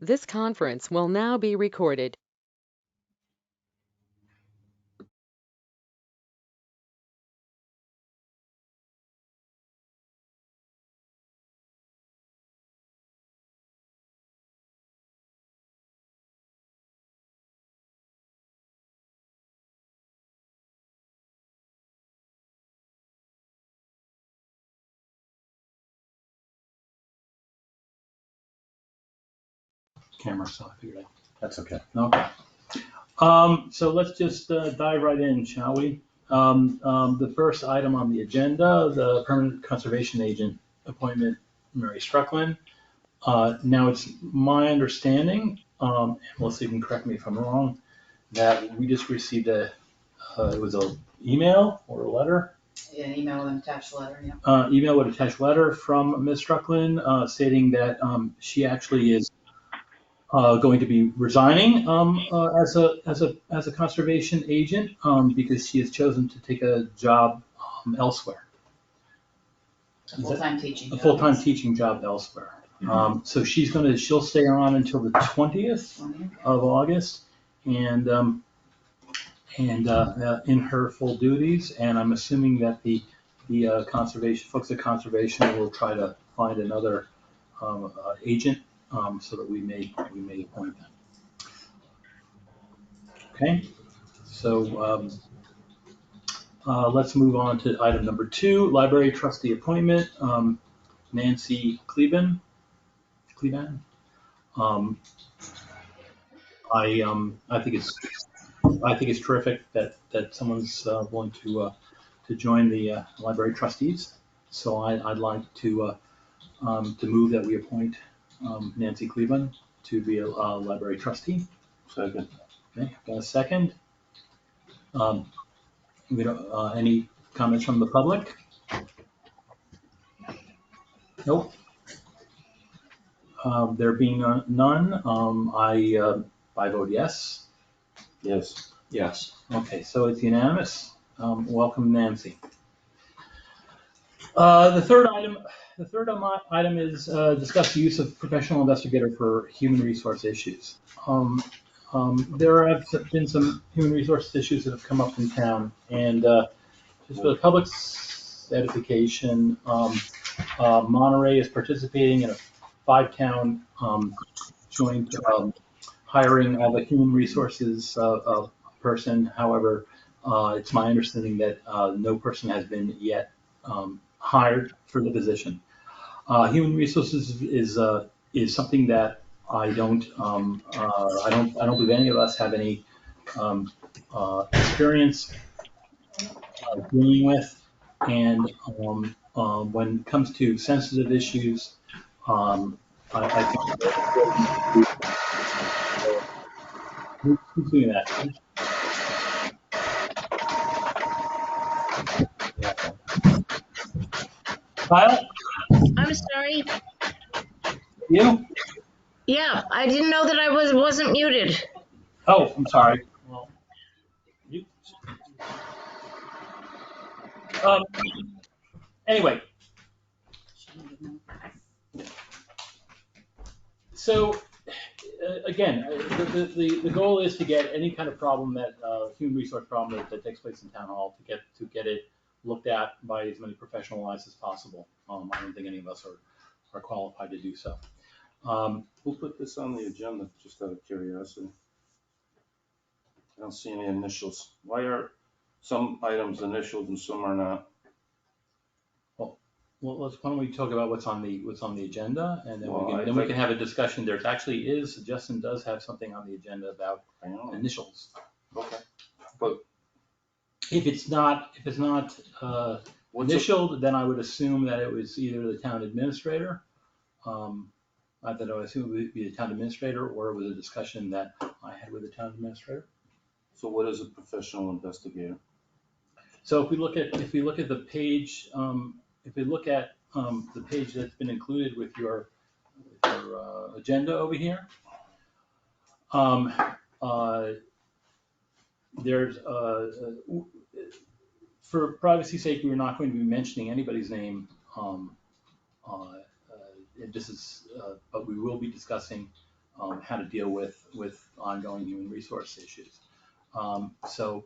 This conference will now be recorded. Camera, so I figured That's okay. okay. So let's just dive right in, shall we? The first item on the agenda, the permanent conservation agent appointment, Mary Struckland. Now it's my understanding, and Melissa, you can correct me if I'm wrong, that we just received it was a email or a letter? Yeah, an email with an attached letter, yeah. Email with attached letter from Ms. Struckland stating that she actually is going to be resigning as a conservation agent because she has chosen to take a job elsewhere. A full-time teaching A job. full-time teaching job elsewhere. So she'll stay on until the 20th of August and in her full duties. And I'm assuming that the conservation folks at conservation will try to find another agent so that we may appoint them. Okay, so let's move on to item number 2, library trustee appointment, Nancy Cleban. I think it's terrific that someone's willing to join the library trustees. So I'd like to move that we appoint Nancy Cleveland to be a library trustee. Second. Okay, got a second? Any comments from the public? Nope. There being none, I vote yes. Yes. Yes. Okay, so it's unanimous. Welcome, Nancy. The third item is discuss the use of professional investigator for human resource issues. There have been some human resource issues that have come up in town, and just for the public's edification, Monterey is participating in a 5-town joint hiring of a human resources person. However, it's my understanding that no person has been yet hired for the position. Human resources is something that I don't believe any of us have any experience dealing with, and when it comes to sensitive issues, I think who's doing that? Kyle, I'm sorry. you? Yeah, I didn't know that I wasn't muted. Oh, I'm sorry. Well, you. Um, anyway, so again, the goal is to get any kind of problem that human resource problem that takes place in town hall to get it looked at by as many professional eyes as possible. I don't think any of us are qualified to do so. Who put this on the agenda, just out of curiosity? I don't see any initials. Why are some items initialed and some are not? Well, why don't we talk about what's on the agenda, and then Well, we can have a discussion. There actually is, Justin does have something on the agenda about I know. initials. Okay. But If it's not initialed, then I would assume that it was either the town administrator. I would assume it would be the town administrator, or it was a discussion that I had with the town administrator. So what is a professional investigator? So if we look at the page, if we look at the page that's been included with your agenda over here, there's for privacy's sake, we're not going to be mentioning anybody's name. This is, but we will be discussing how to deal with ongoing human resource issues. So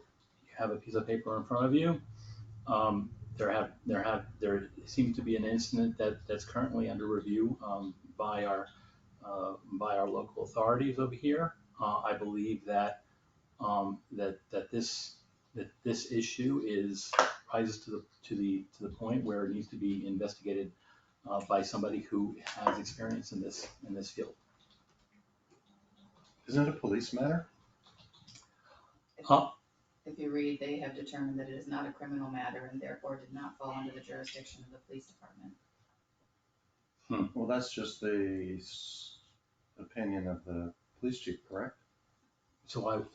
you have a piece of paper in front of you. There seems to be an incident that's currently under review by our local authorities over here. I believe that this issue rises to the point where it needs to be investigated by somebody who has experience in this field. Isn't it a police matter? If you read, they have determined that it is not a criminal matter and therefore did not fall under the jurisdiction of the police department. Well, that's just the opinion of the police chief, correct? So I will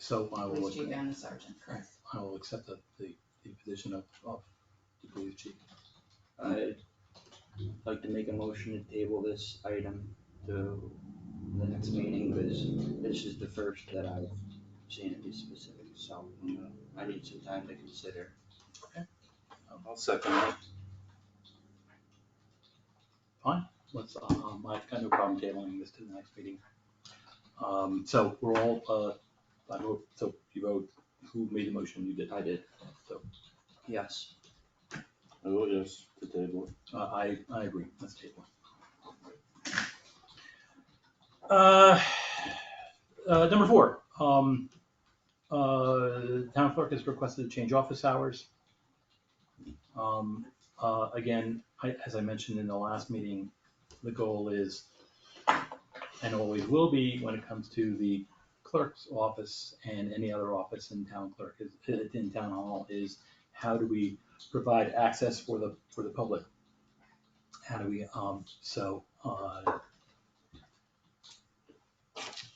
Police chief and the sergeant, correct? I will accept the position of the police chief. I'd like to make a motion to table this item to the next meeting, because this is the first that I've seen of these specifics, so I need some time to consider. I'll second that. Fine. Let's. I've got no problem tabling this to the next meeting. So we're all. I vote. So you vote. Who made the motion? You did. I did. So Yes. I vote yes to table it. I agree. Let's table it. Number 4. Town clerk has requested to change office hours. Again, as I mentioned in the last meeting, the goal is, and always will be when it comes to the clerk's office and any other office in town clerk, in town hall, is how do we provide access for the public? How do we, I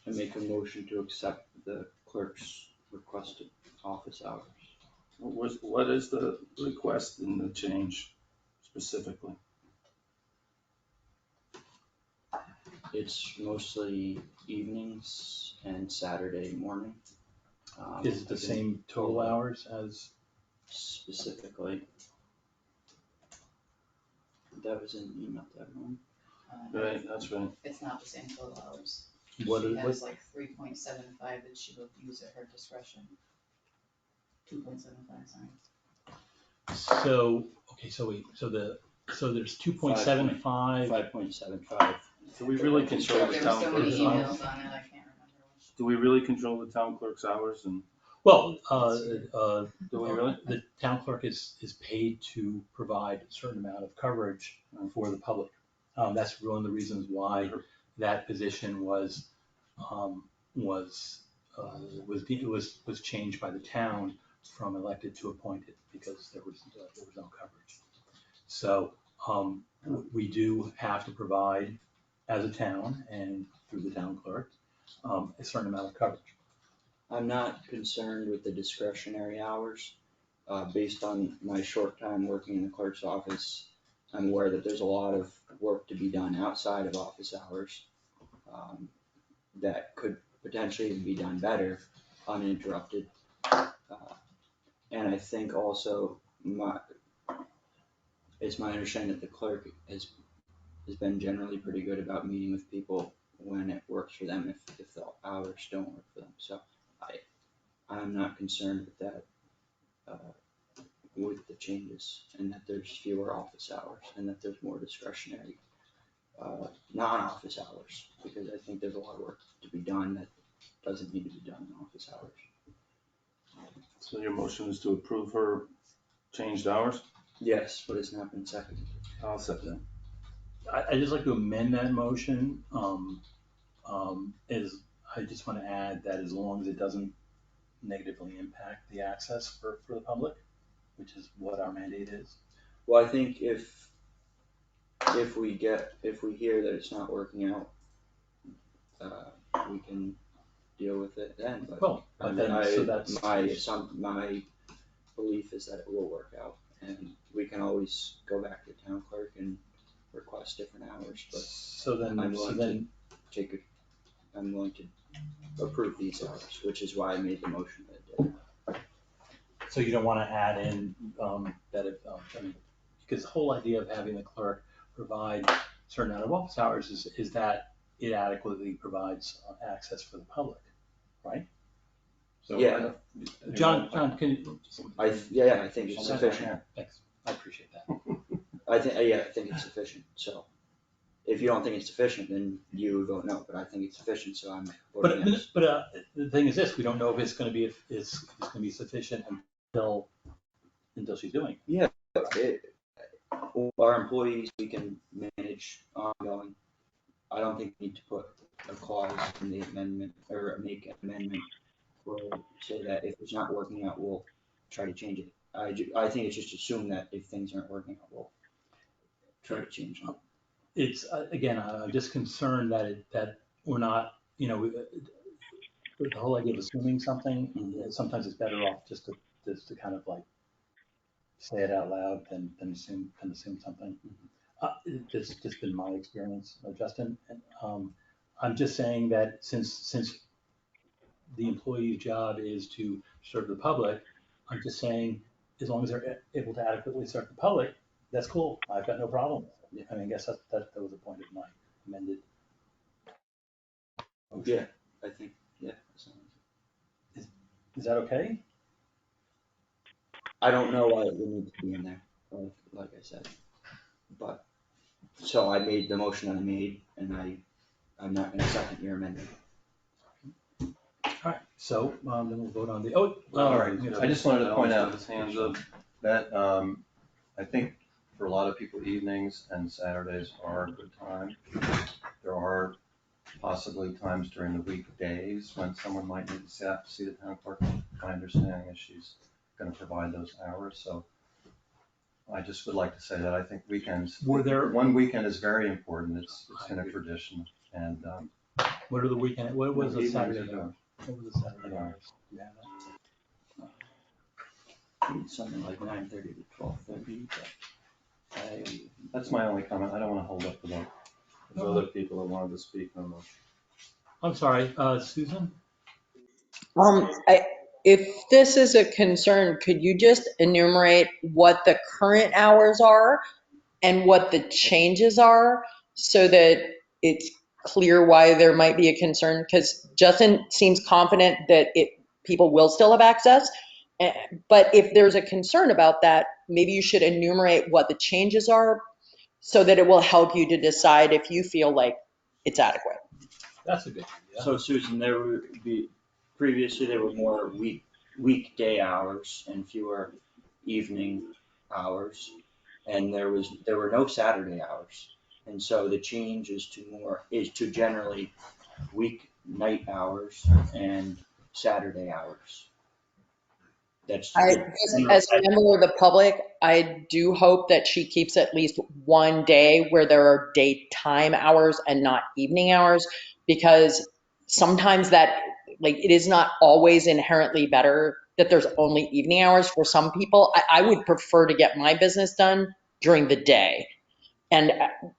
make a motion to accept the clerk's requested office hours. What is the request in the change specifically? It's mostly evenings and Saturday morning. is it the same total hours as? Specifically. That was an email to everyone. Right, that's right. It's not the same total hours. What She is, has like 3.75 that she will use at her discretion. 2.75, sorry. so, okay, so there's 2.75. 5.75. Do we really control the There were town so many clerk's emails hours? on it, I can't remember which. Do we really control the town clerk's hours and Well, do we really? the town clerk is paid to provide a certain amount of coverage for the public. That's one of the reasons why that position was changed by the town from elected to appointed, because there was no coverage. So we do have to provide, as a town and through the town clerk, a certain amount of coverage. I'm not concerned with the discretionary hours. Based on my short time working in the clerk's office, I'm aware that there's a lot of work to be done outside of office hours that could potentially even be done better, uninterrupted. And I think also it's my understanding that the clerk has been generally pretty good about meeting with people when it works for them, if the hours don't work for them. So I'm not concerned with that, with the changes, and that there's fewer office hours, and that there's more discretionary non-office hours, because I think there's a lot of work to be done that doesn't need to be done in office hours. So your motion is to approve her changed hours? Yes, but it's not been seconded. I'll second I'd just like to amend that motion. I just want to add that as long as it doesn't negatively impact the access for the public, which is what our mandate is. Well, I think if we hear that it's not working out, we can deal with it then, but. Well, but then, so that's. My belief is that it will work out, and we can always go back to town clerk and request different hours, but I'm willing to approve these hours, which is why I made the motion that I did. So you don't want to add in, that if, because the whole idea of having the clerk provide a certain amount of office hours is that it adequately provides access for the public, right? So, Yeah. John, can you? I think it's sufficient. Thanks, I appreciate that. I think it's sufficient, so. If you don't think it's sufficient, then you would vote no, but I think it's sufficient, so I'm voting yes. But the thing is this, we don't know if it's gonna be, sufficient until she's doing it. Yeah, our employees, we can manage ongoing. I don't think we need to put a clause in the amendment, or make an amendment, or say that if it's not working out, we'll try to change it. I think it's just assume that if things aren't working out, we'll try to change them. It's, again, I'm just concerned that we're not, the whole idea of assuming something, sometimes it's better off just to kind of like say it out loud than assume something. This has just been my experience, Justin. I'm just saying that since the employee's job is to serve the public, I'm just saying, as long as they're able to adequately serve the public, that's cool. I've got no problem. I mean, I guess that was the point of my amended motion. Yeah, I think, yeah. Is that okay? I don't know why it would need to be in there, like I said, but, so I made the motion I made, and I'm not gonna second your amendment. All right, so then we'll vote on the, all right, I just wanted to point out that I think for a lot of people, evenings and Saturdays are a good time. There are possibly times during the weekdays when someone might need to see the town clerk. My understanding is she's going to provide those hours, so I just would like to say that I think weekends. One weekend is very important. It's in a tradition, and what are the weekend? What was the Saturday? What was the Saturday hours? Do you have that? Something like 9:30 to 12:30. That's my only comment. I don't want to hold up the vote. There's other people that wanted to speak on this. I'm sorry, Susan? If this is a concern, could you just enumerate what the current hours are and what the changes are so that it's clear why there might be a concern? Because Justin seems confident that people will still have access. But if there's a concern about that, maybe you should enumerate what the changes are so that it will help you to decide if you feel like it's adequate. That's a good idea. So Susan, previously there were more weekday hours and fewer evening hours, and there were no Saturday hours. And so the change is to generally night hours and Saturday hours. As a member of the public, I do hope that she keeps at least one day where there are daytime hours and not evening hours, because sometimes it is not always inherently better that there's only evening hours for some people. I would prefer to get my business done during the day. And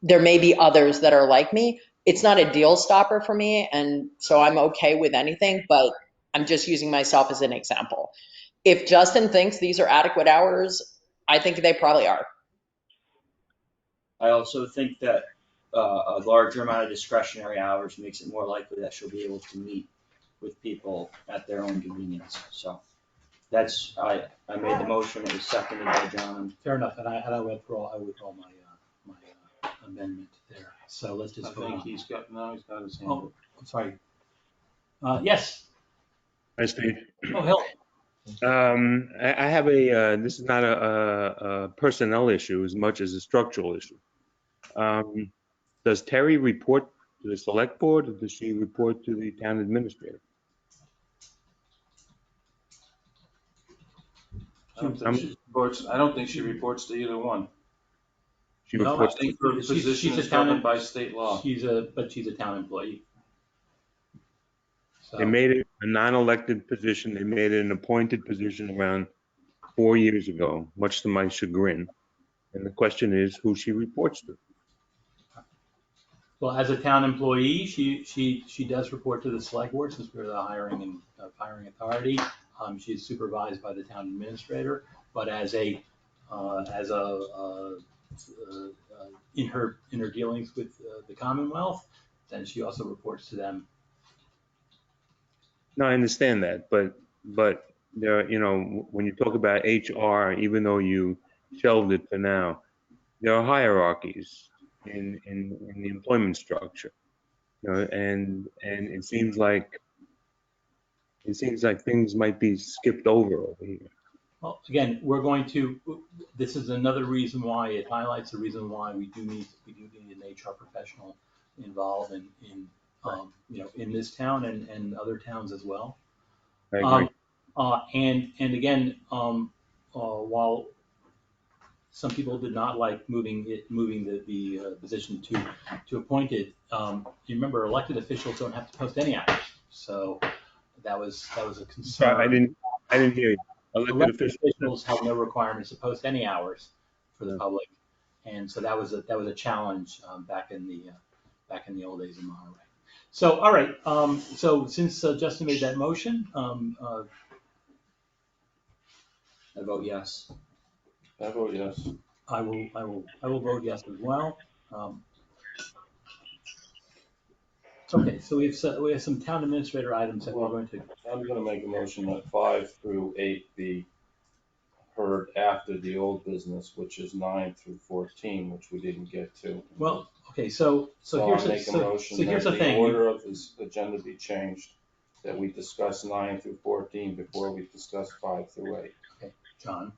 there may be others that are like me. It's not a deal stopper for me, and so I'm okay with anything, but I'm just using myself as an example. If Justin thinks these are adequate hours, I think they probably are. I also think that a larger amount of discretionary hours makes it more likely that she'll be able to meet with people at their own convenience. So I made the motion, it was seconded by John. Fair enough, and I withdraw my amendment there. So let's just vote on. He's got his hand. Oh, I'm sorry. Yes. Hi, Steve. Oh, Hill. I have this is not a personnel issue as much as a structural issue. Does Terry report to the select board, or does she report to the town administrator? I don't think she reports to either one. She reports. I think her position is governed by state law. She's a town employee. So. They made it a non-elected position. They made it an appointed position around 4 years ago, much to my chagrin. And the question is who she reports to. Well, as a town employee, she does report to the select board since we're the hiring authority. She's supervised by the town administrator, but in her dealings with the Commonwealth, then she also reports to them. No, I understand that, but there, when you talk about HR, even though you shelved it for now, there are hierarchies in the employment structure, and it seems like things might be skipped over here. Well, again, this is another reason why it highlights the reason why we do need an HR professional involved in this town and other towns as well. I agree. And again, while some people did not like moving the position to appointed, you remember elected officials don't have to post any hours, so that was a concern. I didn't hear you. Elected officials have no requirements to post any hours for the public, and so that was a challenge back in the old days in Monterey. So all right, so since Justin made that motion, I vote yes. I vote yes. I will vote yes as well. Okay, so we have some town administrator items that we're going to. I'm gonna make a motion that 5 through 8 be heard after the old business, which is 9 through 14, which we didn't get to. Well, okay, so I'll make a motion that here's the the thing. order of this agenda be changed, that we discuss 9 through 14 before we discuss 5 through 8. Okay, John.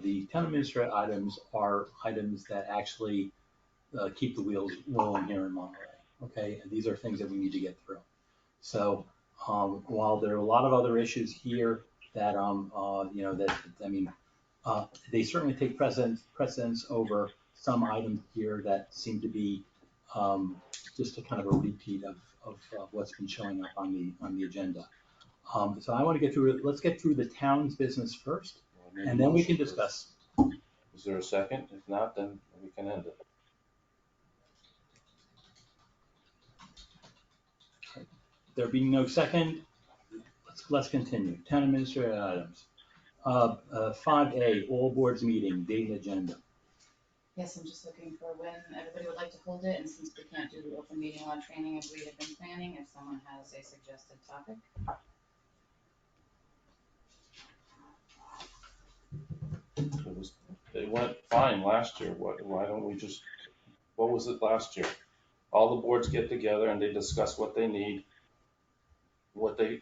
The town administrator items are items that actually keep the wheels rolling here in Monterey. Okay, and these are things that we need to get through. So while there are a lot of other issues here that they certainly take precedence over some items here that seem to be just a kind of a repeat of what's been showing up on the agenda. So I want to get through it. Let's get through the town's business first, and then we can discuss. Is there a second? If not, then we can end it. There being no second, let's continue. Town administrator items. 5A, all boards meeting, date and agenda. Yes, I'm just looking for when everybody would like to hold it, and since we can't do the open meeting law training as we have been planning, if someone has a suggested topic. It went fine last year. Why don't we just, what was it last year? All the boards get together and they discuss what they need, what they,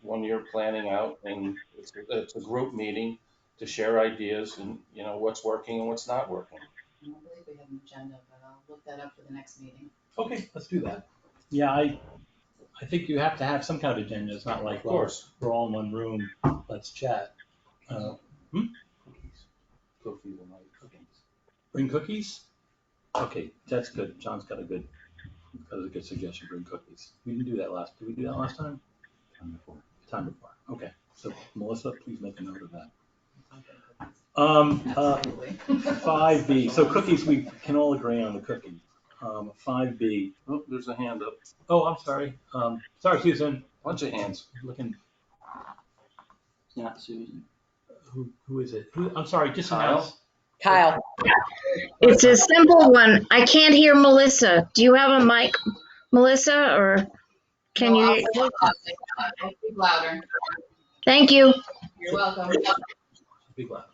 1 year planning out, and it's a group meeting to share ideas and, what's working and what's not working. I don't believe we have an agenda, but I'll look that up for the next meeting. Okay, let's do that. Yeah, I think you have to have some kind of agenda. It's not like, Of course. we're all in one room, let's chat. Cookies and cookies. Bring cookies? Okay, that's good. John's got a good suggestion. Bring cookies. We didn't do that last. Did we do that last time? Time before. Okay. So Melissa, please make a note of that. Absolutely. 5B. So cookies, we can all agree on the cookie. 5B. Oh, there's a hand up. Oh, I'm sorry. Sorry, Susan. Bunch of hands. Looking. It's not Susan. Who is it? I'm sorry. Just Kyle? announce. Kyle. It's a simple one. I can't hear Melissa. Do you have a mic, Melissa, or can No, you? I'll speak louder. Thank you. You're welcome. Speak loud.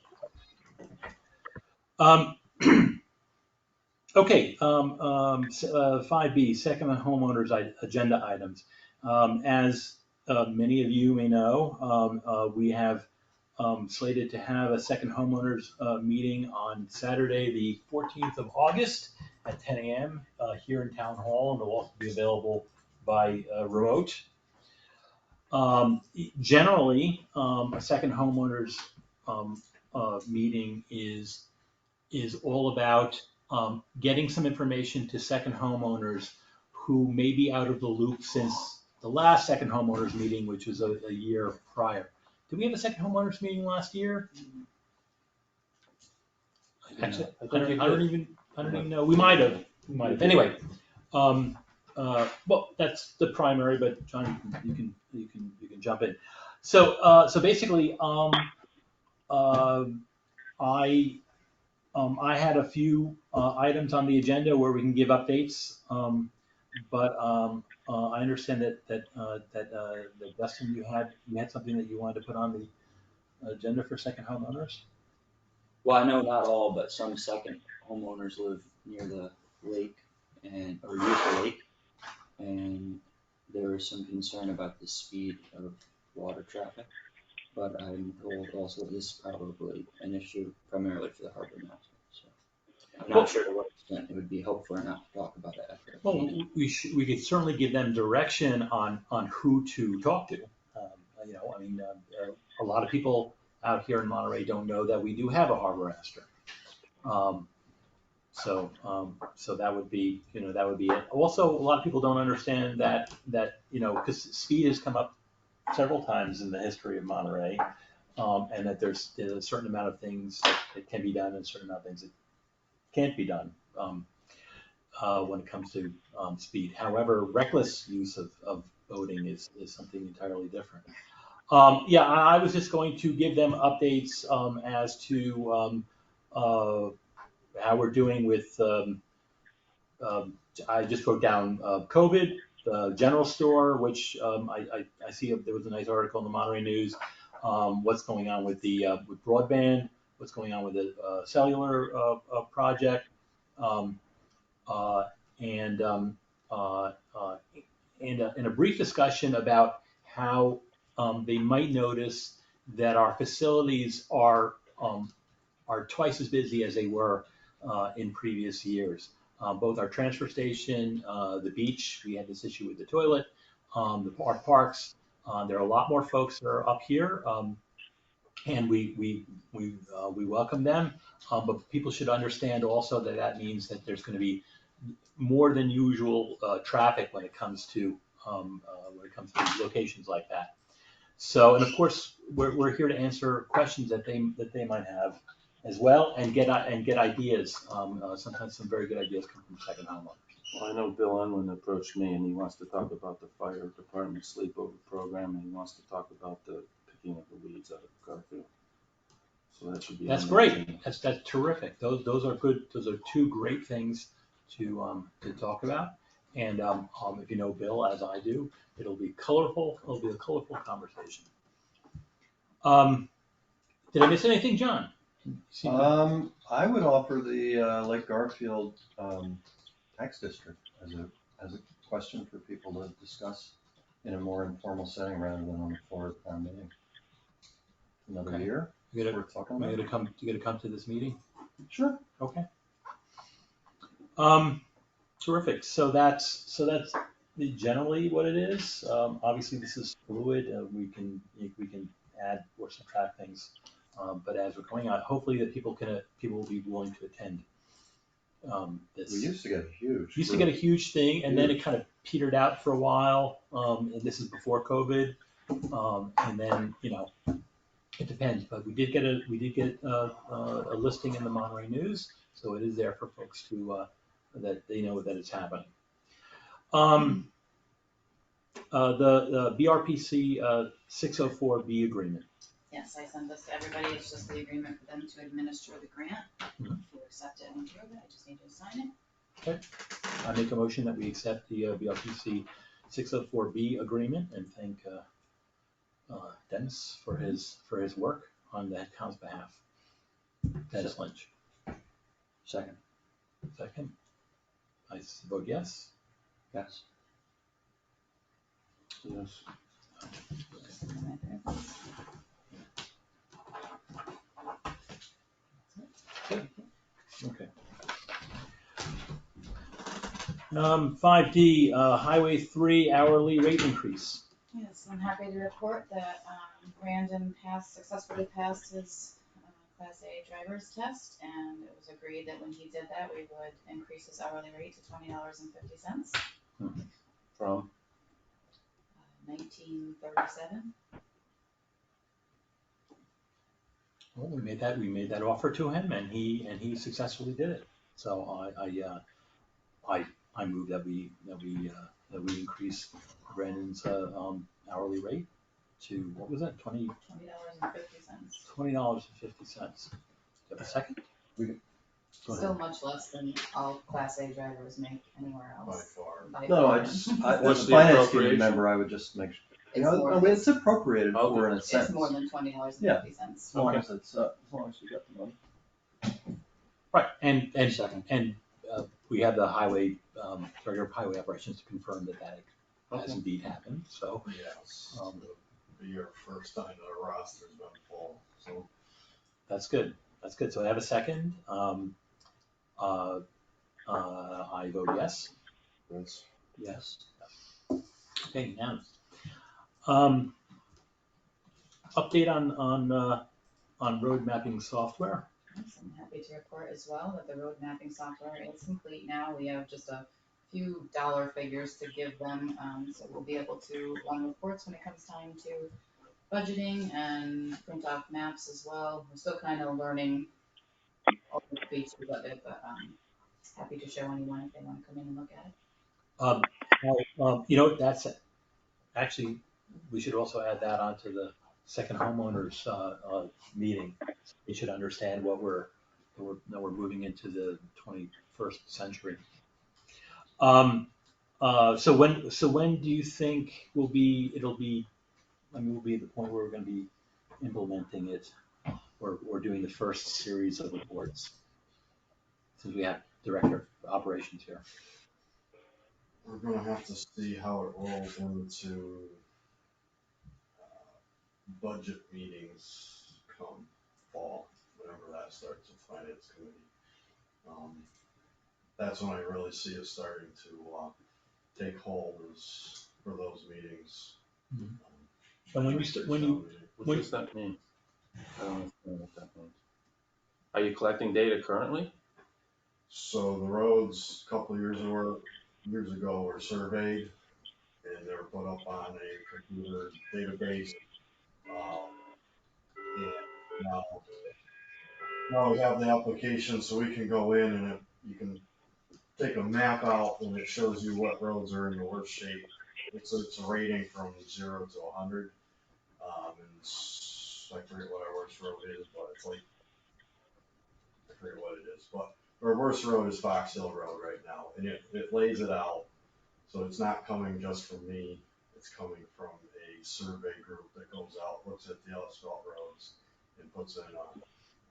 Okay. 5B, second on homeowners agenda items. As many of you may know, we have slated to have a second homeowners meeting on Saturday, the 14th of August at 10 a.m. Here in Town Hall, and it'll also be available by remote. Generally, a second homeowners meeting is all about getting some information to second homeowners who may be out of the loop since the last second homeowners meeting, which was a year prior. Did we have a second homeowners meeting last year? Actually, I don't even know. We might have. Anyway, well, that's the primary, but John, you can jump in. So basically, I had a few items on the agenda where we can give updates I understand that Dustin, you had something that you wanted to put on the agenda for second homeowners? Well, I know not all, but some second homeowners live near the lake or use the lake. And there is some concern about the speed of water traffic. But I'm told also this is probably an issue primarily for the harbor master. So I'm not sure to what extent it would be helpful or not to talk about it after. Well, we could certainly give them direction on who to talk to. A lot of people out here in Monterey don't know that we do have a harbor master. So that would be it. Also, a lot of people don't understand that because speed has come up several times in the history of Monterey, and that there's a certain amount of things that can be done and a certain amount of things that can't be done when it comes to speed. However, reckless use of boating is something entirely different. I was just going to give them updates as to how we're doing with. I just wrote down COVID, the general store, which I see there was a nice article in the Monterey News. What's going on with with broadband? What's going on with the cellular project? And a brief discussion about how they might notice that our facilities are twice as busy as they were in previous years. Both our transfer station, the beach, we had this issue with the toilet, our parks. There are a lot more folks that are up here, and we welcome them. But people should understand also that means that there's going to be more than usual traffic when it comes to locations like that. So, and of course, we're here to answer questions that they might have as well, and get ideas. Sometimes some very good ideas come from second homeowners. Well, I know Bill Unwin approached me and he wants to talk about the fire department sleepover program, and he wants to talk about the picking of the weeds out of Garfield. So that should be. That's great. That's terrific. Those are good. Those are two great things to talk about. And if you know Bill as I do, it'll be colorful. It'll be a colorful conversation. Did I miss anything, John? I would offer the Lake Garfield tax district as a question for people to discuss in a more informal setting rather than on the floor of the town meeting. Another year. You gonna come to this meeting? Sure. Okay. Terrific. So that's generally what it is. Obviously, this is fluid. We can add or subtract things, but as we're going on, hopefully that people will be willing to attend. This. We used to get a huge thing, and then it kind of petered out for a while. And this is before COVID, and then it depends. But we did get a listing in the Monterey News, so it is there for folks to that they know that it's happening. The BRPC 604B agreement. Yes, I sent this to everybody. It's just the agreement for them to administer the grant. If you accept it and approve it, I just need you to sign it. Okay. I make a motion that we accept the BRPC 604B agreement and thank Dennis for his work on the town's behalf. Dennis Lynch. Second. I vote yes. Yes. Yes. Okay. 5D, Highway 3 hourly rate increase. Yes, I'm happy to report that Brandon successfully passed his Class A driver's test, and it was agreed that when he did that, we would increase his hourly rate to $20.50. From? 1937. Well, we made that offer to him, and he successfully did it. So I move that we increase Brandon's hourly rate to, what was that, $20.50. $20.50. Do you have a second? Go Still ahead. much less than all Class A drivers make anywhere By else. far. By No, far. as What's a the finance committee appropriation? member, I would just make, you It's know, more I mean, than, it's appropriated for in a sense. it's more than $20.50. As long as it's, as long as you got the money. Right, and Second. we have the highway, director of highway operations to confirm that that has Okay. indeed happened, so. Yes, Um, it'll be our first time that a roster's been full, so. That's good. That's good. So I have a second. I vote yes. That's. Yes. Okay, unanimous. Update on road mapping software. Yes, I'm happy to report as well that the road mapping software is complete now. We have just a few dollar figures to give them, so we'll be able to run reports when it comes time to budgeting and print off maps as well. We're still kind of learning all the features of it, but happy to show anyone if they want to come in and look at it. You know, that's actually, we should also add that onto the second homeowners meeting. They should understand what we're moving into the 21st century. So when do you think we'll be at the point where we're going to be implementing it or doing the first series of reports? Since we have director of operations here. We're gonna have to see how it rolls into budget meetings come fall, whenever that starts with finance committee. That's when I really see it starting to take hold is for those meetings. And when you What does that mean? I don't understand what that means. Are you collecting data currently? So the roads, a couple of years ago were surveyed and they were put up on a computer database. And now we have the application so we can go in and you can take a map out and it shows you what roads are in the worst shape. It's a rating from 0 to 100. I forget what our worst road is, but it's like, I forget what it is, but our worst road is Fox Hill Road right now, and it lays it out. So it's not coming just from me, it's coming from a survey group that goes out, looks at the asphalt roads and puts in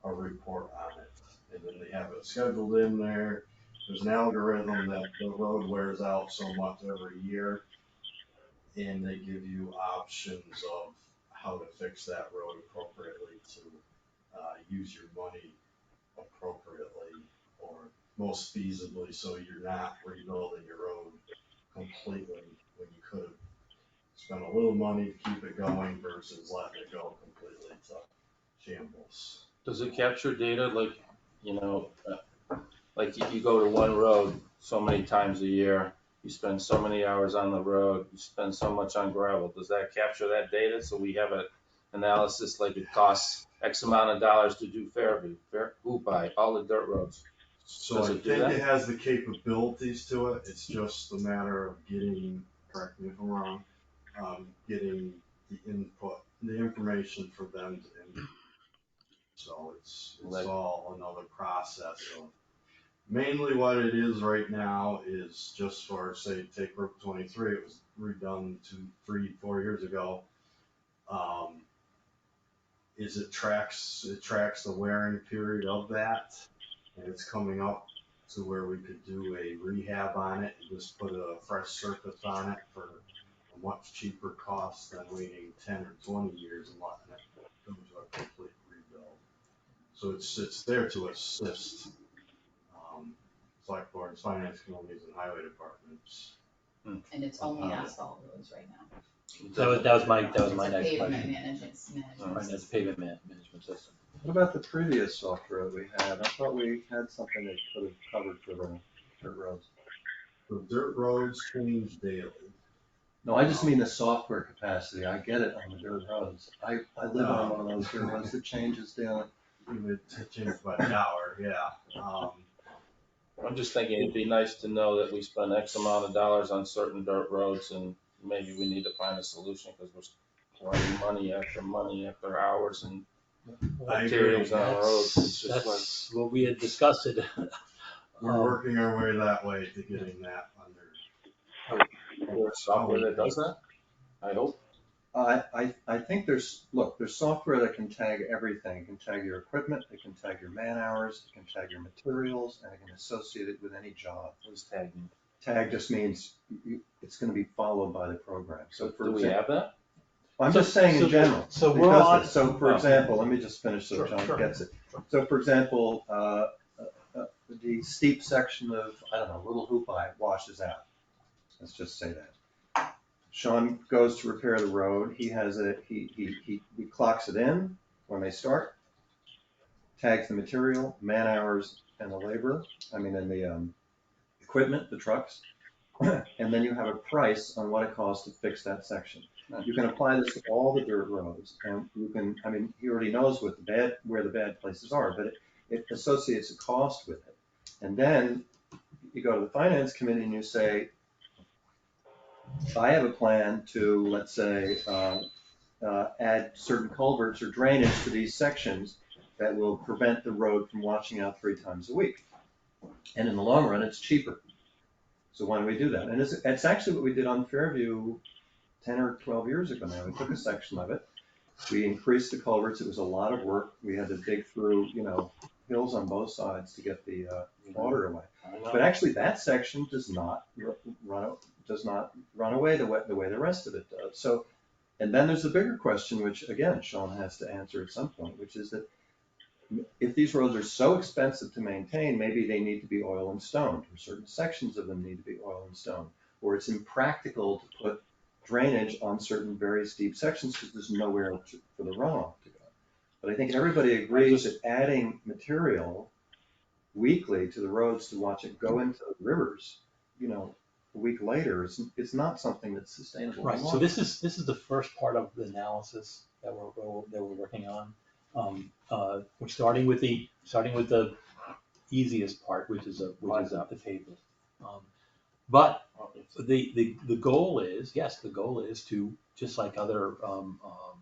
a report on it. And then they have it scheduled in there. There's an algorithm that the road wears out so much every year. And they give you options of how to fix that road appropriately to use your money appropriately or most feasibly, so you're not rebuilding your road completely when you could have spent a little money to keep it going versus letting it go completely to shambles. Does it capture data like, you know, like you go to one road so many times a year, you spend so many hours on the road, you spend so much on gravel. Does that capture that data so we have an analysis like it costs X amount of dollars to do Fairview, by all the dirt roads? So Does I it do think that? it has the capabilities to it. It's just a matter of getting, correct me if I'm wrong, getting the input, the information for them to input. So it's all another process of mainly what it is right now is just for, say, take Route 23, it was redone 2, 3, 4 years ago. Is it tracks the wearing period of that, and it's coming up to where we could do a rehab on it and just put a fresh surface on it for a much cheaper cost than waiting 10 or 20 years and letting it go to a complete rebuild. So it's there to assist select boards, finance committees, and highway departments. And it's only asphalt roads right now. that was my It's next a question. pavement management Right, that's pavement management system. What about the previous software that we had? I thought we had something that could have covered for the dirt roads. The dirt roads change daily. No, I just mean the software capacity. I get it on the dirt roads. I live on one of those dirt roads that changes daily. It changes by the hour, yeah. I'm just thinking it'd be nice to know that we spend X amount of dollars on certain dirt roads and maybe we need to find a solution because we're pouring money after hours and I agree. Materials on the roads, it's just like, That's what we had discussed it. We're working our way that way to getting that under. there's software that does that, I hope. I think there's software that can tag everything. It can tag your equipment, it can tag your man hours, it can tag your materials, and it can associate it with any job. What does tag mean? Tag just means it's gonna be followed by the program. So for Do we have that? I'm just saying in general. So we're because on. So for example, let me just finish so Sure, John sure. gets it. So for example, the steep section of, I don't know, Little Hoopie washes out. Let's just say that. Sean goes to repair the road. He clocks it in when they start, tags the material, man hours, and the labor. And the equipment, the trucks. And then you have a price on what it costs to fix that section. You can apply this to all the dirt roads, and you can, he already knows where the bad places are, but it associates a cost with it. And then you go to the finance committee and you say, I have a plan to, let's say, add certain culverts or drainage to these sections that will prevent the road from washing out 3 times a week. And in the long run, it's cheaper. So why don't we do that? And it's actually what we did on Fairview 10 or 12 years ago now. We took a section of it. We increased the culverts. It was a lot of work. We had to dig through, hills on both sides to get the water away. But actually, that section does not run away the way the rest of it does. So, and then there's the bigger question, which again, Sean has to answer at some point, which is that if these roads are so expensive to maintain, maybe they need to be oil and stoned, or certain sections of them need to be oil and stoned, or it's impractical to put drainage on certain very steep sections because there's nowhere for the runoff to go. But I think everybody agrees that adding material weekly to the roads to watch it go into the rivers, a week later, it's not something that's sustainable. Right. So this is the first part of the analysis that we're working on. We're starting with the easiest part, which is the table. But the goal is, to, just like other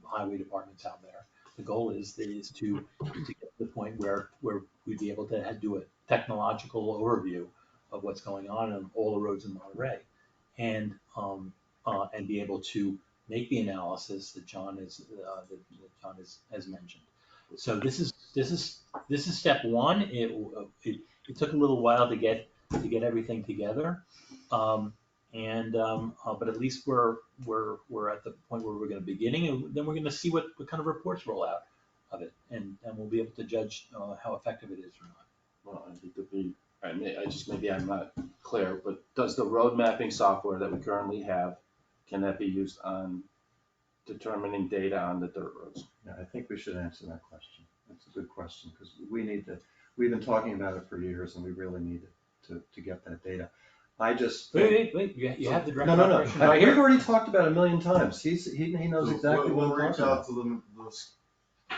highway departments out there, the goal is to get to the point where we'd be able to do a technological overview of what's going on all the roads in Monterey, and be able to make the analysis that John has mentioned. So this is step one. It took a little while to get everything together, but at least we're at the point where we're going to be beginning, and then we're going to see what kind of reports roll out of it, and we'll be able to judge how effective it is or not. Well, I think maybe I'm not clear, but does the road mapping software that we currently have, can that be used on determining data on the dirt roads? Yeah, I think we should answer that question. That's a good question, because we've been talking about it for years, and we really need to get that data. I just wait. You have the director. No. Right here. We've already talked about it 1,000,000 times. He knows exactly what We'll I'm reach talking out about. to the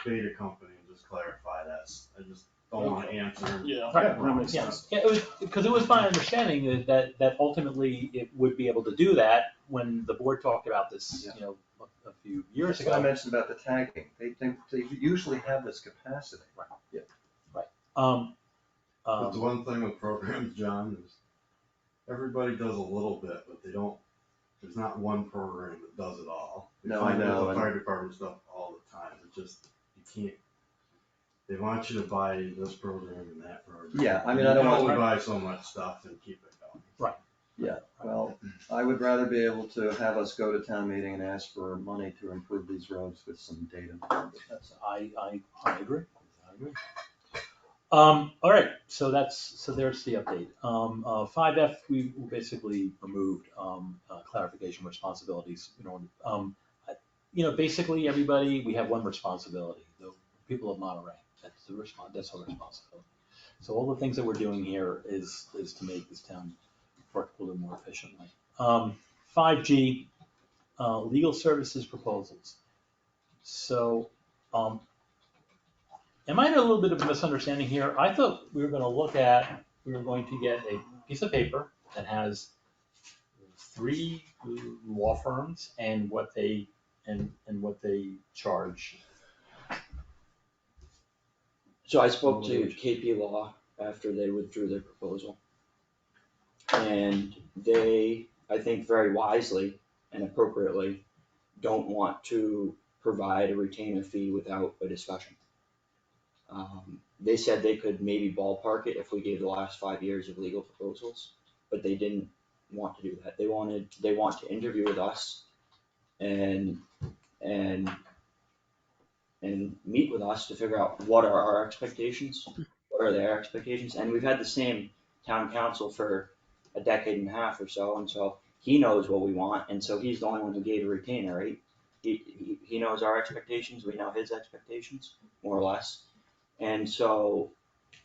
beta company and just clarify that. I just don't want to answer. Yeah, Right. that makes sense. Yeah, because it was my understanding that ultimately it would be able to do that when the board talked about this, a few years That's what I ago. mentioned about the tagging. They usually have this capacity. Right. Yeah. Right. But the one thing with programs, John, is everybody does a little bit, but there's not one program that does it all. No, I know. The fire department stuff all the time. It just, you can't. They want you to buy this program and that program. Yeah, I You don't can want only buy so much stuff and keep it going. Right. Yeah, well, I would rather be able to have us go to town meeting and ask for money to improve these roads with some data. That's all. I agree. All right, so there's the update. 5F, we basically removed clarification responsibilities. Basically everybody, we have one responsibility, the people of Monterey. That's our responsibility. So all the things that we're doing here is to make this town work a little more efficiently. 5G, legal services proposals. So, am I in a little bit of a misunderstanding here? I thought we were going to get a piece of paper that has 3 law firms and what they charge. So I spoke to KP Law after they withdrew their proposal. And they, I think very wisely and appropriately, don't want to provide a retainer fee without a discussion. They said they could maybe ballpark it if we gave the last 5 years of legal proposals, but they didn't want to do that. They want to interview with us and meet with us to figure out what are our expectations, what are their expectations, and we've had the same town council for a decade and a half or so, and so he knows what we want, and so he's the only one who gave a retainer, right? He knows our expectations, we know his expectations, more or less, and so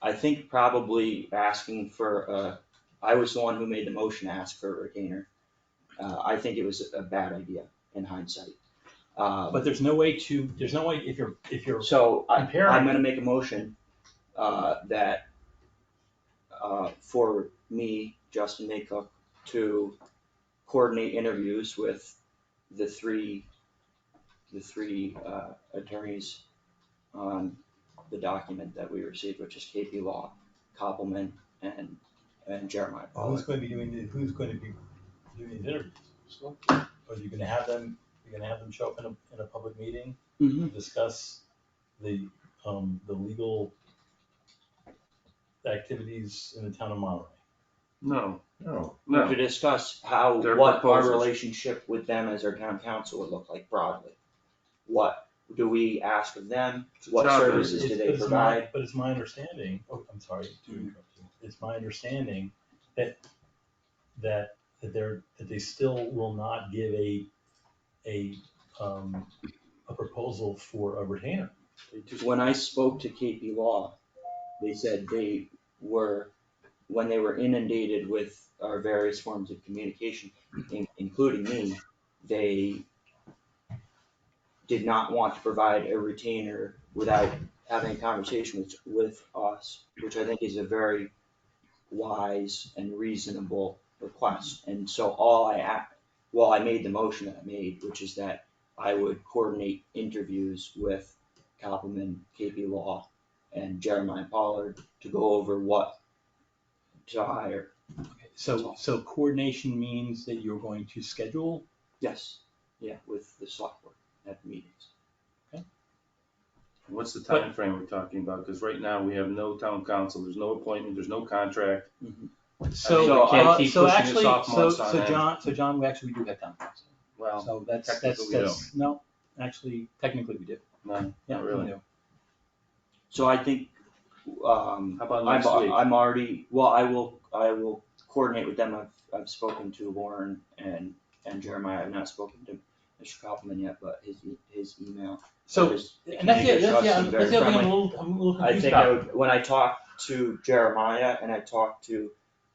I think probably asking for I was the one who made the motion to ask for a retainer. I think it was a bad idea in hindsight. But there's no way if you're So I'm comparing. gonna make a motion, that, for me, Justin Maycock, to coordinate interviews with the three attorneys on the document that we received, which is KP Law, Koppelman, and Jeremiah Well, who's Pollard. going to be doing these interviews? Are you gonna have them, show up in a public meeting, Mhm. discuss the legal activities in the town of Monterey? No, No, To discuss Their what our proposals. relationship with them as our town council would look like broadly. What do we ask of them? What job services do they provide? But it's my understanding, I'm sorry to interrupt you, it's my understanding that they still will not give a proposal for a retainer. When I spoke to KP Law, they said when they were inundated with our various forms of communication, including me, they did not want to provide a retainer without having a conversation with us, which I think is a very wise and reasonable request. And so I made the motion that I made, which is that I would coordinate interviews with Koppelman, KP Law, and Jeremiah Pollard to go over what to hire. So coordination means that you're going to schedule? Yes, yeah, with the select board at meetings. what's the time frame we're talking about? Because right now we have no town council, there's no appointment, there's no contract. So we can't keep pushing this actually, off months on end. John, we actually do have town council. Well, So technically we don't. no, actually, technically we do. No, Yeah, not really. we do. So I think, How about next week? I'm already, well, I will coordinate with them. I've spoken to Lauren and Jeremiah. I've not spoken to Mr. Koppelman yet, but his email. So, the and that's the other communication thing, trust is very I'm a friendly. little I confused think about. when I talked to Jeremiah and I talked to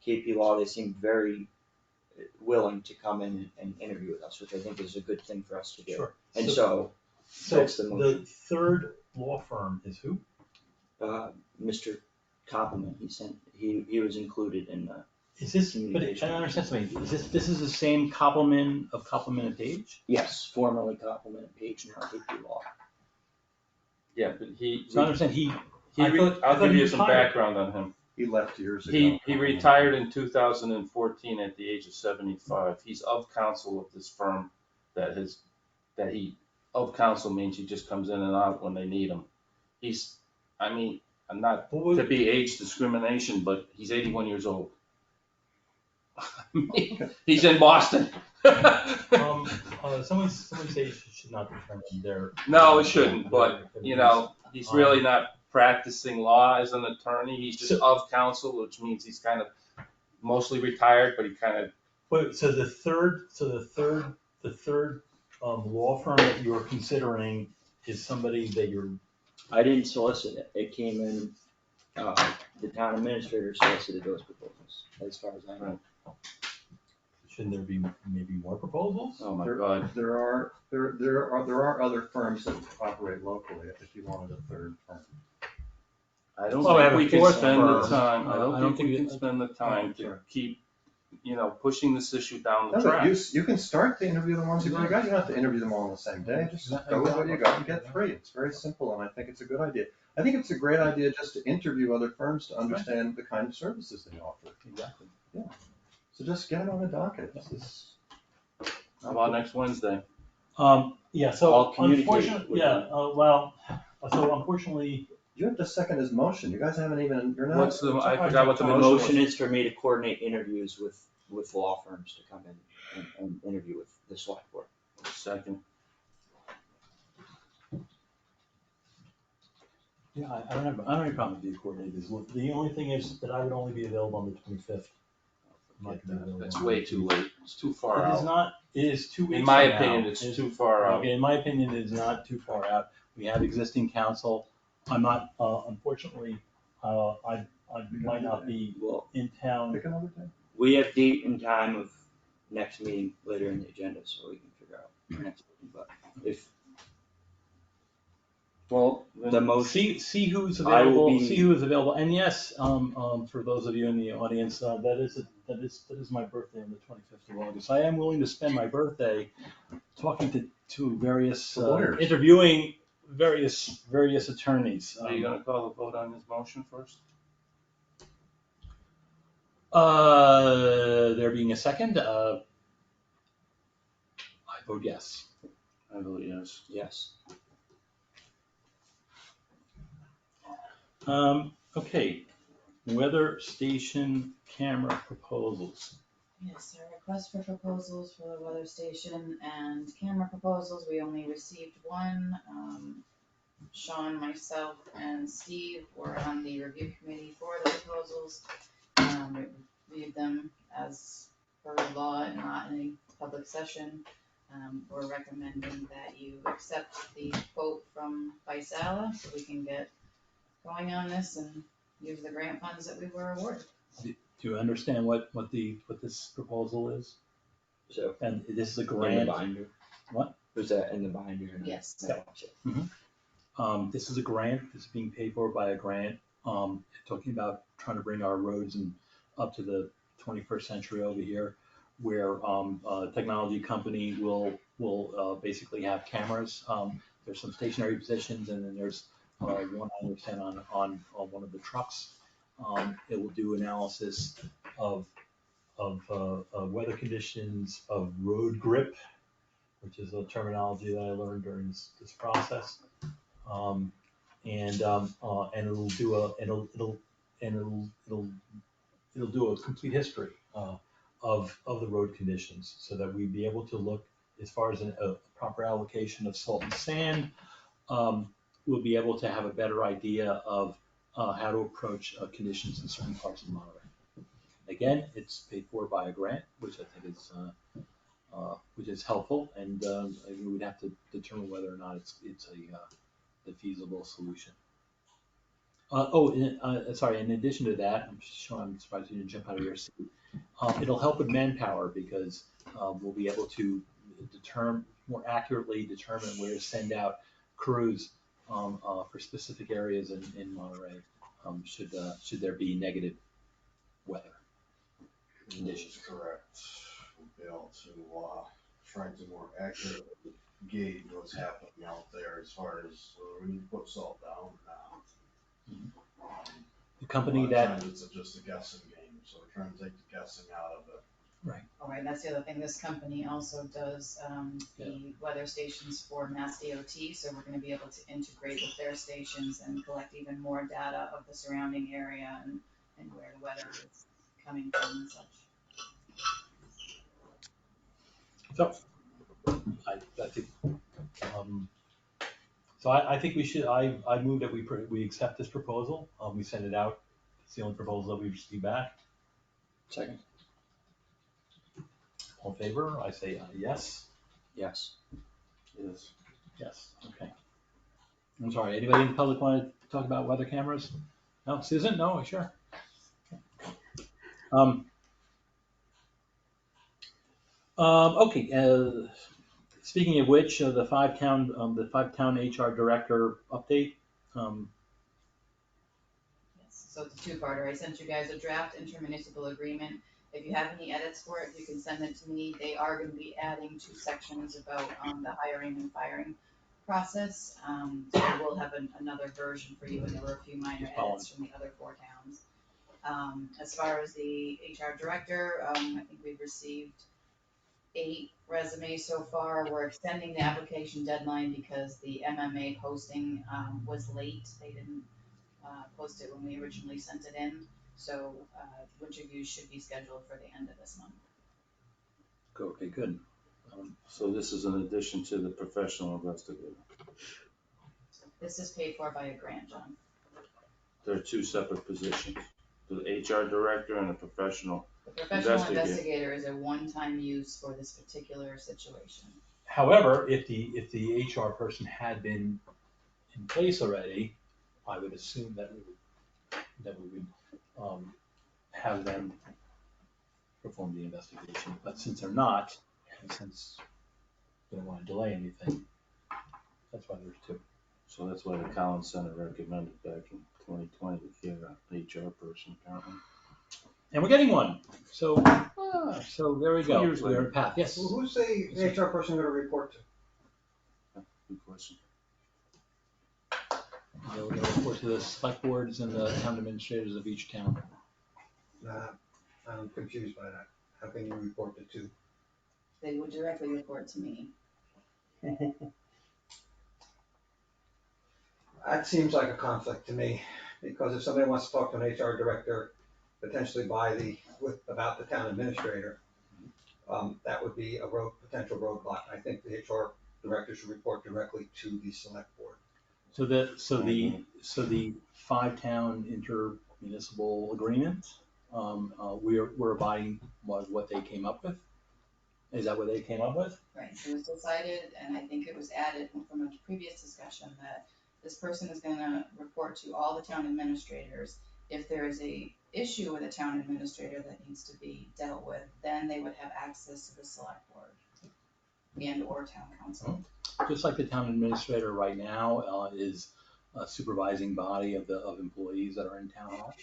KP Law, they seemed very willing to come in and interview with us, which I think is a good thing for us to do. Sure. And so that's the motion. The third law firm is who? Mr. Koppelman, he was included in the. Is this, but I don't understand something, this is the same Koppelman of Koppelman and Page? Yes, formerly Koppelman and Page, now KP Law. Yeah, but So I understand I'll give you some background on him. he left years ago. He retired in 2014 at the age of 75. He's of counsel of this firm of counsel means he just comes in and out when they need him. I'm not to be age discrimination, but he's 81 years old. He's in Boston. Someone say it should not determine their. No, it shouldn't, but, he's really not practicing law as an attorney. He's just of counsel, which means he's kind of mostly retired, but he kind of. Wait, so the third law firm that you're considering is somebody that you're. I didn't solicit it. It came in, the town administrator solicited those proposals, as far as I know. Shouldn't there be maybe more proposals? Oh my God. There are other firms that operate locally if you wanted a third firm. I don't Well, we have think a we can fourth spend the firm. time, I I don't don't think we think can spend the time to Sure. keep, pushing this issue down the No, but track. you can start to interview the ones you've already got. You don't have to interview them all on the same day. Just go with what you got and get three. It's very simple, and I think it's a good idea. I think it's a great idea just to interview other firms to understand the kind of services they offer. Exactly. Yeah. So just get it on the docket. This is. How about next Wednesday? Yeah, so I'll communicate unfortunately, with yeah, well, so unfortunately, You have to second his motion. You guys haven't even, you're not. What's the, I forgot what the The motion motion was. is for me to coordinate interviews with law firms to come in and interview with the select board. Second. yeah, I don't have any problem with the coordinators. Look, the only thing is that I would only be available on the 25th. That's way too late. It's too far It is out. not, it is 2 weeks In my from now. opinion, it's too far out. Okay, in my opinion, it is not too far out. We have existing counsel. I'm not, unfortunately, I might not be Well, in town. Pick another day. we have date and time of next meeting later in the agenda, so we can figure out our next meeting, but if Well, the motion, See who's I will available, be- see who is available. And yes, for those of you in the audience, that is my birthday on the 25th of August. I am willing to spend my birthday talking to various, The lawyers. interviewing various attorneys. are you gonna call the vote on this motion first? There being a second, I vote yes. I vote yes. yes. Okay, weather station camera proposals. Yes, our request for proposals for the weather station and camera proposals, we only received one. Sean, myself, and Steve were on the review committee for the proposals. We reviewed them as per law and not in a public session. We're recommending that you accept the quote from Faisala so we can get going on this and use the grant funds that we were awarded. Do you understand what this proposal is? So, And this is a in the grant. binder. What? Was that in the binder? Yes. No. This is a grant. This is being paid for by a grant. Talking about trying to bring our roads up to the 21st century over here, where a technology company will basically have cameras. There's some stationary positions, and then there's one I understand on one of the trucks. It will do analysis of weather conditions, of road grip, which is a terminology that I learned during this process. And it'll do a complete history of the road conditions, so that we'd be able to look as far as a proper allocation of salt and sand. We'll be able to have a better idea of how to approach conditions in certain parts of Monterey. Again, it's paid for by a grant, which I think is helpful, and we would have to determine whether or not it's the feasible solution. Sorry. In addition to that, I'm surprised you didn't jump out of your seat. It'll help with manpower because we'll be able to more accurately determine where to send out crews for specific areas in Monterey. Should there be negative weather conditions? Correct. We'll be able to try to more accurately gauge what's happening out there as far as when you put salt down now. The company A lot of that times it's just a guessing game, so we're trying to take the guessing out of it. right. All right, that's the other thing. This company also does the weather stations for Mass DOT, so we're gonna be able to integrate with their stations and collect even more data of the surrounding area and where the weather is coming from and such. So, I think, so I think we should, I move that we accept this proposal. We send it out. It's the only proposal that we've received back. Second. All in favor? I say yes. Yes. Yes. Yes, okay. I'm sorry, anybody in the public want to talk about weather cameras? No, Susan? No, sure. Okay, speaking of which, the five-town HR director update. Yes, so it's a two-parter. I sent you guys a draft intermunicipal agreement. If you have any edits for it, you can send it to me. They are gonna be adding 2 sections about the hiring and firing process. So we will have another version for you, and there were a few minor edits from the other 4 towns. As far as the HR director, I think we've received 8 resumes so far. We're extending the application deadline because the MMA posting was late. They didn't post it when we originally sent it in. So interviews should be scheduled for the end of this month. Okay, good. So this is in addition to the professional investigator. This is paid for by a grant, John. There are 2 separate positions, the HR director and a professional. The professional investigator is a one-time use for this particular situation. However, if the HR person had been in place already, I would assume that we would have them perform the investigation. But since they're not, and since we don't want to delay anything, that's why there's 2. So that's why the Collins Center recommended back in 2020 to get an HR person apparently. And we're getting one. So there we go. 2 years We're later. on path. Yes. Well, who's the HR person going to report to? Good question. We're going to report to the select boards and the town administrators of each town. I'm confused by that. How can you report to 2? They would directly report to me. That seems like a conflict to me, because if somebody wants to talk to an HR director, potentially about the town administrator, that would be a potential roadblock. I think the HR director should report directly to the select board. So the 5-town intermunicipal agreement, we're abiding what they came up with. Is that what they came up with? Right, so it was decided, and I think it was added from a previous discussion, that this person is gonna report to all the town administrators. If there is a issue with a town administrator that needs to be dealt with, then they would have access to the select board and or town council. Just like the town administrator right now is a supervising body of employees that are in town hall.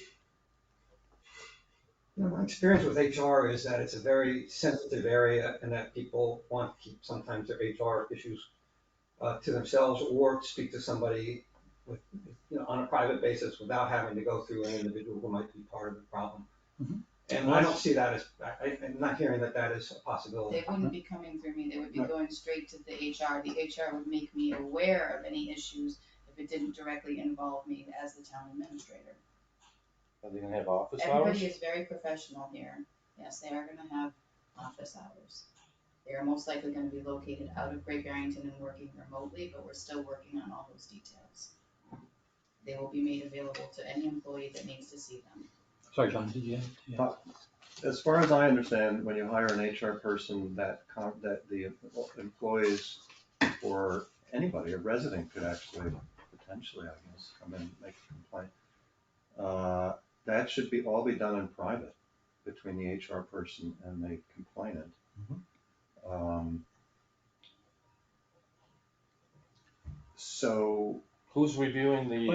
My experience with HR is that it's a very sensitive area, and that people want to keep sometimes their HR issues to themselves, or speak to somebody with, on a private basis without having to go through an individual who might be part of the problem. Mm-hmm. And I don't see that as, I'm not hearing that is a possibility. They wouldn't be coming through me, they would be going straight to the HR. The HR would make me aware of any issues if it didn't directly involve me as the town administrator. Are they gonna have office hours? Everybody is very professional here. Yes, they are gonna have office hours. They are most likely gonna be located out of Great Barrington and working remotely, but we're still working on all those details. They will be made available to any employee that needs to see them. Sorry, John, did you have? As far as I understand, when you hire an HR person, that the employees or anybody, a resident could actually potentially, I guess, come in and make a complaint. That should all be done in private between the HR person and the complainant. Mm-hmm. So who's reviewing the?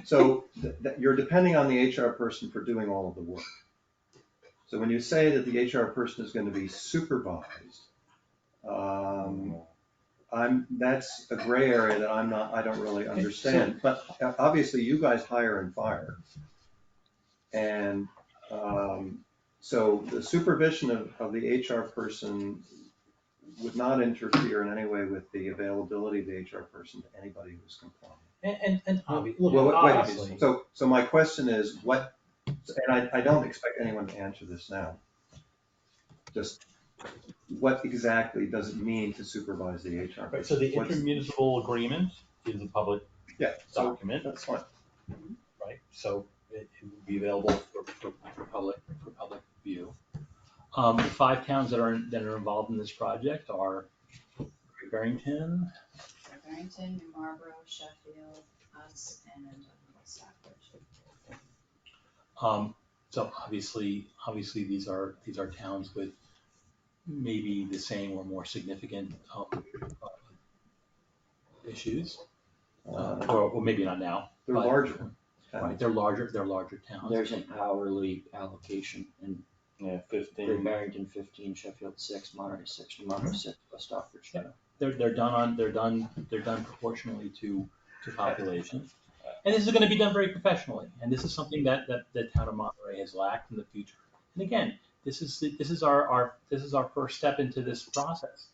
So you're depending on the HR person for doing all of the work. So when you say that the HR person is going to be supervised, that's a gray area that I don't really understand. But obviously you guys hire and fire. And so the supervision of the HR person would not interfere in any way with the availability of the HR person to anybody who's complaining. And obviously. So my question is and I don't expect anyone to answer this now. Just what exactly does it mean to supervise the HR person? Right, so the intermunicipal agreement is a public document. That's fine. Right, so it would be available for public view. The 5 towns that are involved in this project are Great Barrington, New Marlborough, Sheffield, us, and Stockbridge. So obviously these are towns with maybe the same or more significant issues, or maybe not now. They're larger. Right, they're larger towns. There's an hourly allocation, and Yeah, Great 15. Barrington 15, Sheffield 6, Monterey 6, Monterey 6, West Stockbridge 2. They're done proportionally to population. And this is going to be done very professionally. And this is something that the town of Monterey has lacked in the future. And again, this is our first step into this process.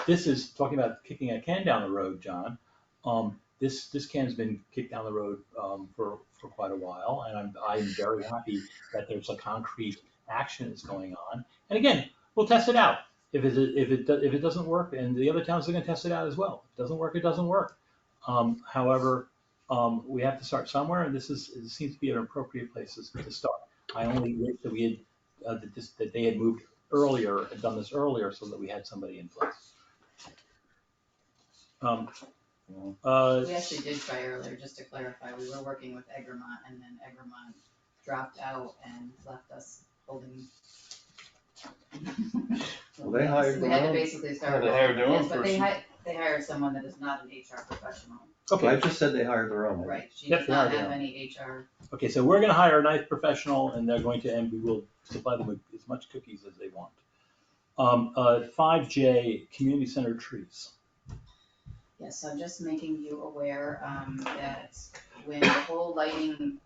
This is talking about kicking a can down the road, John. This can's been kicked down the road for quite a while, and I'm very happy that there's a concrete action that's going on. And again, we'll test it out. If it doesn't work, and the other towns are going to test it out as well. If it doesn't work, it doesn't work. However, we have to start somewhere, and it seems to be an appropriate place to start. I only wish that we had that they had moved earlier and done this earlier, so that we had somebody in place. We actually did try earlier, just to clarify. We were working with Egremont, and then Egremont dropped out and left us holding. Well, they hired We their had to own. basically start. They hired their own Yes, but person. they hired someone that is not an HR professional. Okay. I just said they hired their own. Right, she Yep, does they not hired have their own. any HR. Okay, so we're going to hire a nice professional, and we will supply them with as much cookies as they want. 5J, community center trees. Yes, I'm just making you aware that when the whole lighting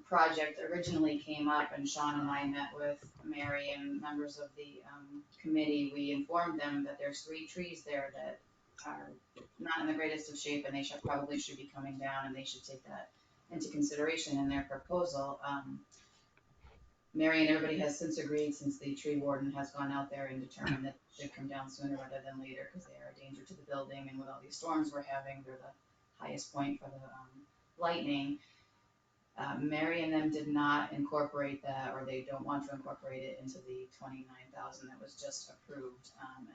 project originally came up and Sean and I met with Mary and members of the committee, we informed them that there's 3 trees there that are not in the greatest of shape and they probably should be coming down, and they should take that into consideration in their proposal. Mary and everybody has since agreed, since the tree warden has gone out there and determined that it should come down sooner rather than later, because they are a danger to the building, and with all these storms we're having, they're the highest point for the lightning. Mary and them did not incorporate that, or they don't want to incorporate it into the 29,000 that was just approved, and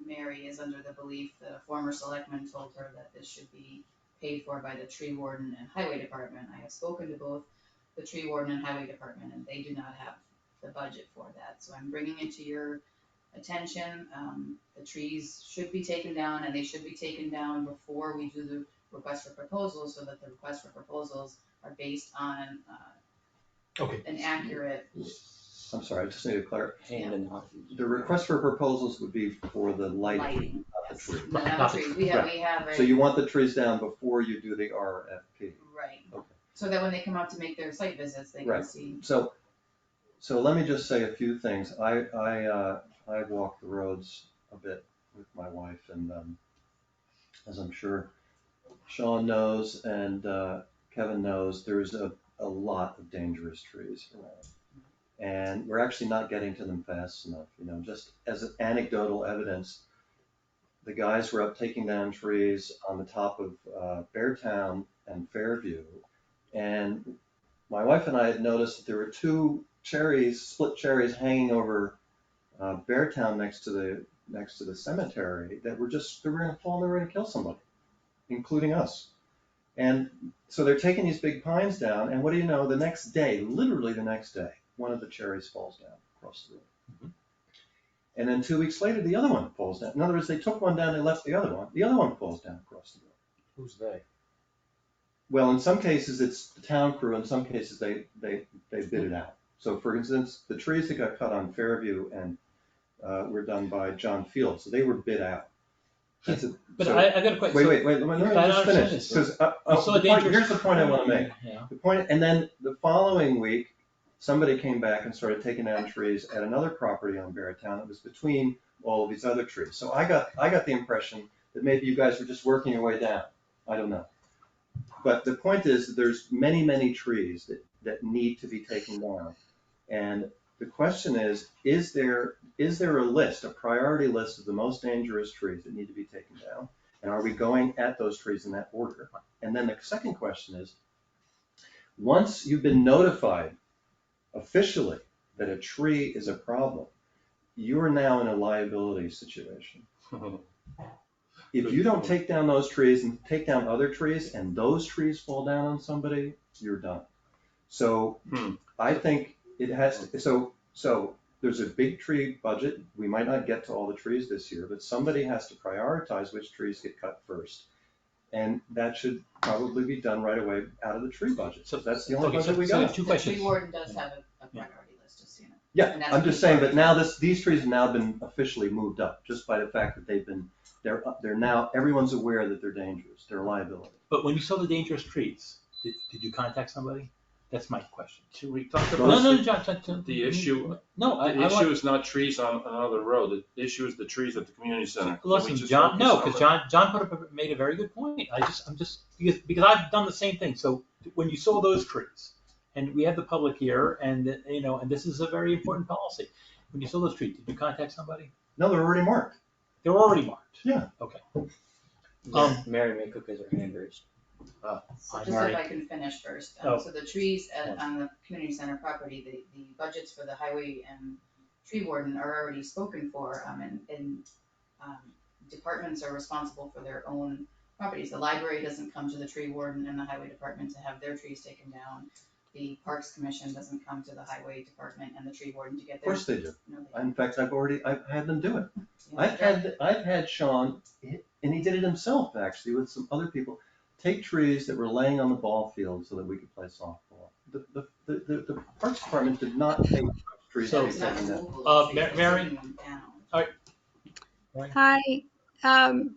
Mary is under the belief that a former selectman told her that this should be paid for by the tree warden and highway department. I have spoken to both the tree warden and highway department, and they do not have the budget for that. So I'm bringing it to your attention. The trees should be taken down, and they should be taken down before we do the request for proposals, so that the request for proposals are based on an accurate. I'm sorry, I just need to clarify. Hand and not. The request for proposals would be for the lighting, not the Yes. tree. No, not the trees. We have So you want the trees down before you do the RFP? Right. Okay. So that when they come out to make their site visits, they can Right. see. So let me just say a few things. I walk the roads a bit with my wife, and as I'm sure Sean knows and Kevin knows, there's a lot of dangerous trees around. And we're actually not getting to them fast enough. Just as anecdotal evidence, the guys were up taking down trees on the top of Beartown and Fairview, and my wife and I had noticed that there were 2 split cherries hanging over Beartown next to the cemetery that were going to fall and they were going to kill somebody, including us. And so they're taking these big pines down, and what do you know? The next day, literally the next day, one of the cherries falls down across the road. Mm-hmm. And then 2 weeks later, the other one falls down. In other words, they took one down, they left the other one. The other one falls down across the road. Who's they? Well, in some cases, it's the town crew. In some cases, they bid it out. So, for instance, the trees that got cut on Fairview and were done by John Field, so they were bid out. I got a question. Wait. Let me just finish. Because here's the point I want to make. Yeah. The point, and then the following week, somebody came back and started taking down trees at another property on Beartown that was between all of these other trees. So I got the impression that maybe you guys were just working your way down. I don't know. But the point is that there's many, many trees that need to be taken down. And the question is there a list, a priority list of the most dangerous trees that need to be taken down? And are we going at those trees in that order? And then the second question is, once you've been notified officially that a tree is a problem, you are now in a liability situation. If you don't take down those trees and take down other trees, and those trees fall down on somebody, you're done. So I think it has to, so there's a big tree budget. We might not get to all the trees this year, but somebody has to prioritize which trees get cut first. And that should probably be done right away out of the tree budget. So- That's the only okay, budget we so got. two The questions. tree warden does have a priority list, just so you know. Yeah, And that's I'm what just he's saying, but already now done. these trees have now been officially moved up, just by the fact that they're now, everyone's aware that they're dangerous, they're a liability. But when you saw the dangerous trees, did you contact somebody? That's my question. We talked No, about no, John. the issue. No, The I issue want, is not trees on another road. The issue is the trees at the community center. Can we listen, just John, focus no, on because that? John made a very good point. Because I've done the same thing. So when you saw those trees, and we have the public here, and and this is a very important policy. When you saw those trees, did you contact somebody? No, they're already marked. They were already marked. Yeah. Okay. Mary May Cook has her hand raised. So I'm just already- if I can finish first, Oh. so the trees on the community center property, the budgets for the highway and tree warden are already spoken for, and departments are responsible for their own properties. The library doesn't come to the tree warden and the highway department to have their trees taken down. The Parks Commission doesn't come to the highway department and the tree warden to get Of course theirs. they do. No, they don't. In fact, I've had them do it. Yeah, I've had Sean, and he did it himself actually with some other people, take trees that were laying on the ball field so that we could play softball. The Parks Department did not take trees. So- to be It's not taken down. removal of trees, it's Mary? taking them down. Hi.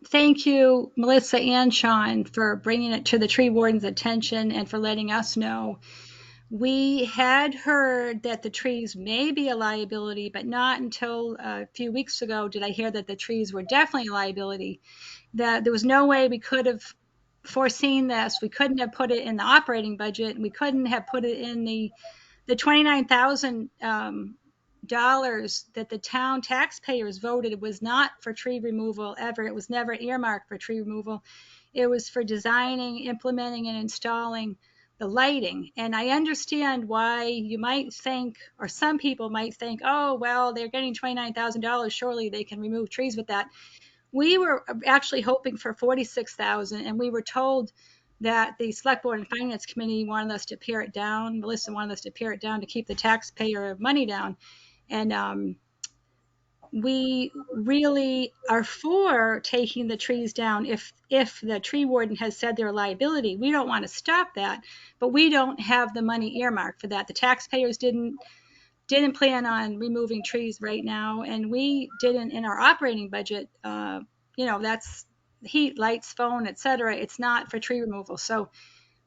Thank you, Melissa and Sean, for bringing it to the tree warden's attention and for letting us know. We had heard that the trees may be a liability, but not until a few weeks ago did I hear that the trees were definitely a liability. That there was no way we could have foreseen this. We couldn't have put it in the operating budget. We couldn't have put it in the $29,000 that the town taxpayers voted was not for tree removal ever. It was never earmarked for tree removal. It was for designing, implementing, and installing the lighting. And I understand why you might think, or some people might think, oh, well, they're getting $29,000. Surely they can remove trees with that. We were actually hoping for $46,000, and we were told that the Select Board and Finance Committee wanted us to pare it down. Melissa wanted us to pare it down to keep the taxpayer money down. And we really are for taking the trees down if the tree warden has said they're a liability. We don't want to stop that, but we don't have the money earmarked for that. The taxpayers didn't plan on removing trees right now, and we didn't in our operating budget. That's heat, lights, phone, etc. It's not for tree removal. So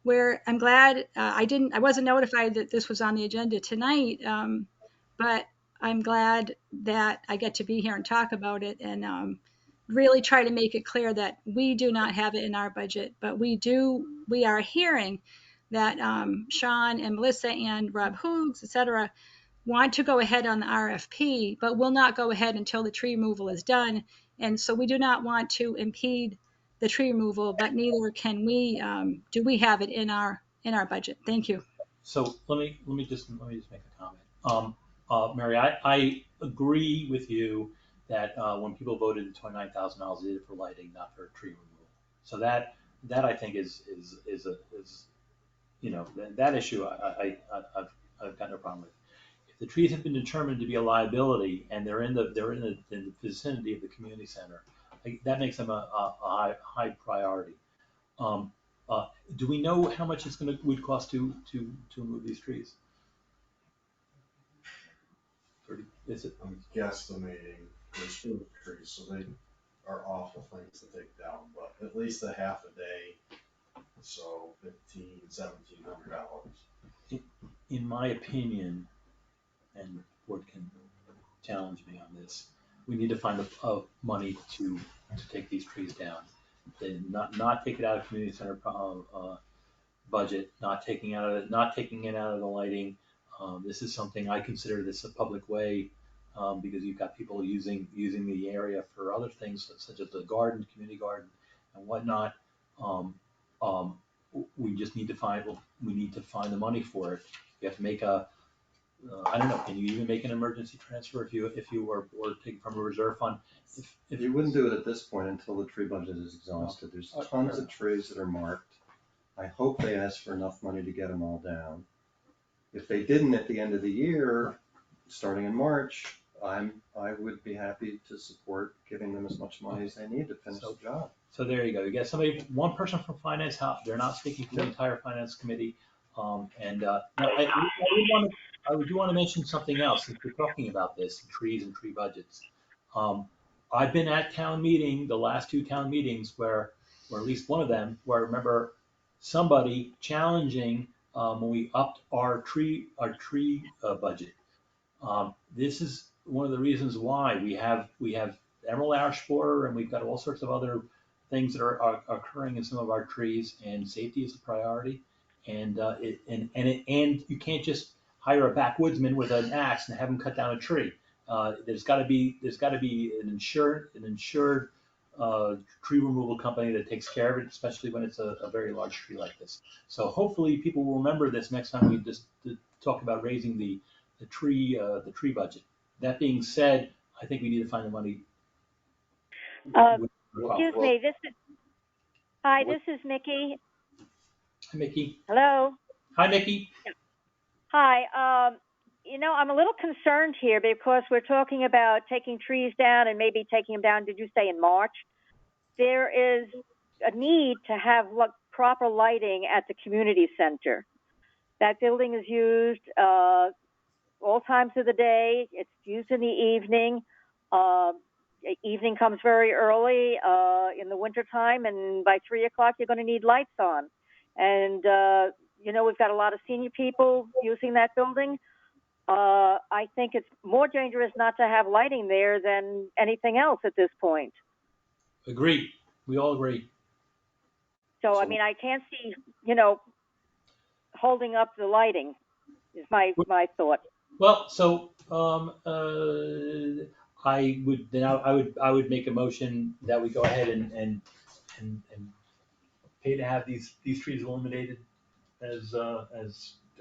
I'm glad I wasn't notified that this was on the agenda tonight, but I'm glad that I get to be here and talk about it and really try to make it clear that we do not have it in our budget, but we are hearing that Sean and Melissa and Rob Hoogs, etc., want to go ahead on the RFP, but will not go ahead until the tree removal is done. And so we do not want to impede the tree removal, but neither can we, do we have it in our budget. Thank you. So let me just make a comment. Mary, I agree with you that when people voted the $29,000, they did it for lighting, not for tree removal. So that I think is that issue I've got no problem with. If the trees have been determined to be a liability and they're in the vicinity of the community center, that makes them a high priority. Do we know how much would cost to remove these trees? 30, is it? I'm guesstimating there's 2 trees, so they are awful things to take down, but at least a half a day, so $1,700. In my opinion, and the board can challenge me on this, we need to find money to take these trees down. And not take it out of community center budget, not taking it out of the lighting. This is something I consider this a public way because you've got people using the area for other things such as the garden, community garden, and whatnot. We just need to find the money for it. You have to make I don't know. Can you even make an emergency transfer if you were taking from a reserve fund? If You wouldn't do it at this point until the tree budget is exhausted. There's tons of trees that are marked. I hope they ask for enough money to get them all down. If they didn't at the end of the year, starting in March, I would be happy to support giving them as much money as they need to finish the job. So there you go. You get somebody, one person from finance, they're not speaking for the entire finance committee. Now I do want to mention something else since we're talking about this, trees and tree budgets. I've been at town meeting, the last two town meetings or at least one of them, where I remember somebody challenging, when we upped our tree budget. This is one of the reasons why we have emerald ash borer, and we've got all sorts of other things that are occurring in some of our trees, and safety is a priority. And you can't just hire a backwoodsman with an axe and have him cut down a tree. There's got to be an insured tree removal company that takes care of it, especially when it's a very large tree like this. So hopefully people will remember this next time we just talk about raising the tree budget. That being said, I think we need to find the money. Excuse me, this is Mickey. Hi, Mickey. Hello. Hi, Mickey. Hi. I'm a little concerned here because we're talking about taking trees down and maybe taking them down, did you say in March? There is a need to have proper lighting at the community center. That building is used all times of the day. It's used in the evening. Evening comes very early in the wintertime, and by 3 o'clock, you're going to need lights on. And, we've got a lot of senior people using that building. I think it's more dangerous not to have lighting there than anything else at this point. Agreed. We all agree. So, I mean, I can't see, holding up the lighting is my thought. Well, so I would make a motion that we go ahead and pay to have these trees eliminated as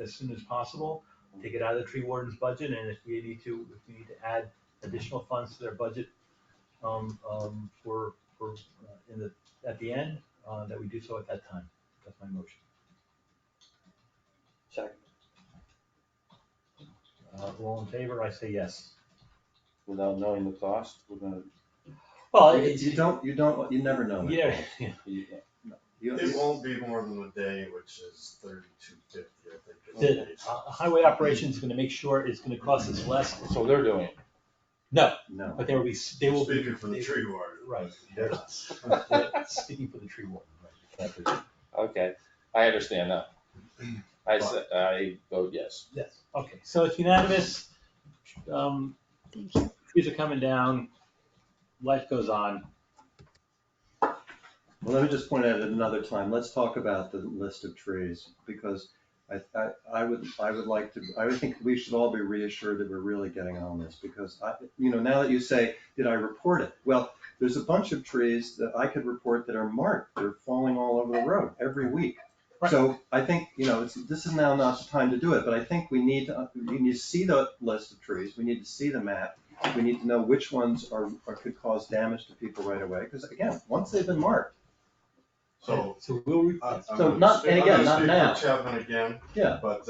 soon as possible. Take it out of the tree warden's budget, and if we need to add additional funds to their budget at the end, that we do so at that time. That's my motion. Second. All in favor? I say yes. Without knowing the cost, we're gonna. Well, you never know. Yeah. It won't be more than a day, which is $32.50, I think. The highway operations is going to make sure it's going to cost us less. So they're doing it. No, No. but they will be Speaking for the tree warden. Right. Speaking for the tree warden. Right. Okay, I understand now. I vote yes. Yes. Okay. So it's unanimous. Thank you. Trees are coming down. Life goes on. Well, let me just point out at another time, let's talk about the list of trees, because I would think we should all be reassured that we're really getting on this, because now that you say, did I report it? Well, there's a bunch of trees that I could report that are marked, they're falling all over the road every week. Right. So I think, this is now not the time to do it, but I think we need to see the list of trees, we need to see the map, we need to know which ones could cause damage to people right away, because again, once they've been marked. So not now. Chapman again. Yeah. But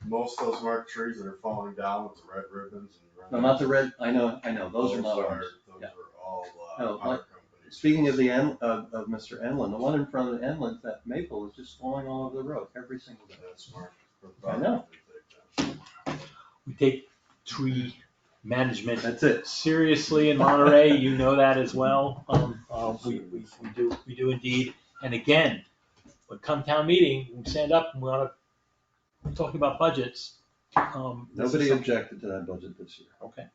most of those marked trees that are falling down with the red ribbons and no, not the red. I know. Those are not ours. Those are all no, other companies. Speaking of of Mr. Enlund, the one in front of the Enlund, that maple is just falling all over the road every single day. That's marked. I know. We take tree management. That's it. Seriously in Monterey, you know that as well. We do indeed. And again, when come town meeting, we stand up and we're talking about budgets. Nobody objected to that budget this year. Okay.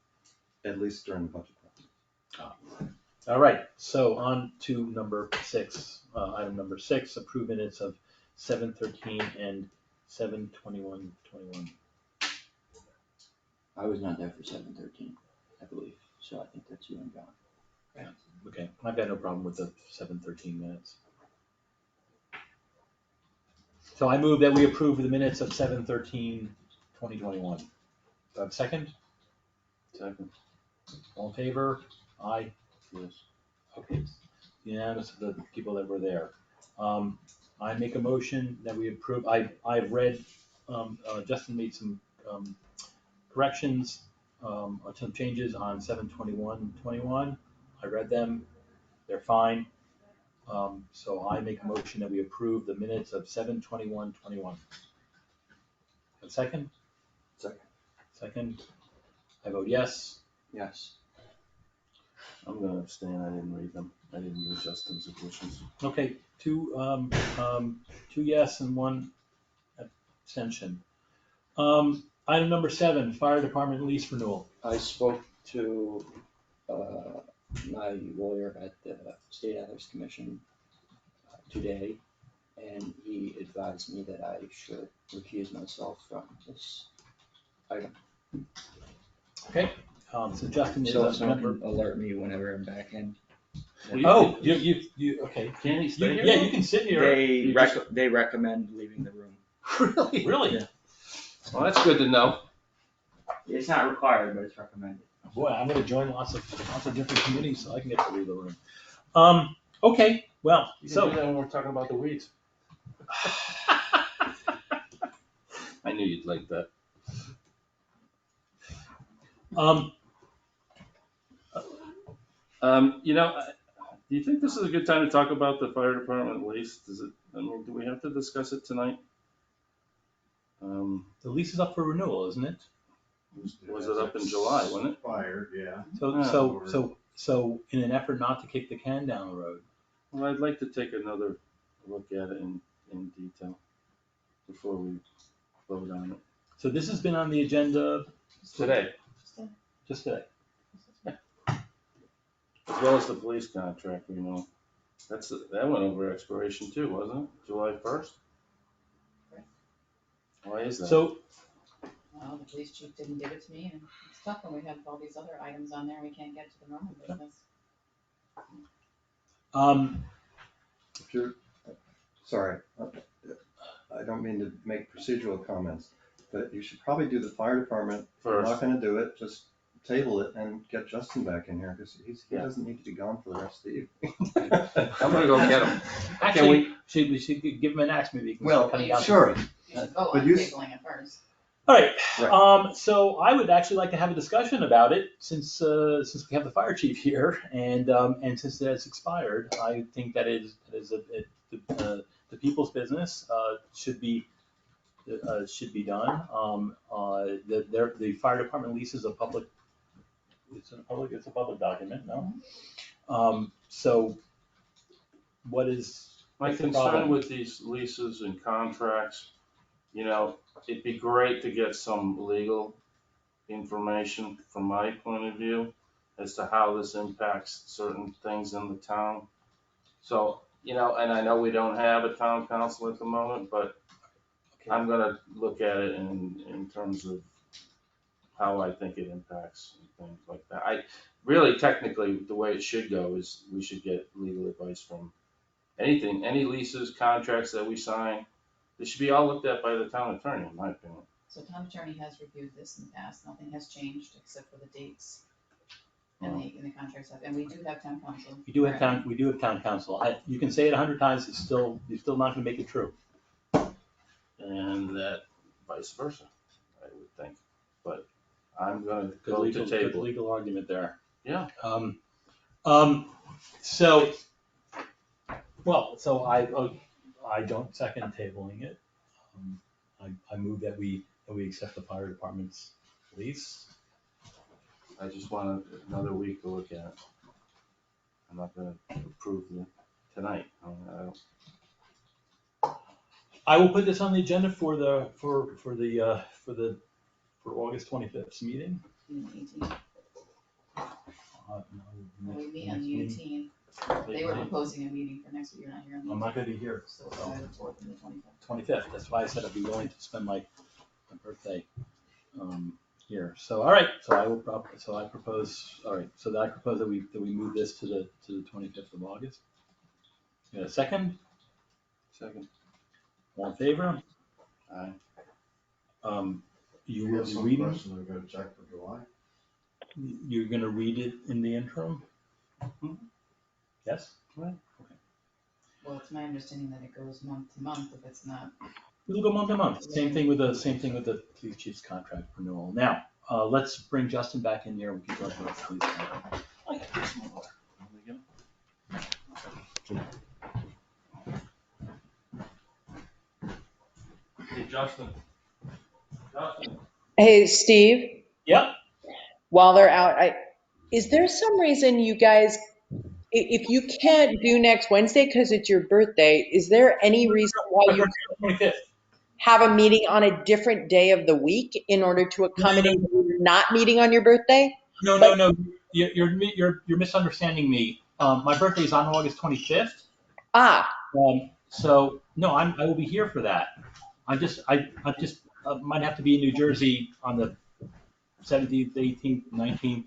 At least during the budget process. All right. So on to number 6. Item number 6: approve minutes of 7/13 and 7/21/21. I was not there for 7/13, I believe, so I think that's you and John. Yeah. Okay, I've got no problem with the 7/13 minutes. So I move that we approve the minutes of 7/13/2021. Do I have a second? Second. All in favor? Aye. Yes. Okay. Unanimous of the people that were there. I make a motion that we approve. I've read. Justin made some corrections some changes on 7/21/21. I read them, they're fine. So I make a motion that we approve the minutes of 7/21/21. A second? Second. Second. I vote yes. Yes. I'm gonna abstain, I didn't read them, I didn't read Justin's additions. Okay, two yes and one abstention. Item number 7, fire department lease renewal. I spoke to my lawyer at the State Ethics Commission today, and he advised me that I should recuse myself from this item. Okay, so Justin is So a if someone member. can alert me whenever I'm back in. Oh, you, okay. Can he stay here? Yeah, you can sit here. They recommend leaving the room. Really? Really? Yeah. Well, that's good to know. It's not required, but it's recommended. Boy, I'm gonna join lots of different committees so I can get to leave the room. Okay, well, You can so. do that when we're talking about the weeds. I knew you'd like that. Do you think this is a good time to talk about the fire department lease? Do we have to discuss it tonight? The lease is up for renewal, isn't it? Was it up in July, wasn't it? Expired, yeah. So in an effort not to kick the can down the road. Well, I'd like to take another look at it in detail before we vote on it. So this has been on the agenda Today, just today. as well as the police contract, that went over expiration too, wasn't it? July 1st? Correct. Why is that? So, Well, the police chief didn't give it to me, and it's tough when we have all these other items on there, we can't get to the normal business. If you're, sorry, I don't mean to make procedural comments, but you should probably do the fire department. If you're not gonna do it, just table it and get Justin back in here, because he doesn't need to be gone for the rest of the evening. I'm gonna go get him. actually, we should give him an axe, maybe he can start cutting down. Sure. You should vote But on you- tabling it first. All right, so I would actually like to have a discussion about it, since we have the fire chief here, and since it has expired, I think that the people's business should be done. The fire department lease is a public, it's a public document, no? So what is? My what's the concern problem? with these leases and contracts, it'd be great to get some legal information from my point of view as to how this impacts certain things in the town. So, and I know we don't have a town council at the moment, but I'm gonna look at it in terms of how I think it impacts and things like that. Really, technically, the way it should go is we should get legal advice from any leases, contracts that we sign. They should be all looked at by the town attorney, in my opinion. So town attorney has reviewed this in the past, nothing has changed except for the dates. And the contracts and we do have town council. We do have town council. You can say it 100 times, you're still not gonna make it true. And that vice versa, I would think. But I'm gonna Good go to table. legal argument there. Yeah. So I don't second tabling it. I move that we accept the fire department's lease. I just want another week to look at it. I'm not gonna approve it tonight. I will put this on the agenda for August 25th meeting. We meet on the 18th. They were proposing a meeting for next week, you're not here on the 18th. I'm not gonna be here. So it's the 4th and the 25th. 25th, that's why I said I'd be willing to spend my birthday here. So, all right, so I propose that we move this to the 25th of August. You got a second? Second. All in favor? Aye. You We will have be some reading, question we're gonna check for July. you're gonna read it in the interim? Yes? Well, it's my understanding that it goes month to month if it's not. It'll go month to month. Same thing with the police chief's contract renewal. Now, Let's bring Justin back in here. We can go through these. Hey, Justin. Justin. Hey, Steve, Yep. while they're out, is there some reason you guys, if you can't do next Wednesday because it's your birthday, is there any reason why you 25th. have a meeting on a different day of the week in order to accommodate you not meeting on your birthday? No. You're misunderstanding me. My birthday is on August 25th. Ah, So no, I will be here for that. I just might have to be in New Jersey on the 17th, 18th, 19th.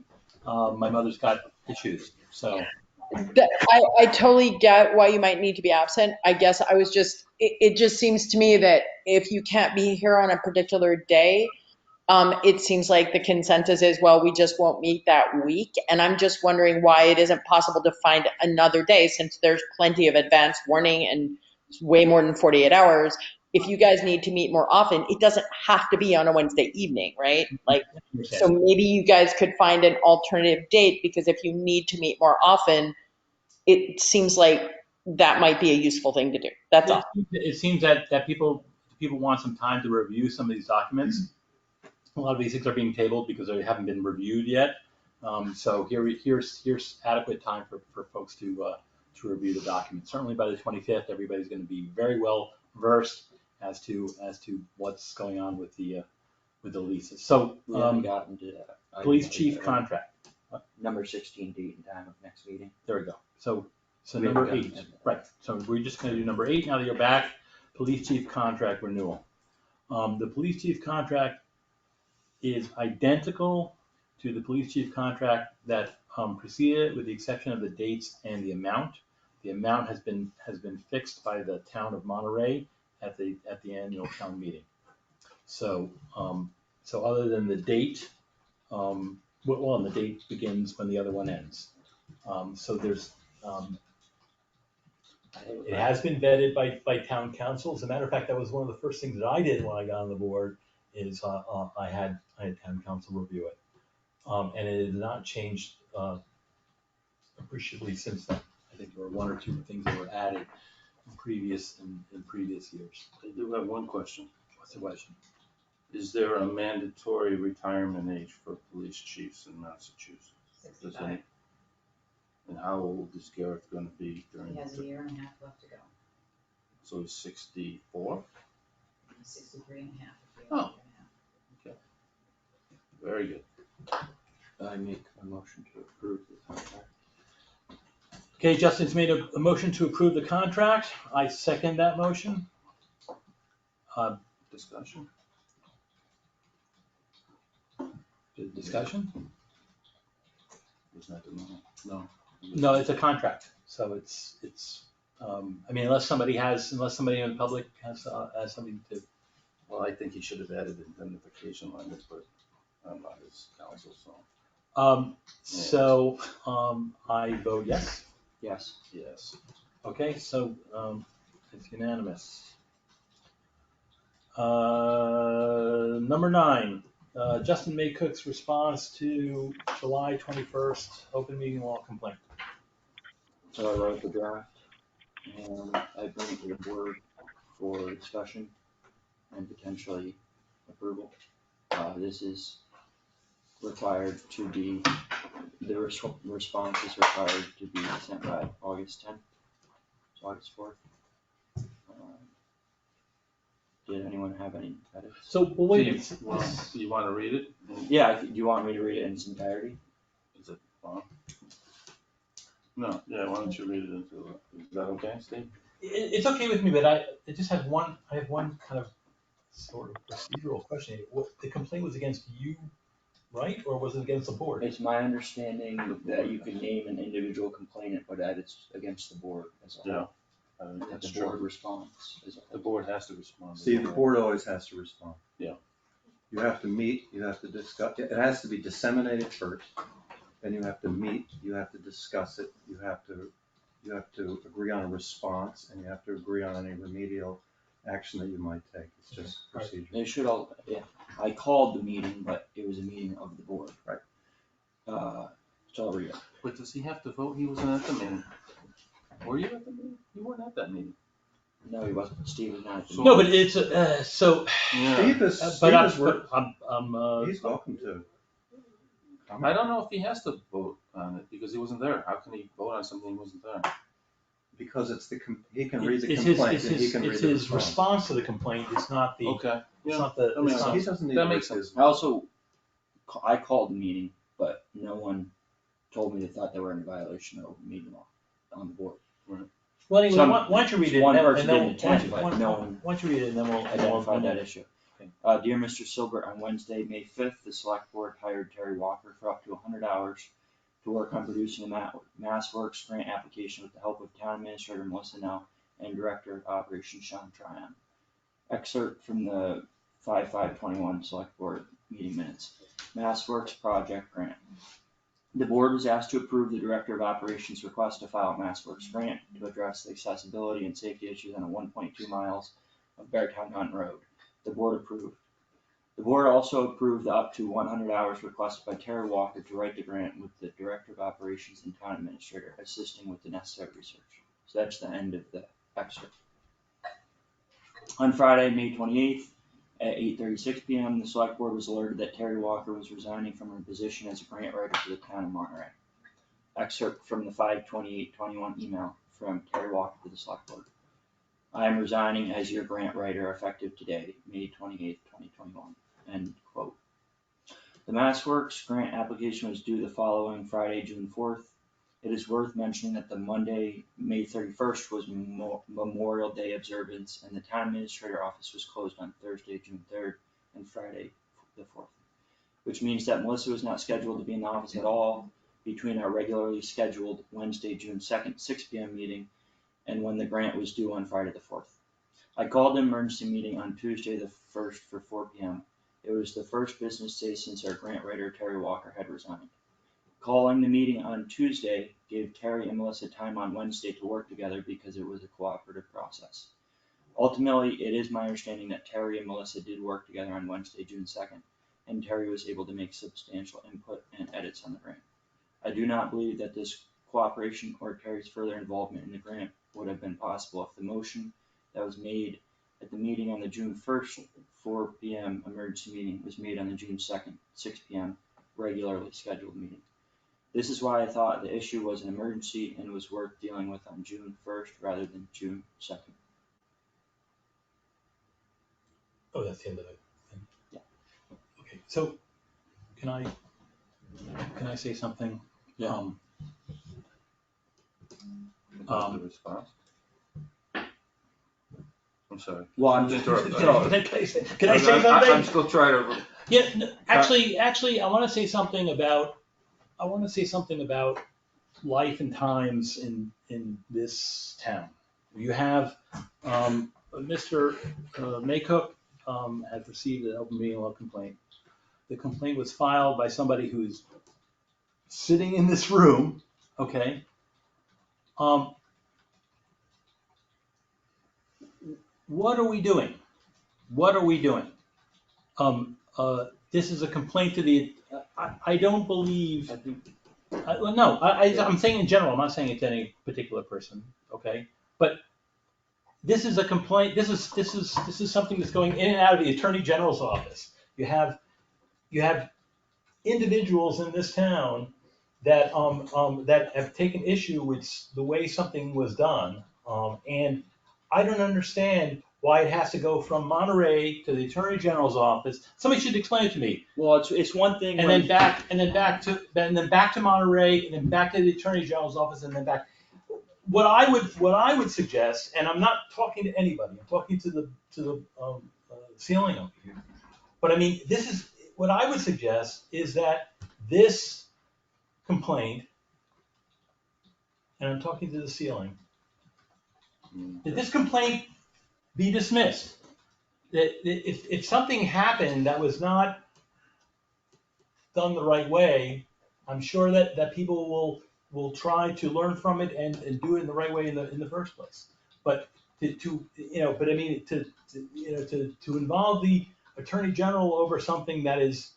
My mother's got issues, so. I totally get why you might need to be absent. I guess I was just, it just seems to me that if you can't be here on a particular day, it seems like the consensus is, well, we just won't meet that week. And I'm just wondering why it isn't possible to find another day, since there's plenty of advance warning and way more than 48 hours. If you guys need to meet more often, it doesn't have to be on a Wednesday evening, right? Like, so maybe you guys could find an alternative date, because if you need to meet more often, it seems like that might be a useful thing to do. That's all. It seems that people want some time to review some of these documents. A lot of these things are being tabled because they haven't been reviewed yet. So here's adequate time for folks to review the documents. Certainly by the 25th, everybody's going to be very well versed as to what's going on with the leases. So We haven't gotten to that. police chief contract. Number 16, date and time of next meeting. There we go. So We number haven't 8, gotten to that. right? So we're just going to do number 8 now that you're back. Police chief contract renewal. The police chief contract is identical to the police chief contract that preceded, with the exception of the dates and the amount. The amount has been fixed by the town of Monterey at the annual town meeting. So other than the date, and the date begins when the other one ends. So there's it has been vetted by town council. As a matter of fact, that was one of the first things that I did when I got on the board. Is I had town council review it, and it has not changed appreciably since then. I think there were 1 or 2 things that were added in previous years. I do have one question. What's the question? Is there a mandatory retirement age for police chiefs in Massachusetts? 65. And how old is Gareth going to be during? He has a year and a half left to go. So he's 64? 63 and a half. Oh. Okay. Very good. I make a motion to approve the contract. Okay, Justin's made a motion to approve the contract. I second that motion. Discussion? Discussion? Is that no? No, it's a contract. So it's I mean, unless somebody in the public has something to. Well, I think he should have added indemnification language, but I'm not his counsel, so. I vote yes. Yes. Yes. Okay, so it's unanimous. Number 9, Justin Maycook's response to July 21st open meeting law complaint. So I wrote the draft and I bring it to the board for discussion and potentially approval. This is required to be, the response is required to be sent by August 10th. It's August 4th. Did anyone have any edits? So, well, wait a minute. Do you want to read it? Yeah, do you want me to read it in its entirety? Is it on? No, yeah, why don't you read it into it? Is that okay, Steve? It's okay with me, but I have one kind of sort of procedural question. The complaint was against you, right? Or was it against the board? It's my understanding that you can name an individual complainant, but that it's against the board as a whole. Yeah. That That's the board true. responds as a whole. The board has to respond. See, the board always has to respond. Yeah. You have to meet, you have to discuss, it has to be disseminated first, then you have to meet, you have to discuss it, you have to agree on a response, and you have to agree on any remedial action that you might take. It's just procedure. They should all, yeah, I called the meeting, but it was a meeting of the board. Right. So I'll read it. But does he have to vote? He wasn't at the meeting. Were you at the meeting? You weren't at that meeting. No, he wasn't, Steve was not at the So- meeting. No, but it's, so, Yeah. Steve is, but Steve I'm, is work, he's he's welcome to. I don't know if he has to vote on it because he wasn't there. How can he vote on something he wasn't there? Because it's he can read the It's his, complaint it's and he his, can read it's the his response. response to the complaint, it's not the, Okay. it's Yeah. not the, That makes it's not, He doesn't need That to makes read his. I also, I called the meeting, but no one told me they thought they were in violation of open meeting law on the board. well, anyway, Some- why don't you read it? one and person then didn't attend, but no one why don't you read it and then we'll. Identified that issue. Okay. Dear Mr. Silbert, on Wednesday, May 5th, the select board hired Terry Walker for up to 100 hours to work on producing a MassWorks grant application with the help of Town Administrator Melissa Nell and Director of Operations Sean Tryon. Excerpt from the 5/5/21 Select Board meeting minutes. MassWorks project grant. The board was asked to approve the Director of Operations request to file a MassWorks grant to address the accessibility and safety issues on a 1.2 miles of Beartown Hunt Road. The board approved. The board also approved the up to 100 hours requested by Terry Walker to write the grant with the Director of Operations and Town Administrator assisting with the necessary research. So that's the end of the excerpt. On Friday, May 28th, at 8:36 p.m., the select board was alerted that Terry Walker was resigning from her position as a grant writer for the town of Monterey. Excerpt from the 5/28/21 email from Terry Walker to the select board. I am resigning as your grant writer effective today, May 28th, 2021. End quote. The MassWorks grant application was due the following Friday, June 4th. It is worth mentioning that the Monday, May 31st was Memorial Day observance and the town administrator office was closed on Thursday, June 3rd and Friday, the 4th. Which means that Melissa was not scheduled to be in the office at all between our regularly scheduled Wednesday, June 2nd, 6 p.m. meeting and when the grant was due on Friday the 4th. I called an emergency meeting on Tuesday the 1st for 4 p.m. It was the first business day since our grant writer Terry Walker had resigned. Calling the meeting on Tuesday gave Terry and Melissa time on Wednesday to work together because it was a cooperative process. Ultimately, it is my understanding that Terry and Melissa did work together on Wednesday, June 2nd, and Terry was able to make substantial input and edits on the grant. I do not believe that this cooperation or Terry's further involvement in the grant would have been possible if the motion that was made at the meeting on the June 1st, 4 p.m. emergency meeting was made on the June 2nd, 6 p.m. regularly scheduled meeting. This is why I thought the issue was an emergency and was worth dealing with on June 1st rather than June 2nd. Oh, that's the end of it. Yeah. Okay, so can I say something? Yeah. About the response. I'm sorry. Well, I'm Just just, interrupt. Can I say something? I'm still trying to. Yeah, actually, I want to say something about life and times in this town. You have, Mr. Maycook, has received an open meeting law complaint. The complaint was filed by somebody who's sitting in this room, okay? What are we doing? What are we doing? This is a complaint to the, I don't believe, I'm saying in general, I'm not saying it to any particular person, okay? But this is a complaint, this is something that's going in and out of the Attorney General's office. You have individuals in this town that have taken issue with the way something was done, and I don't understand why it has to go from Monterey to the Attorney General's office. Somebody should explain it to me. well, it's one thing And then back to Monterey, and then back to the Attorney General's office, and then back. What I would suggest, and I'm not talking to anybody, I'm talking to the ceiling over here. But I mean, this is what I would suggest is that this complaint, and I'm talking to the ceiling, that this complaint be dismissed. That if something happened that was not done the right way, I'm sure that people will try to learn from it and do it in the right way in the first place. But but I mean, to involve the Attorney General over something that is,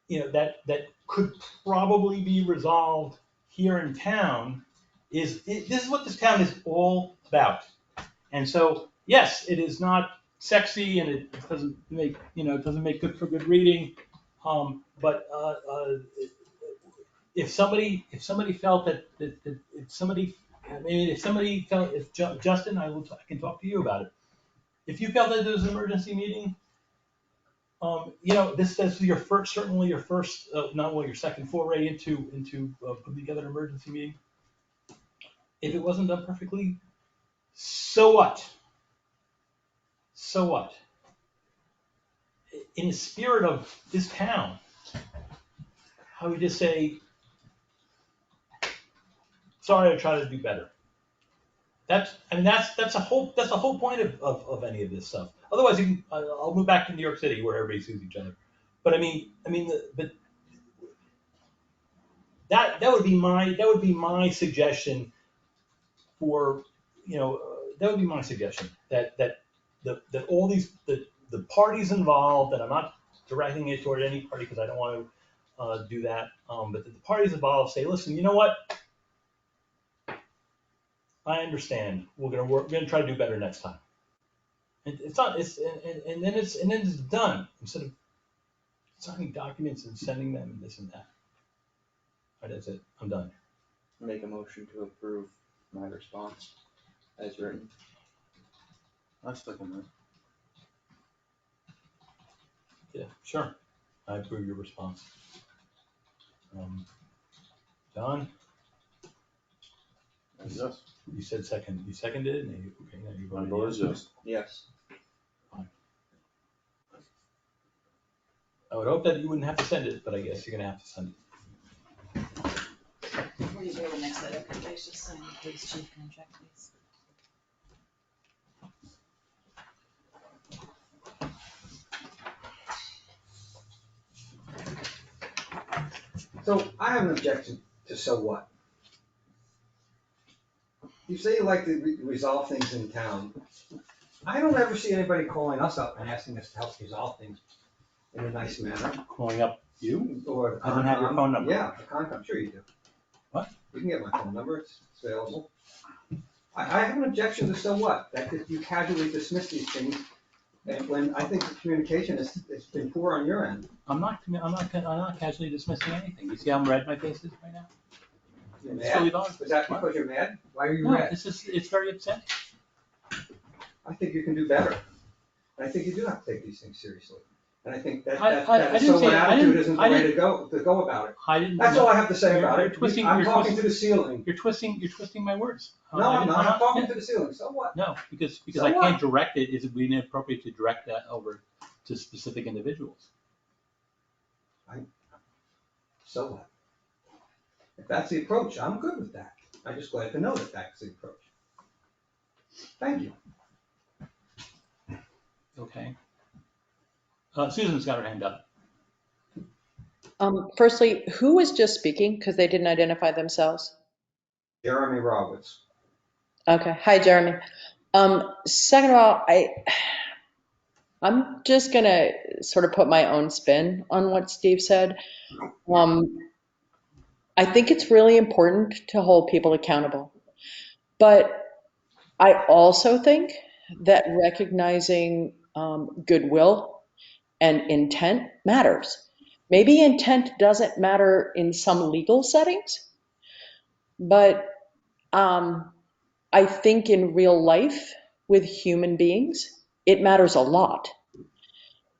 that could probably be resolved here in town this is what this town is all about. And so, yes, it is not sexy and it doesn't make, it doesn't make good for good reading. But if somebody felt Justin, I can talk to you about it. If you felt that there was an emergency meeting, this is certainly your first, not only your second foray into putting together an emergency meeting. If it wasn't done perfectly, so what? So what? In the spirit of this town, I would just say, sorry, I try to do better. That's the whole point of any of this stuff. Otherwise, I'll move back to New York City where everybody sues each other. But that would be my suggestion for, that would be my suggestion that all these the parties involved, and I'm not directing it toward any party because I don't want to do that, but the parties involved say, listen, you know what? I understand. We're gonna try to do better next time. And then it's done instead of signing documents and sending them and this and that. All right, that's it. I'm done. Make a motion to approve my response as written. I stick on that. Yeah, sure. I approve your response. John? Yes. You said second. You seconded it? Okay, now you My voted vote is yes. Yes. I would hope that you wouldn't have to send it, but I guess you're gonna have to send it. Before you go to the next item, could you guys just sign the police chief contract, please? So I have an objection to so what? You say you like to resolve things in town. I don't ever see anybody calling us up and asking us to help resolve things in a nice manner. Calling up you? Or I don't have your phone number. Yeah, the Concom, sure you do. What? You can get my phone number, it's available. I have an objection to so what, that you casually dismiss these things, and when I think the communication has been poor on your end. I'm not casually dismissing anything. You see how red my face is right now? You're It's mad? really dark. Is that because you're mad? Why are you No, mad? it's very upsetting. I think you can do better. And I think you do have to take these things seriously. And I think that I didn't so say- what I attitude didn't- isn't the I way didn't- to go about it. I didn't. That's all I have to say about You're it. twisting- I'm you're talking twisting- to the ceiling. You're twisting my words. No, I'm not. I'm talking yeah. to the ceiling. So what? No, because So I what? can't direct it. Is it would be inappropriate to direct that over to specific individuals? So what? If that's the approach, I'm good with that. I'm just glad to know that that's the approach. Thank you. Okay. Susan's got her hand up. Firstly, who was just speaking? Because they didn't identify themselves. Jeremy Roberts. Okay. Hi, Jeremy. Second of all, I'm just gonna sort of put my own spin on what Steve said. I think it's really important to hold people accountable, but I also think that recognizing goodwill and intent matters. Maybe intent doesn't matter in some legal settings, but I think in real life with human beings, it matters a lot.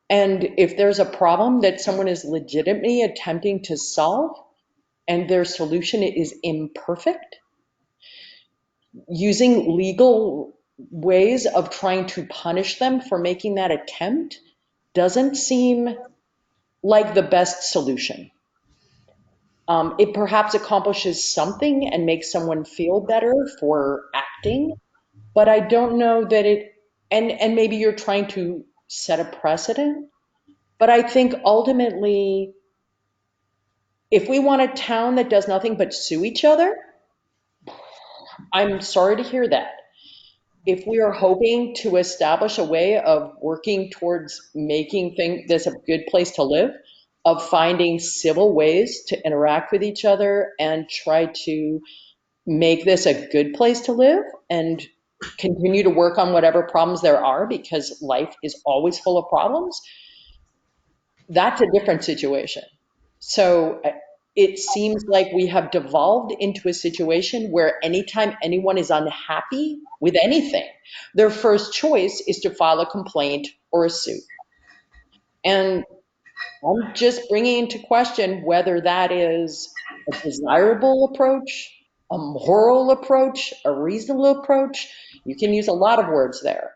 And if there's a problem that someone is legitimately attempting to solve and their solution is imperfect, using legal ways of trying to punish them for making that attempt doesn't seem like the best solution. It perhaps accomplishes something and makes someone feel better for acting, but I don't know that and maybe you're trying to set a precedent, but I think ultimately, if we want a town that does nothing but sue each other, I'm sorry to hear that. if we are hoping to establish a way of working towards making this a good place to live, of finding civil ways to interact with each other and try to make this a good place to live and continue to work on whatever problems there are, because life is always full of problems, that's a different situation. So it seems like we have devolved into a situation where anytime anyone is unhappy with anything, their first choice is to file a complaint or a suit. And I'm just bringing into question whether that is a desirable approach, a moral approach, a reasonable approach. You can use a lot of words there.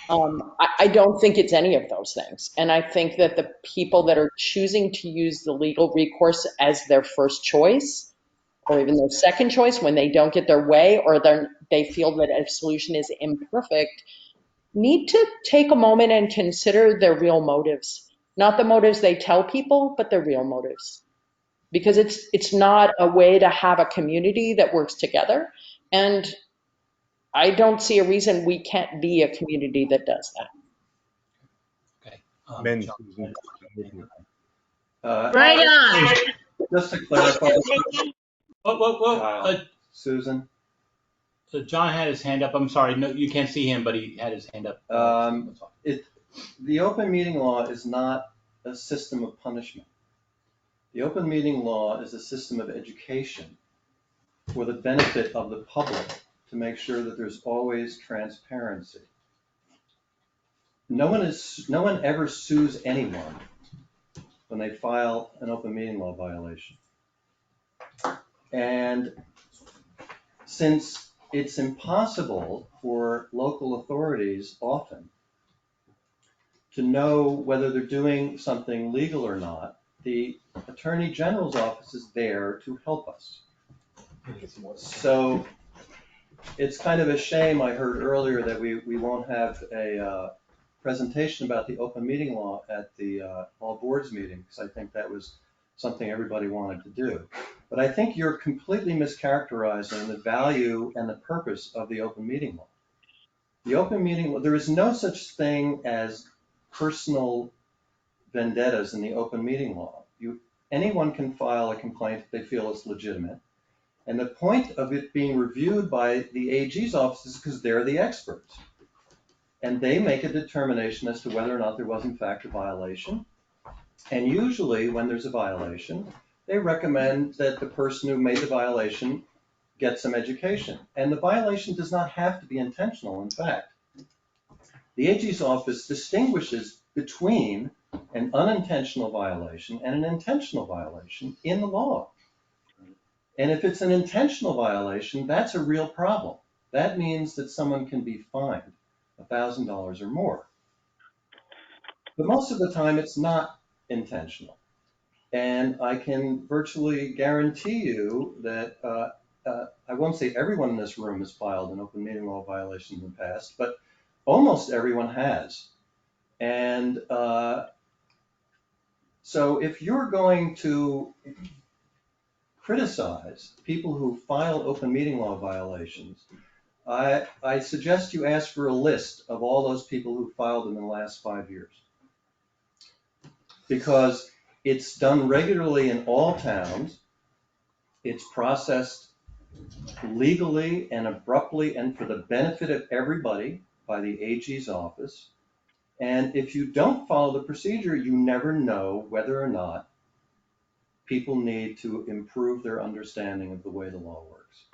I don't think it's any of those things. And I think that the people that are choosing to use the legal recourse as their first choice, or even their second choice when they don't get their way, or they feel that a solution is imperfect, need to take a moment and consider their real motives. Not the motives they tell people, but their real motives. Because it's not a way to have a community that works together. And I don't see a reason we can't be a community that does that. Okay. Men, John. Susan. Right on. Just to clarify, Whoa. Susan, John had his hand up. I'm sorry. No, you can't see him, but he had his hand up. the open meeting law is not a system of punishment. The open meeting law is a system of education for the benefit of the public to make sure that there's always transparency. No one ever sues anyone when they file an open meeting law violation. And since it's impossible for local authorities often to know whether they're doing something legal or not, the Attorney General's office is there to help us. So it's kind of a shame, I heard earlier, that we won't have a presentation about the open meeting law at the all boards meeting, because I think that was something everybody wanted to do. But I think you're completely mischaracterizing the value and the purpose of the open meeting law. The open meeting law, there is no such thing as personal vendettas in the open meeting law. Anyone can file a complaint if they feel it's legitimate. And the point of it being reviewed by the AG's office is because they're the experts. And they make a determination as to whether or not there was in fact a violation. And usually when there's a violation, they recommend that the person who made the violation get some education. And the violation does not have to be intentional, in fact. The AG's office distinguishes between an unintentional violation and an intentional violation in the law. And if it's an intentional violation, that's a real problem. That means that someone can be fined $1,000 or more. But most of the time, it's not intentional. And I can virtually guarantee you that, I won't say everyone in this room has filed an open meeting law violation in the past, but almost everyone has. And so if you're going to criticize people who file open meeting law violations, I suggest you ask for a list of all those people who filed them in the last 5 years. Because it's done regularly in all towns. It's processed legally and abruptly and for the benefit of everybody by the AG's office. And if you don't follow the procedure, you never know whether or not people need to improve their understanding of the way the law works.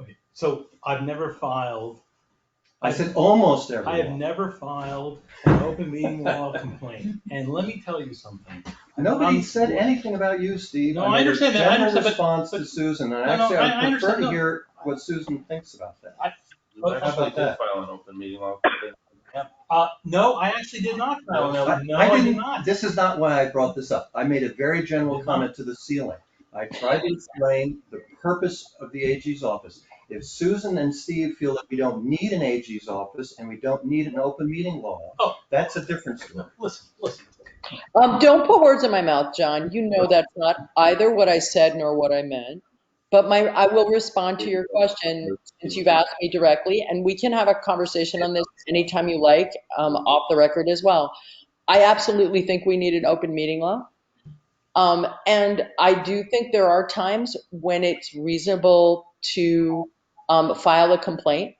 Okay, so I've never filed. I said almost everyone. I have never filed an open meeting law complaint. And let me tell you something. Nobody said anything about you, Steve. No, I understand that. I understand, response to Susan, and actually I would prefer to hear what Susan thinks about that. You actually did file an open meeting law complaint. No, I actually did not file an I did not. This is not why I brought this up. I made a very general comment to the ceiling. I tried to explain the purpose of the AG's office. If Susan and Steve feel that we don't need an AG's office and we don't need an open meeting law, that's a different story. Listen. Don't put words in my mouth, John. You know that's not either what I said nor what I meant. But I will respond to your question since you've asked me directly, and we can have a conversation on this anytime you like, off the record as well. I absolutely think we need an open meeting law. And I do think there are times when it's reasonable to file a complaint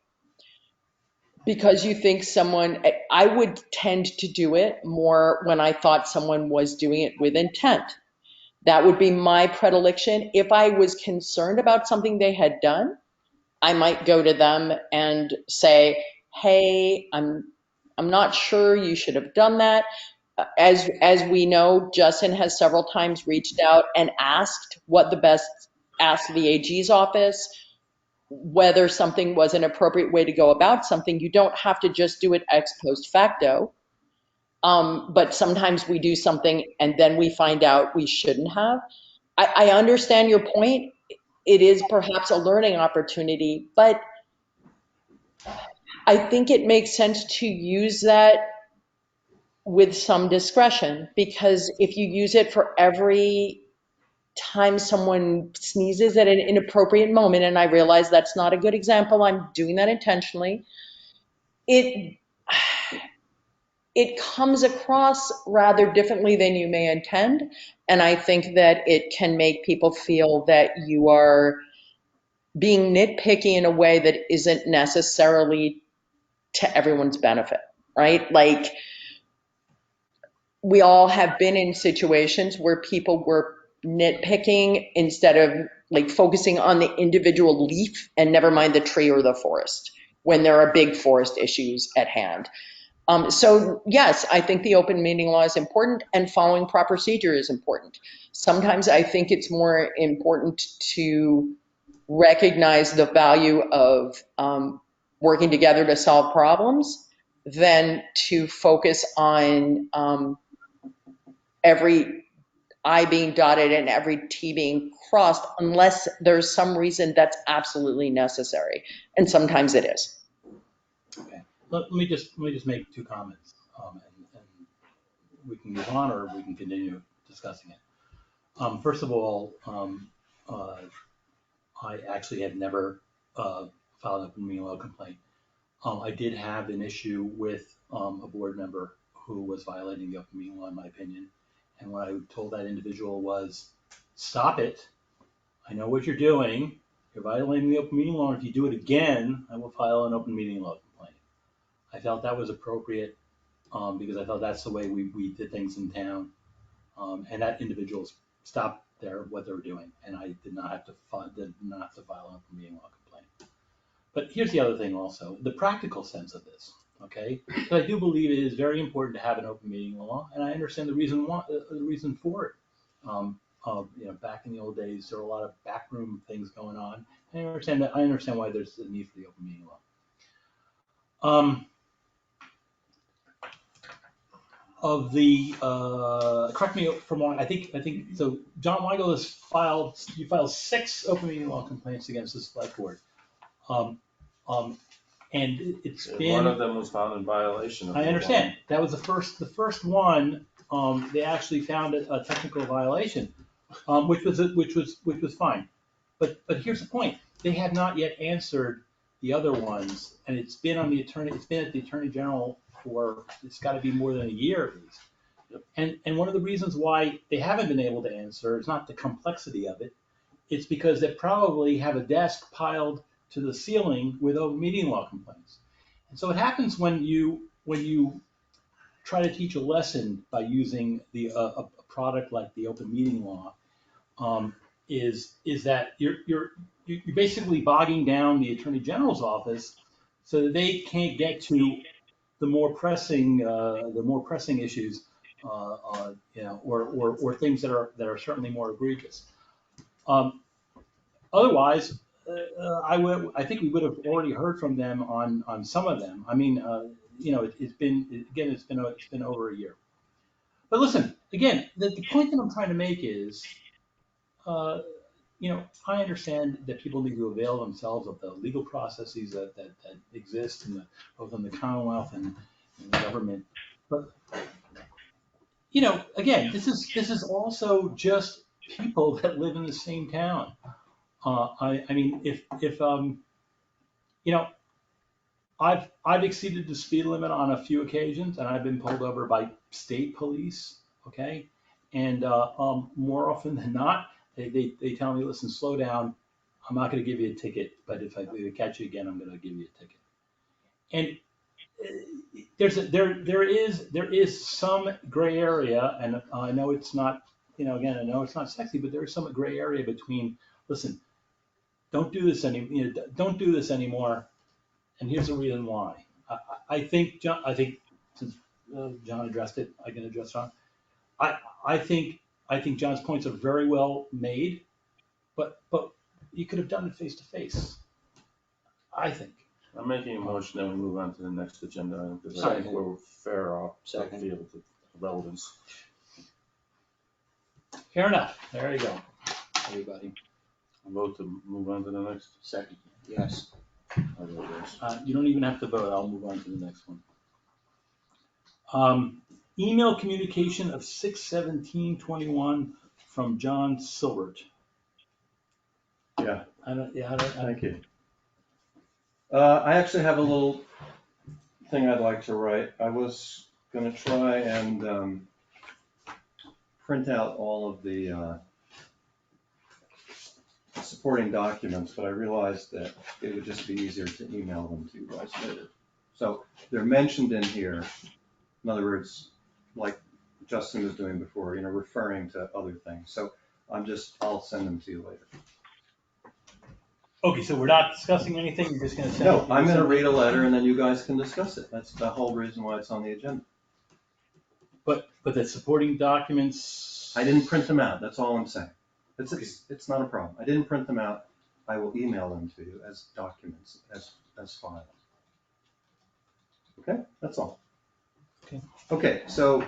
because you think someone, I would tend to do it more when I thought someone was doing it with intent. That would be my predilection. If I was concerned about something they had done, I might go to them and say, hey, I'm not sure you should have done that. As we know, Justin has several times reached out and asked asked the AG's office whether something was an appropriate way to go about something. You don't have to just do it ex post facto. But sometimes we do something and then we find out we shouldn't have. I understand your point. It is perhaps a learning opportunity, but I think it makes sense to use that with some discretion, because if you use it for every time someone sneezes at an inappropriate moment, and I realize that's not a good example, I'm doing that intentionally, it comes across rather differently than you may intend. And I think that it can make people feel that you are being nitpicky in a way that isn't necessarily to everyone's benefit, right? Like, we all have been in situations where people were nitpicking instead of like focusing on the individual leaf and never mind the tree or the forest when there are big forest issues at hand. So yes, I think the open meeting law is important and following proper procedure is important. Sometimes I think it's more important to recognize the value of working together to solve problems than to focus on every I being dotted and every T being crossed unless there's some reason that's absolutely necessary. And sometimes it is. Okay, let me just make two comments, and we can move on or we can continue discussing it. First of all, I actually had never filed an open meeting law complaint. I did have an issue with a board member who was violating the open meeting law, in my opinion. And what I told that individual was, stop it. I know what you're doing. You're violating the open meeting law. And if you do it again, I will file an open meeting law complaint. I felt that was appropriate because I felt that's the way we did things in town. And that individual stopped what they were doing. And I did not have to file an open meeting law complaint. But here's the other thing also, the practical sense of this, okay? So I do believe it is very important to have an open meeting law, and I understand the reason for it. Back in the old days, there were a lot of backroom things going on. I understand why there's a need for the open meeting law. Correct me if I'm wrong, I think so. John Weigel filed 6 open meeting law complaints against the select board. And it's been. One of them was found in violation of the law. I understand. That was the first one. They actually found a technical violation, which was fine. But here's the point: they have not yet answered the other ones, and it's been at the attorney general for it's got to be more than a year at least. And one of the reasons why they haven't been able to answer is not the complexity of it. It's because they probably have a desk piled to the ceiling with open meeting law complaints. And so what happens when you try to teach a lesson by using a product like the open meeting law, is that you're basically bogging down the attorney general's office so that they can't get to the more pressing issues, or things that are certainly more egregious. Otherwise, I think we would have already heard from them on some of them. I mean, it's been over a year. But listen, again, the point that I'm trying to make is, I understand that people need to avail themselves of the legal processes that exist both in the Commonwealth and in the government. But again, this is also just people that live in the same town. I mean, if you know, I've exceeded the speed limit on a few occasions, and I've been pulled over by state police. Okay, and more often than not, they tell me, listen, slow down. I'm not going to give you a ticket, but if I catch you again, I'm going to give you a ticket. And there is some gray area, and I know it's not, again, I know it's not sexy, but there is some gray area between, listen, don't do this don't do this anymore, and here's the reason why. I think since John addressed it, I can address John. I think John's points are very well made, but you could have done it face to face. I think. I'm making a motion that we move on to the next agenda item because I think Second. we're fair off Second. field of relevance. Fair enough. There you go, everybody. Vote to move on to the next. Second, yes. I'll vote yes. You don't even have to vote. I'll move on to the next one. Email communication of 6/17/21 from John Silbert. Yeah, I don't. thank you. I actually have a little thing I'd like to write. I was going to try and print out all of the supporting documents, but I realized that it would just be easier to email them to you guys later. So they're mentioned in here. In other words, like Justin was doing before, referring to other things. So I'll send them to you later. Okay, so we're not discussing anything. You're just going to send. No, I'm going to read a letter and then you guys can discuss it. That's the whole reason why it's on the agenda. But the supporting documents. I didn't print them out. That's all I'm saying. It's not a problem. I didn't print them out. I will email them to you as documents, as files. Okay, that's all. Okay. Okay, so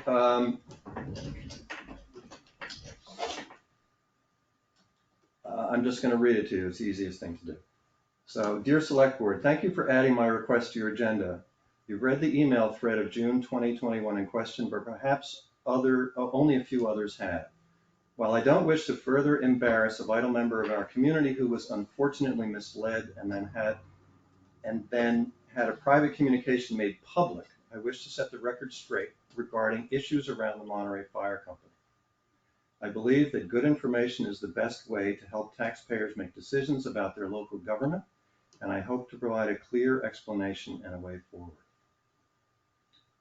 I'm just going to read it to you. It's the easiest thing to do. So, dear Select Board, thank you for adding my request to your agenda. You've read the email thread of June 2021 in question, but perhaps only a few others have. While I don't wish to further embarrass a vital member of our community who was unfortunately misled and then had a private communication made public, I wish to set the record straight regarding issues around the Monterey Fire Company. I believe that good information is the best way to help taxpayers make decisions about their local government, and I hope to provide a clear explanation and a way forward.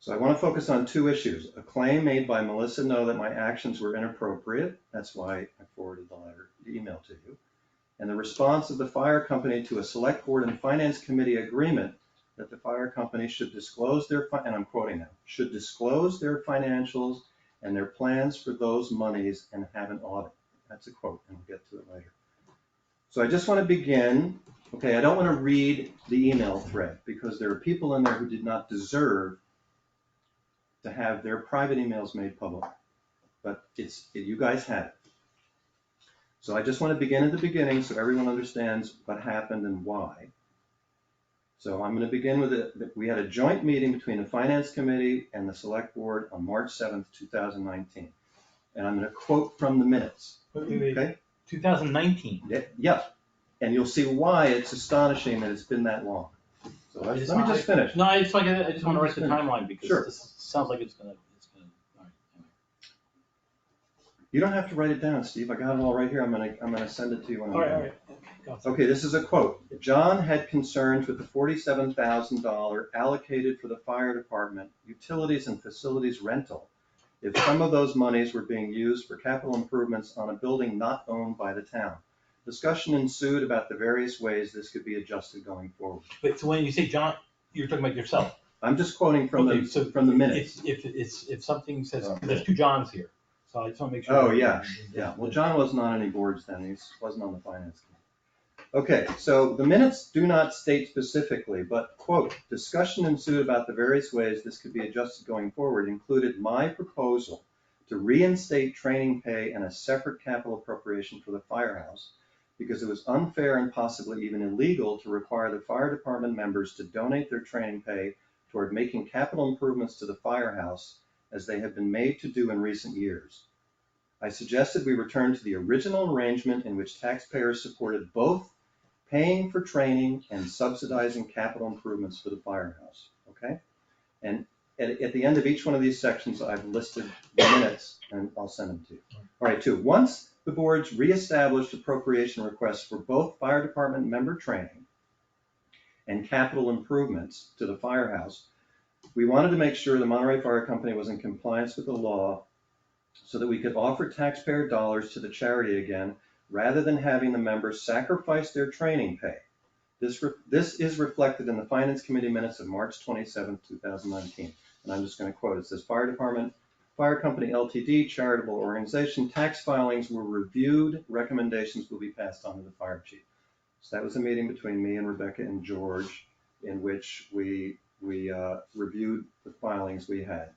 So I want to focus on two issues. A claim made by Melissa No that my actions were inappropriate. That's why I forwarded the email to you. And the response of the fire company to a Select Board and Finance Committee agreement that the fire company should disclose and I'm quoting now, should disclose their financials and their plans for those monies and have an audit. That's a quote, and we'll get to it later. So I just want to begin. Okay, I don't want to read the email thread because there are people in there who did not deserve to have their private emails made public, but you guys had it. So I just want to begin at the beginning so everyone understands what happened and why. So I'm going to begin with it. We had a joint meeting between the Finance Committee and the Select Board on March 7th, 2019. And I'm going to quote from the minutes. Wait. Okay? 2019. Yeah. And you'll see why it's astonishing that it's been that long. So let me just finish. No, it's like I just want to write the timeline because Sure. This sounds like it's gonna. All right. Anyway. You don't have to write it down, Steve. I got it all right here. I'm gonna send it to you when I'm done. All right. Okay, this is a quote. John had concerns with the $47,000 allocated for the fire department, utilities and facilities rental, if some of those monies were being used for capital improvements on a building not owned by the town. Discussion ensued about the various ways this could be adjusted going forward. Wait, so when you say John, you're talking about yourself? I'm just quoting from the minutes. If something says, there's two Johns here, so I just want to make sure. Oh, yeah. Well, John wasn't on any boards then. He wasn't on the finance committee. Okay, so the minutes do not state specifically, but, quote, discussion ensued about the various ways this could be adjusted going forward included my proposal to reinstate training pay and a separate capital appropriation for the firehouse because it was unfair and possibly even illegal to require the fire department members to donate their training pay toward making capital improvements to the firehouse as they have been made to do in recent years. I suggested we return to the original arrangement in which taxpayers supported both paying for training and subsidizing capital improvements for the firehouse, okay? And at the end of each one of these sections, I've listed the minutes, and I'll send them to you. All right, 2, once the boards reestablished appropriation requests for both fire department member training and capital improvements to the firehouse, we wanted to make sure the Monterey Fire Company was in compliance with the law so that we could offer taxpayer dollars to the charity again, rather than having the members sacrifice their training pay. This is reflected in the Finance Committee minutes of March 27, 2019. And I'm just going to quote, it says, Fire Department, Fire Company Ltd, charitable organization, tax filings were reviewed, recommendations will be passed on to the fire chief. So that was a meeting between me and Rebecca and George in which we reviewed the filings we had.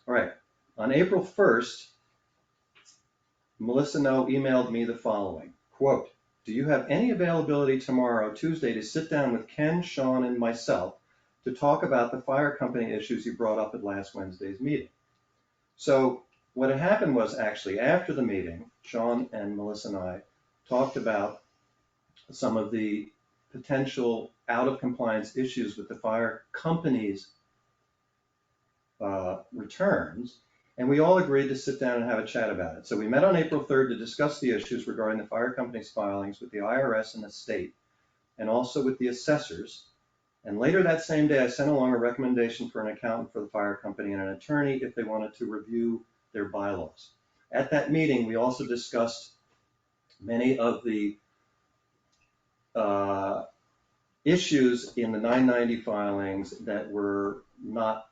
All right, on April 1st, Melissa No emailed me the following, quote, do you have any availability tomorrow, Tuesday, to sit down with Ken, Sean, and myself to talk about the fire company issues you brought up at last Wednesday's meeting? So what had happened was actually after the meeting, Sean and Melissa and I talked about some of the potential out of compliance issues with the fire company's returns. And we all agreed to sit down and have a chat about it. So we met on April 3rd to discuss the issues regarding the fire company's filings with the IRS and the state, and also with the assessors. And later that same day, I sent along a recommendation for an accountant for the fire company and an attorney if they wanted to review their bylaws. At that meeting, we also discussed many of the issues in the 990 filings that were not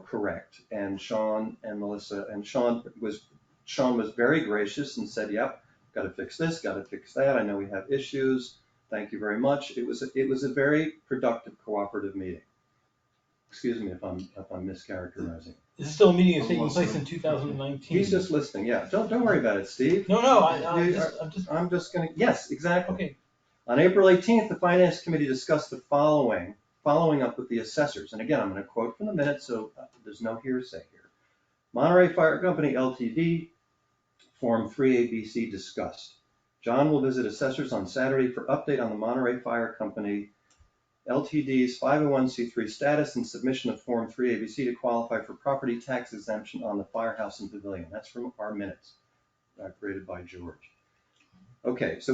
correct. And Sean and Melissa, and Sean was very gracious and said, yep, got to fix this, got to fix that. I know we have issues. Thank you very much. It was a very productive cooperative meeting. Excuse me if I'm mischaracterizing. This is still a meeting that's taking place in 2019. He's just listening. Yeah, don't worry about it, Steve. No, I'm just gonna, yes, exactly. Okay. On April 18th, the Finance Committee discussed the following up with the assessors. And again, I'm going to quote from the minutes, so there's no hearsay here. Monterey Fire Company Ltd, Form 3ABC discussed. John will visit assessors on Saturday for update on the Monterey Fire Company Ltd's 501c3 status and submission of Form 3ABC to qualify for property tax exemption on the firehouse and pavilion. That's from our minutes created by George. Okay, so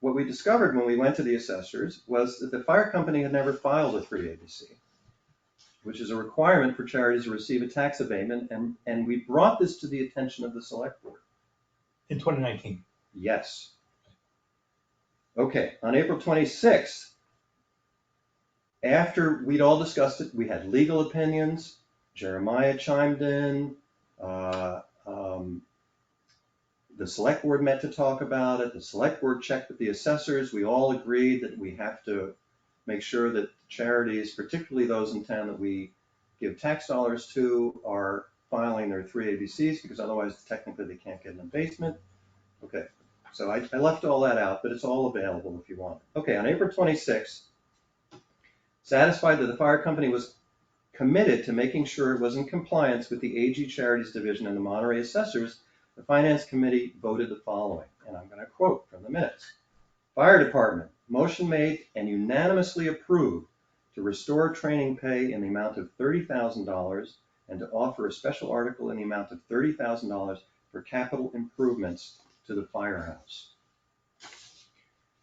what we discovered when we went to the assessors was that the fire company had never filed a 3ABC, which is a requirement for charities to receive a tax abatement, and we brought this to the attention of the select board. In 2019? Yes. Okay, on April 26th, after we'd all discussed it, we had legal opinions, Jeremiah chimed in, the select board met to talk about it. The select board checked with the assessors. We all agreed that we have to make sure that charities, particularly those in town that we give tax dollars to, are filing their 3ABCs because otherwise technically they can't get an abatement. Okay, so I left all that out, but it's all available if you want. Okay, on April 26th, satisfied that the fire company was committed to making sure it was in compliance with the AG Charities Division and the Monterey Assessors, the Finance Committee voted the following, and I'm going to quote from the minutes. Fire Department, motion made and unanimously approved to restore training pay in the amount of $30,000 and to offer a special article in the amount of $30,000 for capital improvements to the firehouse.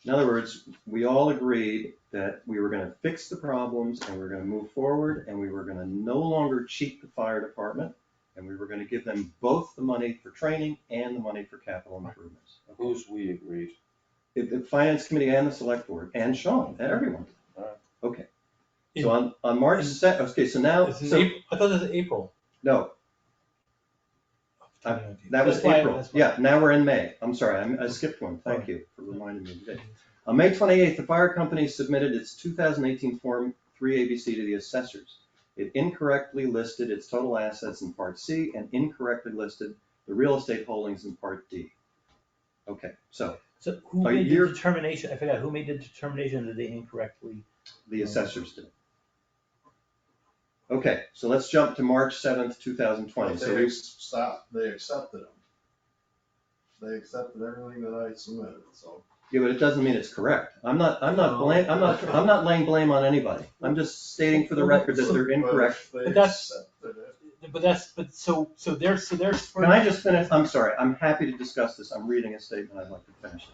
In other words, we all agreed that we were going to fix the problems and we were going to move forward and we were going to no longer cheat the fire department. And we were going to give them both the money for training and the money for capital improvements. Who's we agreed? The Finance Committee and the Select Board, and Sean, and everyone. All right. Okay. So on March 2nd, okay, so now. I thought it was April. No. That was April. Yeah, now we're in May. I'm sorry, I skipped one. Thank you for reminding me today. On May 28th, the fire company submitted its 2018 Form 3ABC to the assessors. It incorrectly listed its total assets in Part C and incorrectly listed the real estate holdings in Part D. Okay, so who made the determination? I forgot who made the determination that they incorrectly. The assessors did. Okay, so let's jump to March 7th, 2020. But So they we, they accepted them. They accepted everything that I submitted, so. yeah, but it doesn't mean it's correct. I'm not laying blame on anybody. I'm just stating for the record that they're incorrect. They But that's- accepted it. but so there's. Can I just finish? I'm sorry, I'm happy to discuss this. I'm reading a statement, I'd like to finish it.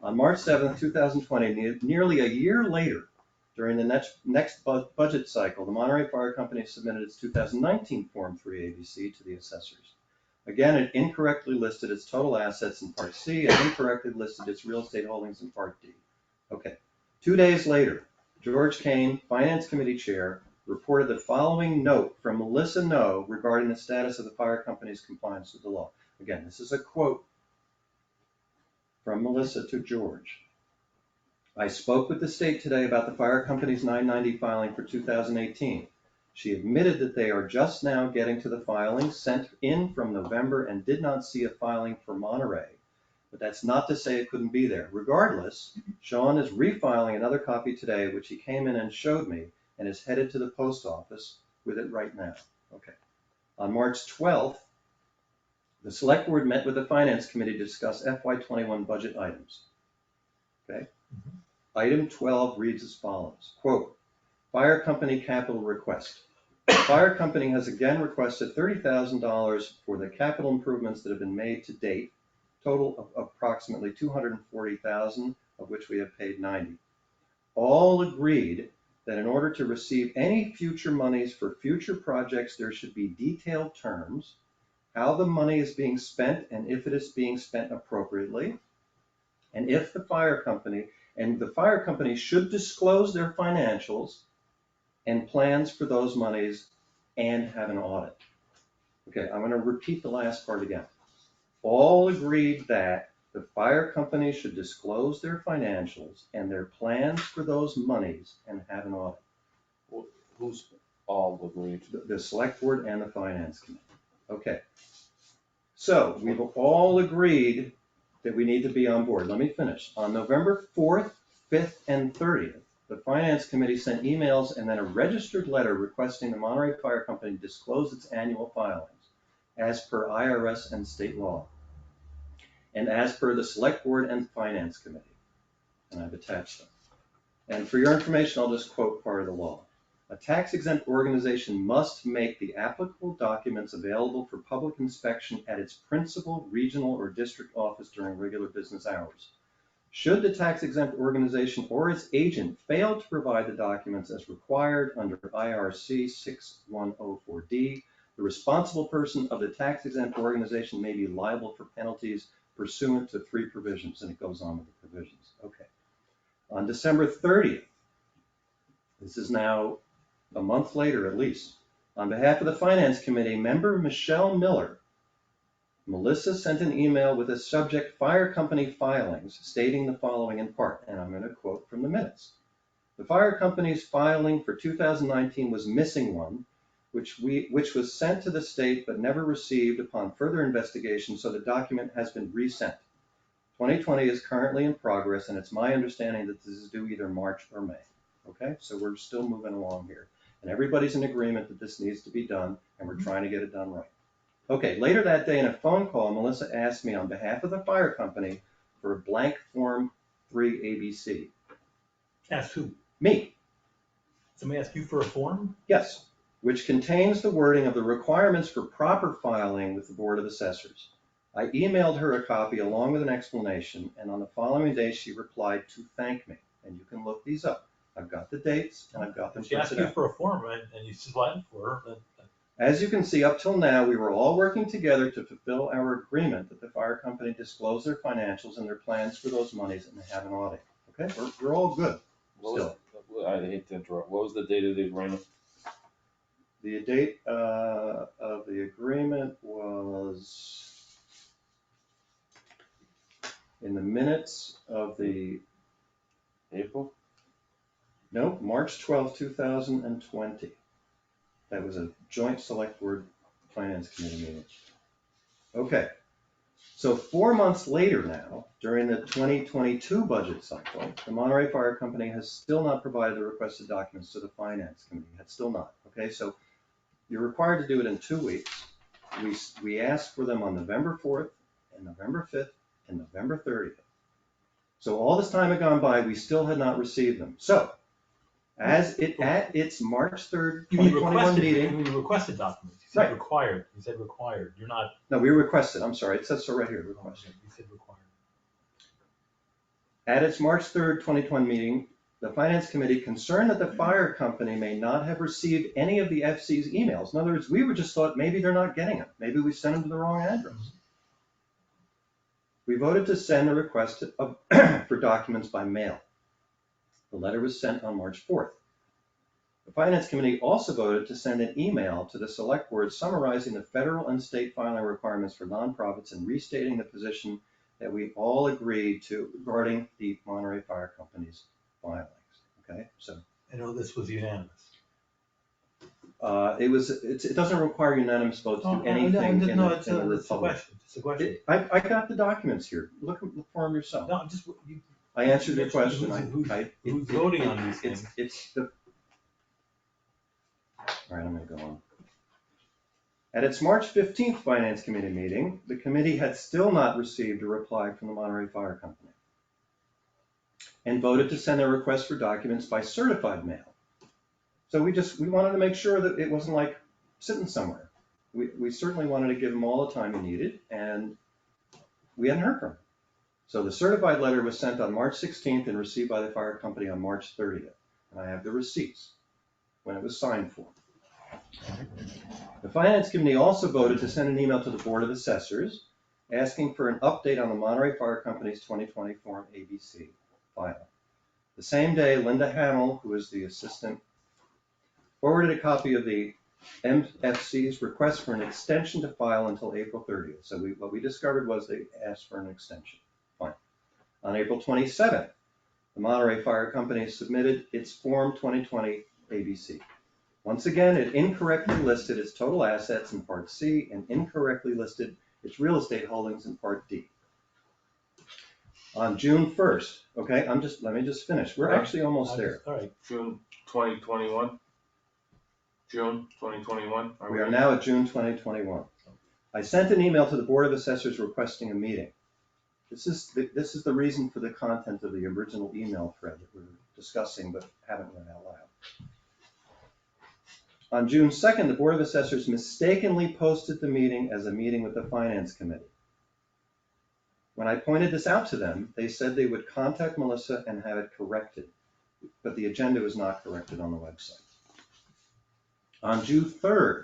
On March 7th, 2020, nearly a year later, during the next budget cycle, the Monterey Fire Company submitted its 2019 Form 3 ABC to the assessors. Again, it incorrectly listed its total assets in Part C and incorrectly listed its real estate holdings in Part D. Okay, 2 days later, George Kane, Finance Committee Chair, reported the following note from Melissa No regarding the status of the fire company's compliance with the law. Again, this is a quote from Melissa to George. I spoke with the state today about the fire company's 990 filing for 2018. She admitted that they are just now getting to the filing sent in from November and did not see a filing for Monterey. But that's not to say it couldn't be there. Regardless, Sean is refiling another copy today, which he came in and showed me, and is headed to the post office with it right now. Okay. On March 12th, the select board met with the finance committee to discuss FY21 budget items. Okay. Item 12 reads as follows, quote, fire company capital request. The fire company has again requested $30,000 for the capital improvements that have been made to date, total of approximately $240,000, of which we have paid $90,000. All agreed that in order to receive any future monies for future projects, there should be detailed terms, how the money is being spent and if it is being spent appropriately, and if the fire company should disclose their financials and plans for those monies and have an audit. Okay, I'm going to repeat the last part again. All agreed that the fire company should disclose their financials and their plans for those monies and have an audit. Who's all agreed? The select board and the finance committee. Okay. So we've all agreed that we need to be on board. Let me finish. On November 4th, 5th, and 30th, the Finance Committee sent emails and then a registered letter requesting the Monterey Fire Company disclose its annual filings as per IRS and state law, and as per the Select Board and Finance Committee. And I've attached them. And for your information, I'll just quote part of the law. A tax-exempt organization must make the applicable documents available for public inspection at its principal, regional, or district office during regular business hours. Should the tax-exempt organization or its agent fail to provide the documents as required under IRC 6104D, the responsible person of the tax-exempt organization may be liable for penalties pursuant to 3 provisions, and it goes on with the provisions. Okay. On December 30th, this is now a month later at least, on behalf of the Finance Committee, member Michelle Miller, Melissa sent an email with a subject fire company filings stating the following in part, and I'm going to quote from the minutes. The fire company's filing for 2019 was missing one, which was sent to the state but never received upon further investigation, so the document has been resent. 2020 is currently in progress, and it's my understanding that this is due either March or May. Okay, so we're still moving along here. And everybody's in agreement that this needs to be done, and we're trying to get it done right. Okay, later that day in a phone call, Melissa asked me on behalf of the fire company for a blank Form 3 ABC. Ask who? Me. Somebody ask you for a form? Yes, which contains the wording of the requirements for proper filing with the Board of Assessors. I emailed her a copy along with an explanation, and on the following day she replied to thank me. And you can look these up. I've got the dates and I've got them. She asked you for a form, right? And you supplied it for her. As you can see, up till now, we were all working together to fulfill our agreement that the fire company disclose their financials and their plans for those monies and have an audit. Okay, we're all good. I hate to interrupt. What was the date of the agreement? The date of the agreement was in the minutes of the April? No, March 12, 2020. That was a joint select board finance committee meeting. Okay. So 4 months later now, during the 2022 budget cycle, the Monterey Fire Company has still not provided the requested documents to the Finance Committee. Had still not. Okay, so you're required to do it in 2 weeks. We asked for them on November 4th and November 5th and November 30th. So all this time had gone by, we still had not received them. So at its March 3rd, 2021 meeting. You requested documents. You said Right. required. You said required. You're not. No, we requested. I'm sorry. It says so right here, requested. You said required. At its March 3rd, 2020 meeting, the Finance Committee, concerned that the fire company may not have received any of the FC's emails. In other words, we were just thought maybe they're not getting them. Maybe we sent them to the wrong address. We voted to send a request for documents by mail. The letter was sent on March 4th. The Finance Committee also voted to send an email to the Select Board summarizing the federal and state filing requirements for nonprofits and restating the position that we all agreed to regarding the Monterey Fire Company's filings. Okay, so. I know this was unanimous. It doesn't require unanimous votes to do anything in the Republic. It's a question. I got the documents here. Look for them yourself. No, I answered your question. Who's voting on these things? All right, I'm going to go on. At its March 15th Finance Committee meeting, the committee had still not received a reply from the Monterey Fire Company and voted to send a request for documents by certified mail. So we wanted to make sure that it wasn't like sitting somewhere. We certainly wanted to give them all the time he needed, and we hadn't heard from him. So the certified letter was sent on March 16th and received by the fire company on March 30th. And I have the receipts when it was signed for. The Finance Committee also voted to send an email to the Board of Assessors asking for an update on the Monterey Fire Company's 2020 Form ABC filing. The same day, Linda Hamill, who is the assistant, forwarded a copy of the MFC's request for an extension to file until April 30th. So what we discovered was they asked for an extension. Fine. On April 27th, the Monterey Fire Company submitted its Form 2020 ABC. Once again, it incorrectly listed its total assets in Part C and incorrectly listed its real estate holdings in Part D. On June 1st, okay, let me just finish. We're actually almost there. All right. June 2021. June 2021. We are now at June 2021. I sent an email to the Board of Assessors requesting a meeting. This is the reason for the content of the original email thread that we're discussing but haven't read out loud. On June 2nd, the Board of Assessors mistakenly posted the meeting as a meeting with the Finance Committee. When I pointed this out to them, they said they would contact Melissa and have it corrected, but the agenda was not corrected on the website. On June 3rd,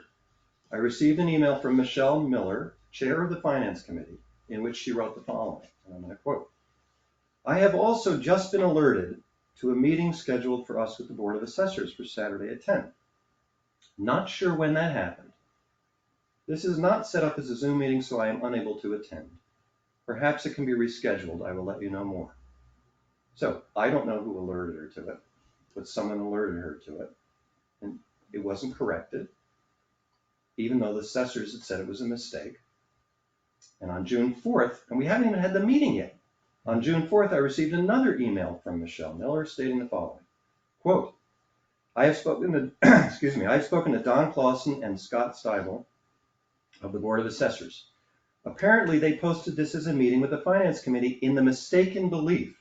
I received an email from Michelle Miller, chair of the Finance Committee, in which she wrote the following, and I'm going to quote, "I have also just been alerted to a meeting scheduled for us with the Board of Assessors for Saturday at 10. Not sure when that happened. This is not set up as a Zoom meeting, so I am unable to attend. Perhaps it can be rescheduled. I will let you know more." So I don't know who alerted her to it, but someone alerted her to it, and it wasn't corrected, even though the assessors had said it was a mistake. And on June 4th, and we haven't even had the meeting yet, on June 4th, I received another email from Michelle Miller stating the following, quote, I have spoken to Don Clausen and Scott Steibel of the Board of Assessors. Apparently, they posted this as a meeting with the Finance Committee in the mistaken belief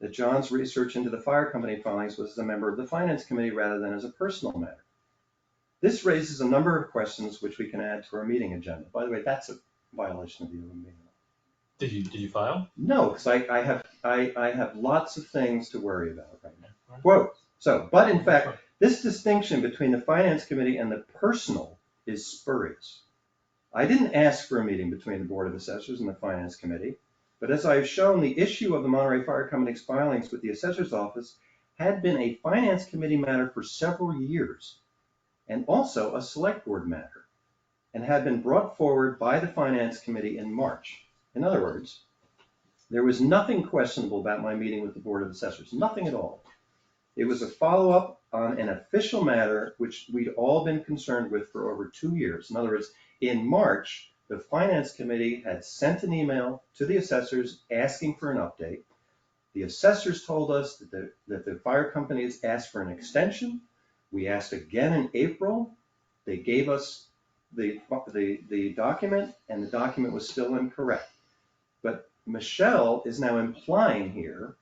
that John's research into the fire company filings was as a member of the Finance Committee rather than as a personal matter. This raises a number of questions which we can add to our meeting agenda. By the way, that's a violation of the open meeting law. Did you file? No, because I have lots of things to worry about right now. Quote. But in fact, this distinction between the Finance Committee and the personal is spurious. I didn't ask for a meeting between the Board of Assessors and the Finance Committee, but as I have shown, the issue of the Monterey Fire Company's filings with the Assessor's Office had been a Finance Committee matter for several years, and also a Select Board matter, and had been brought forward by the Finance Committee in March. In other words, there was nothing questionable about my meeting with the Board of Assessors, nothing at all. It was a follow-up on an official matter which we'd all been concerned with for over 2 years. In other words, in March, the finance committee had sent an email to the assessors asking for an update. The assessors told us that the fire companies asked for an extension. We asked again in April. They gave us the document, and the document was still incorrect. But Michelle is now implying here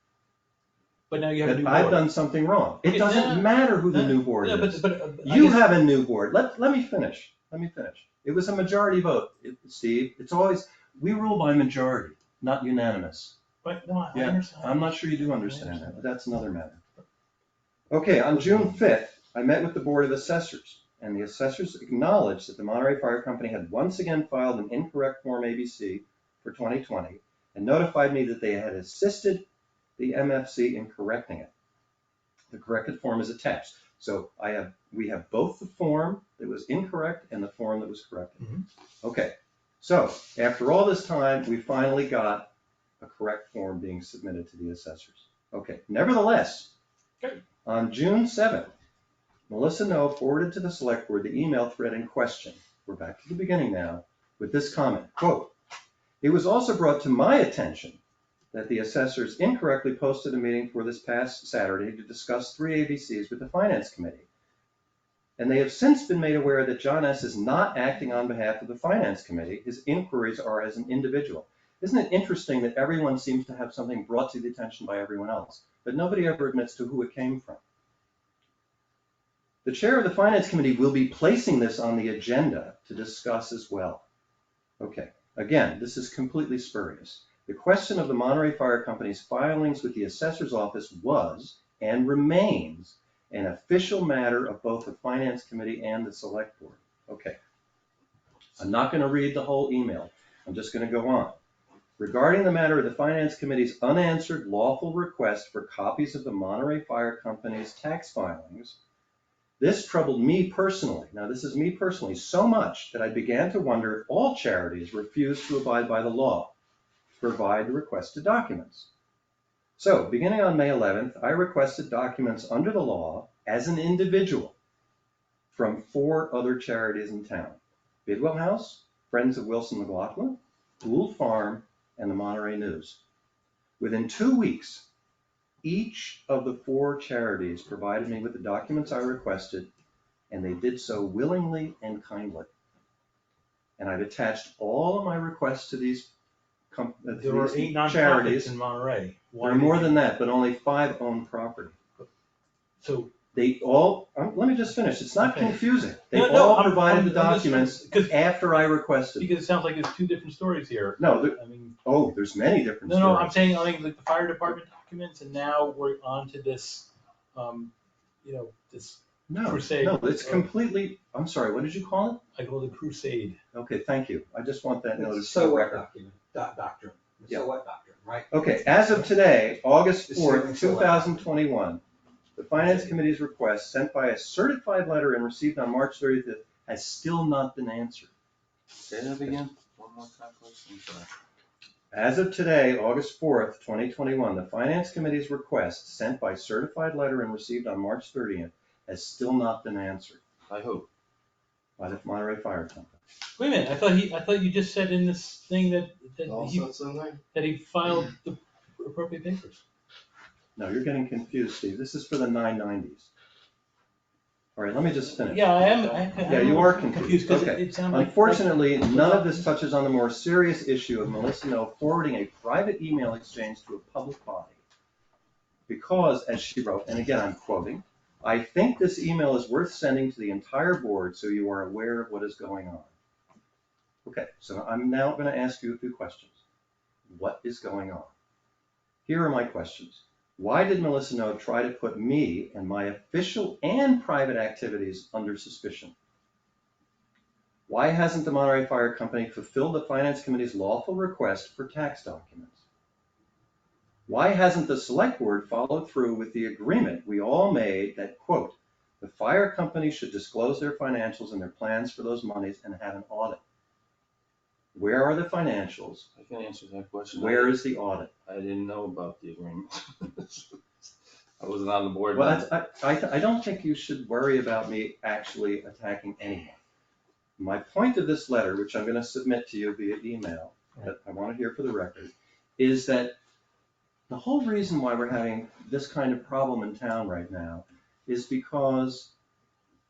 But now you have a that new I've board. done something wrong. It Okay, doesn't matter who the new board is. But I You guess- have a new board. Let me finish. Let me finish. It was a majority vote, Steve. It's always, we rule by majority, not unanimous. But no, I Yeah, understand. I'm not sure you do understand that, but that's another matter. Okay, on June 5th, I met with the Board of Assessors, and the assessors acknowledged that the Monterey Fire Company had once again filed an incorrect Form ABC for 2020 and notified me that they had assisted the MFC in correcting it. The corrected form is attached. So we have both the form that was incorrect and the form that was corrected. Okay, so after all this time, we finally got a correct form being submitted to the assessors. Okay, nevertheless, on June 7th, Melissa No forwarded to the select board the email thread in question. We're back to the beginning now with this comment, quote, "It was also brought to my attention that the assessors incorrectly posted a meeting for this past Saturday to discuss 3 ABCs with the Finance Committee. And they have since been made aware that John S. is not acting on behalf of the Finance Committee. His inquiries are as an individual." Isn't it interesting that everyone seems to have something brought to the attention by everyone else, but nobody ever admits to who it came from? The chair of the Finance Committee will be placing this on the agenda to discuss as well. Okay, again, this is completely spurious. The question of the Monterey Fire Company's filings with the assessor's office was and remains an official matter of both the Finance Committee and the Select Board. Okay, I'm not going to read the whole email. I'm just going to go on. Regarding the matter of the Finance Committee's unanswered lawful request for copies of the Monterey Fire Company's tax filings, this troubled me personally. Now, this is me personally so much that I began to wonder if all charities refuse to abide by the law to provide the requested documents. So, beginning on May 11th, I requested documents under the law as an individual from 4 other charities in town: Bidwell House, Friends of Wilson McLaughlin, Gould Farm, and the Monterey News. Within 2 weeks, each of the 4 charities provided me with the documents I requested, and they did so willingly and kindly. And I've attached all of my requests to these There are 8 nonprofits charities. in Monterey. There are more than that, but only 5 own property. So they all, let me just finish. It's not confusing. They No, all I'm provided the just- documents 'cause- after I requested. Because it sounds like there's 2 different stories here. No, I mean, there's many different no, stories. I'm saying like the fire department documents, and now we're on to this, this crusade. No, it's completely, I'm sorry, what did you call it? I call it a crusade. Okay, thank you. I just want that noted. So what document, doctrine, Yeah. so what doctrine, right? Okay, as of today, August It's 4th, saving so what? 2021, the Finance Committee's request sent by a certified letter and received on March 30th has still not been answered. Say that again, one more time, please. I'm sorry. As of today, August 4th, 2021, the Finance Committee's request sent by certified letter and received on March 30th has still not been answered. By who? By the Monterey Fire Company. Wait a minute, I thought you just said in this thing that he filed the appropriate papers. No, you're getting confused, Steve. This is for the 990s. All right, let me just finish. Yeah, I am. Yeah, you are confused. because Okay. it sounded like. Unfortunately, none of this touches on the more serious issue of Melissa No forwarding a private email exchange to a public body. Because, as she wrote, and again I'm quoting, "I think this email is worth sending to the entire board so you are aware of what is going on." Okay, so I'm now going to ask you a few questions. What is going on? Here are my questions. Why did Melissa No try to put me and my official and private activities under suspicion? Why hasn't the Monterey Fire Company fulfilled the Finance Committee's lawful request for tax documents? Why hasn't the Select Board followed through with the agreement we all made that, quote, the fire company should disclose their financials and their plans for those monies and have an audit? Where are the financials? I can answer that question. Where is the audit? I didn't know about the agreement. I wasn't on the board. Well, I don't think you should worry about me actually attacking anyone. My point of this letter, which I'm gonna submit to you via email, that I wanna hear for the record, is that the whole reason why we're having this kind of problem in town right now is because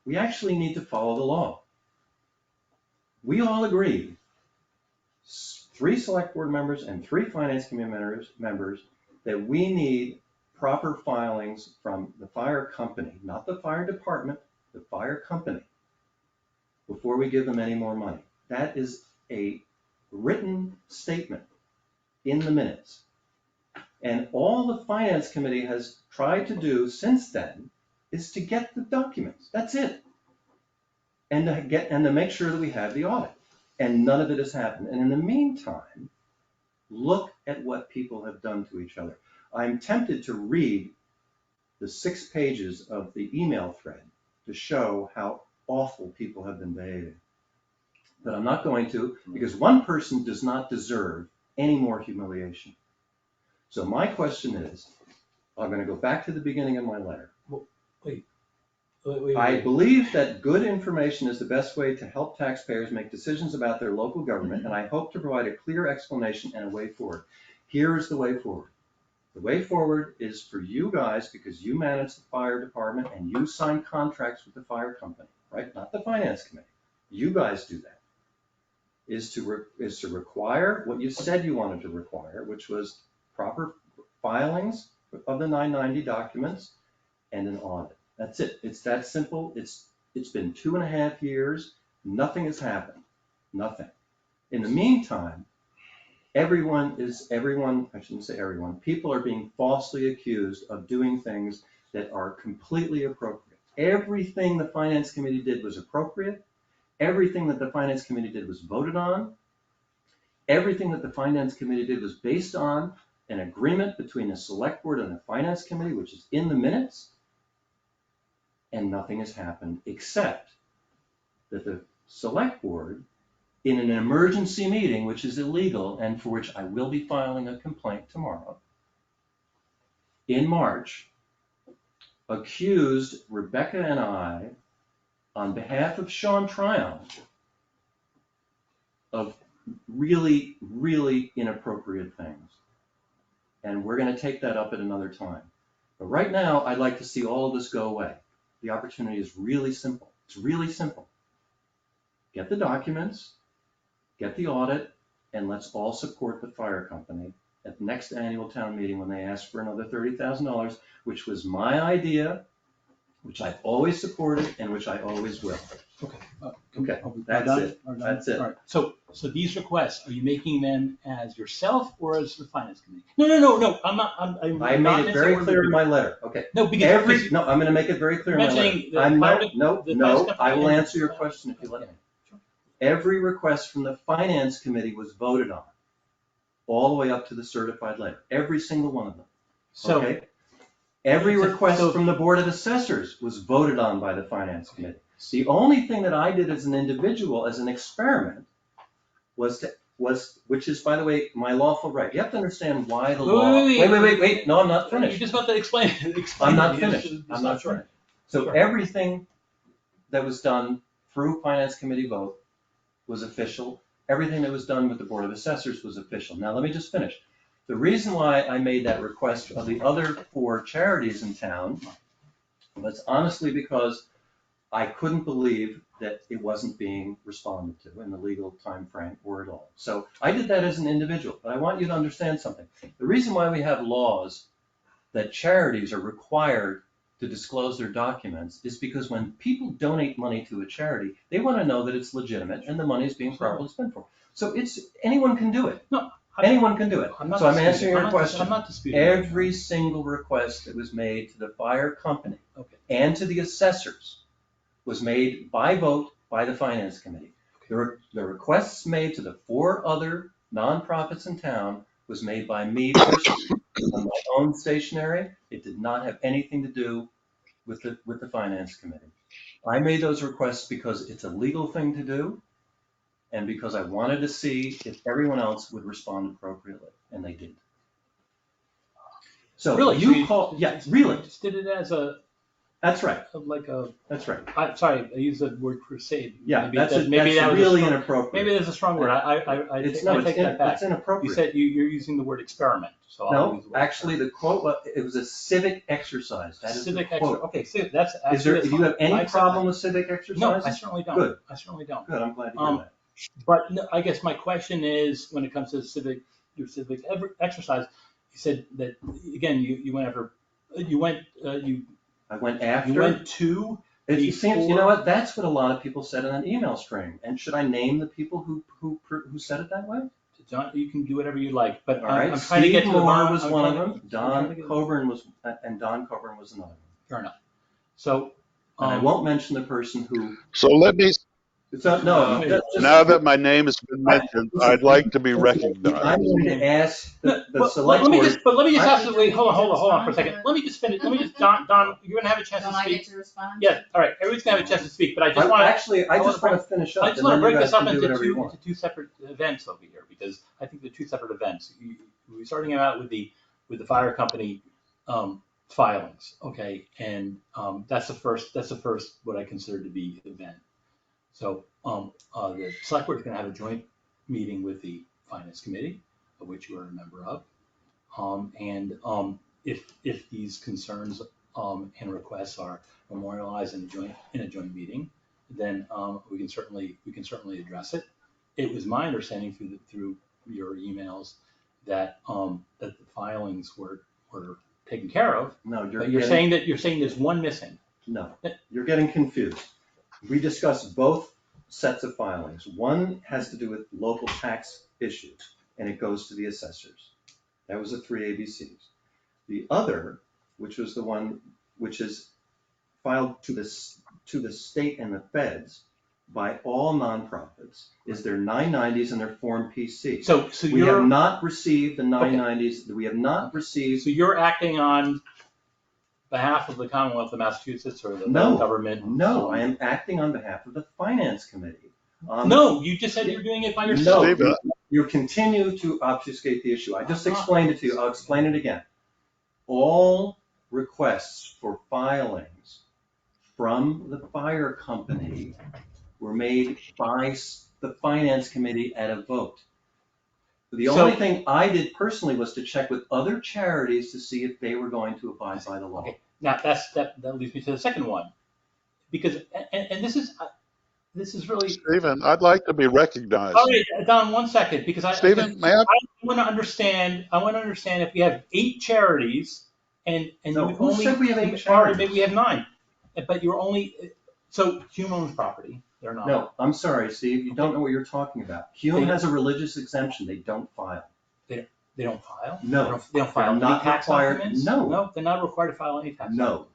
we actually need to follow the law. We all agreed, 3 select board members and 3 finance committee members, that we need proper filings from the fire company, not the fire department, the fire company, before we give them any more money. That is a written statement in the minutes. And all the finance committee has tried to do since then is to get the documents. That's it. And to make sure that we have the audit. And none of it has happened. And in the meantime, look at what people have done to each other. I'm tempted to read the 6 pages of the email thread to show how awful people have been behaving. But I'm not going to, because one person does not deserve any more humiliation. So my question is, I'm going to go back to the beginning of my letter. Wait. I believe that good information is the best way to help taxpayers make decisions about their local government, and I hope to provide a clear explanation and a way forward. Here is the way forward. The way forward is for you guys, because you manage the fire department and you sign contracts with the fire company, right? Not the finance committee. You guys do that. Is to require what you said you wanted to require, which was proper filings of the 990 documents and an audit. That's it. It's that simple. It's been 2.5 years. Nothing has happened. Nothing. In the meantime, I shouldn't say everyone, people are being falsely accused of doing things that are completely appropriate. Everything the finance committee did was appropriate. Everything that the finance committee did was voted on. Everything that the finance committee did was based on an agreement between the select board and the finance committee, which is in the minutes. And nothing has happened except that the select board, in an emergency meeting, which is illegal and for which I will be filing a complaint tomorrow, in March, accused Rebecca and I, on behalf of Sean Tryon, of really, really inappropriate things. And we're going to take that up at another time. But right now, I'd like to see all of this go away. The opportunity is really simple. It's really simple. Get the documents, get the audit, and let's all support the fire company at the next annual town meeting when they ask for another $30,000, which was my idea, which I've always supported and which I always will. Okay. Okay, Are we that's done? it. Are we done? That's it. All right. So these requests, are you making them as yourself or as the finance committee? No. I'm not. I made it very clear in my letter. Okay. No, because I'm going to make it very clear in my letter. No. I will answer your question if you let me. Sure. Every request from the finance committee was voted on, all the way up to the certified letter. Every single one of them. So. Okay? Every request from the Board of Assessors was voted on by the Finance Committee. The only thing that I did as an individual, as an experiment, which is, by the way, my lawful right. You have to understand why the law. Wait. No, I'm not finished. You're just about to explain. I'm not finished. I'm not finished. So everything that was done through Finance Committee vote was official. Everything that was done with the Board of Assessors was official. Now, let me just finish. The reason why I made that request of the other 4 charities in town was honestly because I couldn't believe that it wasn't being responded to in the legal time frame or at all. So I did that as an individual, but I want you to understand something. The reason why we have laws that charities are required to disclose their documents is because when people donate money to a charity, they want to know that it's legitimate and the money is being properly spent for. So anyone can do it. No. Anyone can do it. So I'm answering your question. I'm not disputing. Every single request that was made to the fire company and to the assessors was made by vote by the finance committee. The requests made to the 4 other nonprofits in town was made by me personally on my own stationery. It did not have anything to do with the finance committee. I made those requests because it's a legal thing to do. And because I wanted to see if everyone else would respond appropriately, and they did. So Really? you call, yeah, really. Just did it as a That's right. Like a, That's right. sorry, I used the word crusade. Yeah, Maybe that's that was really a strong, inappropriate. maybe that's a strong word. I take that back. It's inappropriate. You said you're using the word experiment. So I'll No, use the word actually, the quote, it was a civic exercise. That is civic the quote. Okay, so that's actually. Is there, do you have any problem that. with civic exercises? No, I certainly don't. Good. I certainly don't. Good, I'm glad to hear that. But no, I guess my question is, when it comes to your civic exercise, you said that again. You went after. You went. I went after. You went to. It seems, you know what? That's what a lot of people said in an email string. And should I name the people who said it that way? John, you can do whatever you like, but all right. I'm trying to get to the Moore was one of them. Don Coburn was another one. Fair enough. So. And I won't mention the person who. So let me. So, no, now that my name has been mentioned, I'd like to be recognized. I'm going to ask the select board. Let me just ask. Wait, hold on for a second. Let me just finish. Let me just, Don, you're gonna have a chance to speak. I get to respond? Yeah. All right. Everybody's gonna have a chance to speak, but I just want to. Actually, I just want to finish up. I just want to break this up into two separate events over here, because I think they're two separate events. We're starting out with the fire company filings, okay, and that's the first what I consider to be event. So the select board is going to have a joint meeting with the finance committee, of which you are a member of, and if these concerns and requests are memorialized in a joint meeting, then we can certainly address it. It was my understanding through your emails that the filings were taken care of. No, you're saying there's one missing. No, you're getting confused. We discussed both sets of filings. One has to do with local tax issues, and it goes to the assessors. That was the 3 ABCs. The other, which was the one which is filed to the state and the feds by all nonprofits, is their 990s and their Form PC. So we have not received the 990s. Okay. We have not received. So you're acting on behalf of the Commonwealth of Massachusetts or the government? No, I am acting on behalf of the Finance Committee. No, you just said you're doing it by yourself. No, you continue to obfuscate the issue. I just explained it to you. I'll explain it again. All requests for filings from the fire company were made by the Finance Committee at a vote. The only thing I did personally was to check with other charities to see if they were going to abide by the law. Okay. Now that leads me to the second one, because and this is really Stephen, I'd like to be recognized. All right, Don, 1 second, because I want to understand. I want to understand if we have 8 charities and no, you who only said we have 8 charities? All right, maybe we have 9, but you're only Hume owns property. They're not. No, I'm sorry, Steve. You don't know what you're talking about. Hume has a religious exemption. They don't file. They don't file? No. They don't file any tax documents? No. They're not required to file any tax documents?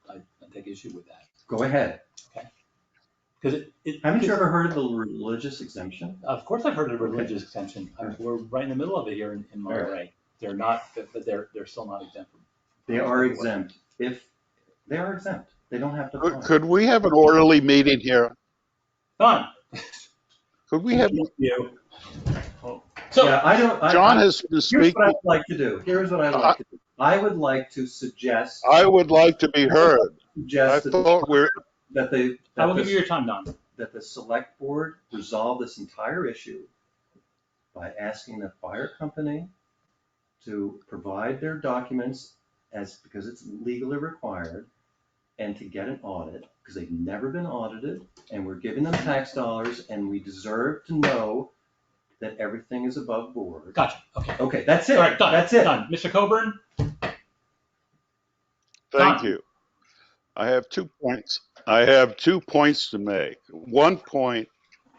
No. I take issue with that. Go ahead. Okay. Because haven't you ever heard of the religious exemption? Of course I've heard of a religious exemption. We're right in the middle of it here in Monterey. They're not, but they're still not exempt. They are exempt. If they are exempt, they don't have to file. Could we have an orderly meeting here? Done. Could we have you? So yeah, John has been speaking. Here's what I'd like to do. Here's what I'd like to do. I would like to suggest. I would like to be heard. I thought I will give you your time, Don. That the select board resolve this entire issue by asking the fire company to provide their documents because it's legally required, and to get an audit, because they've never been audited, and we're giving them tax dollars, and we deserve to know that everything is above board. Gotcha. Okay. Okay, that's it. All right, done. That's it. Done. Mr. Coburn? Thank you. I have 2 points. I have 2 points to make. One point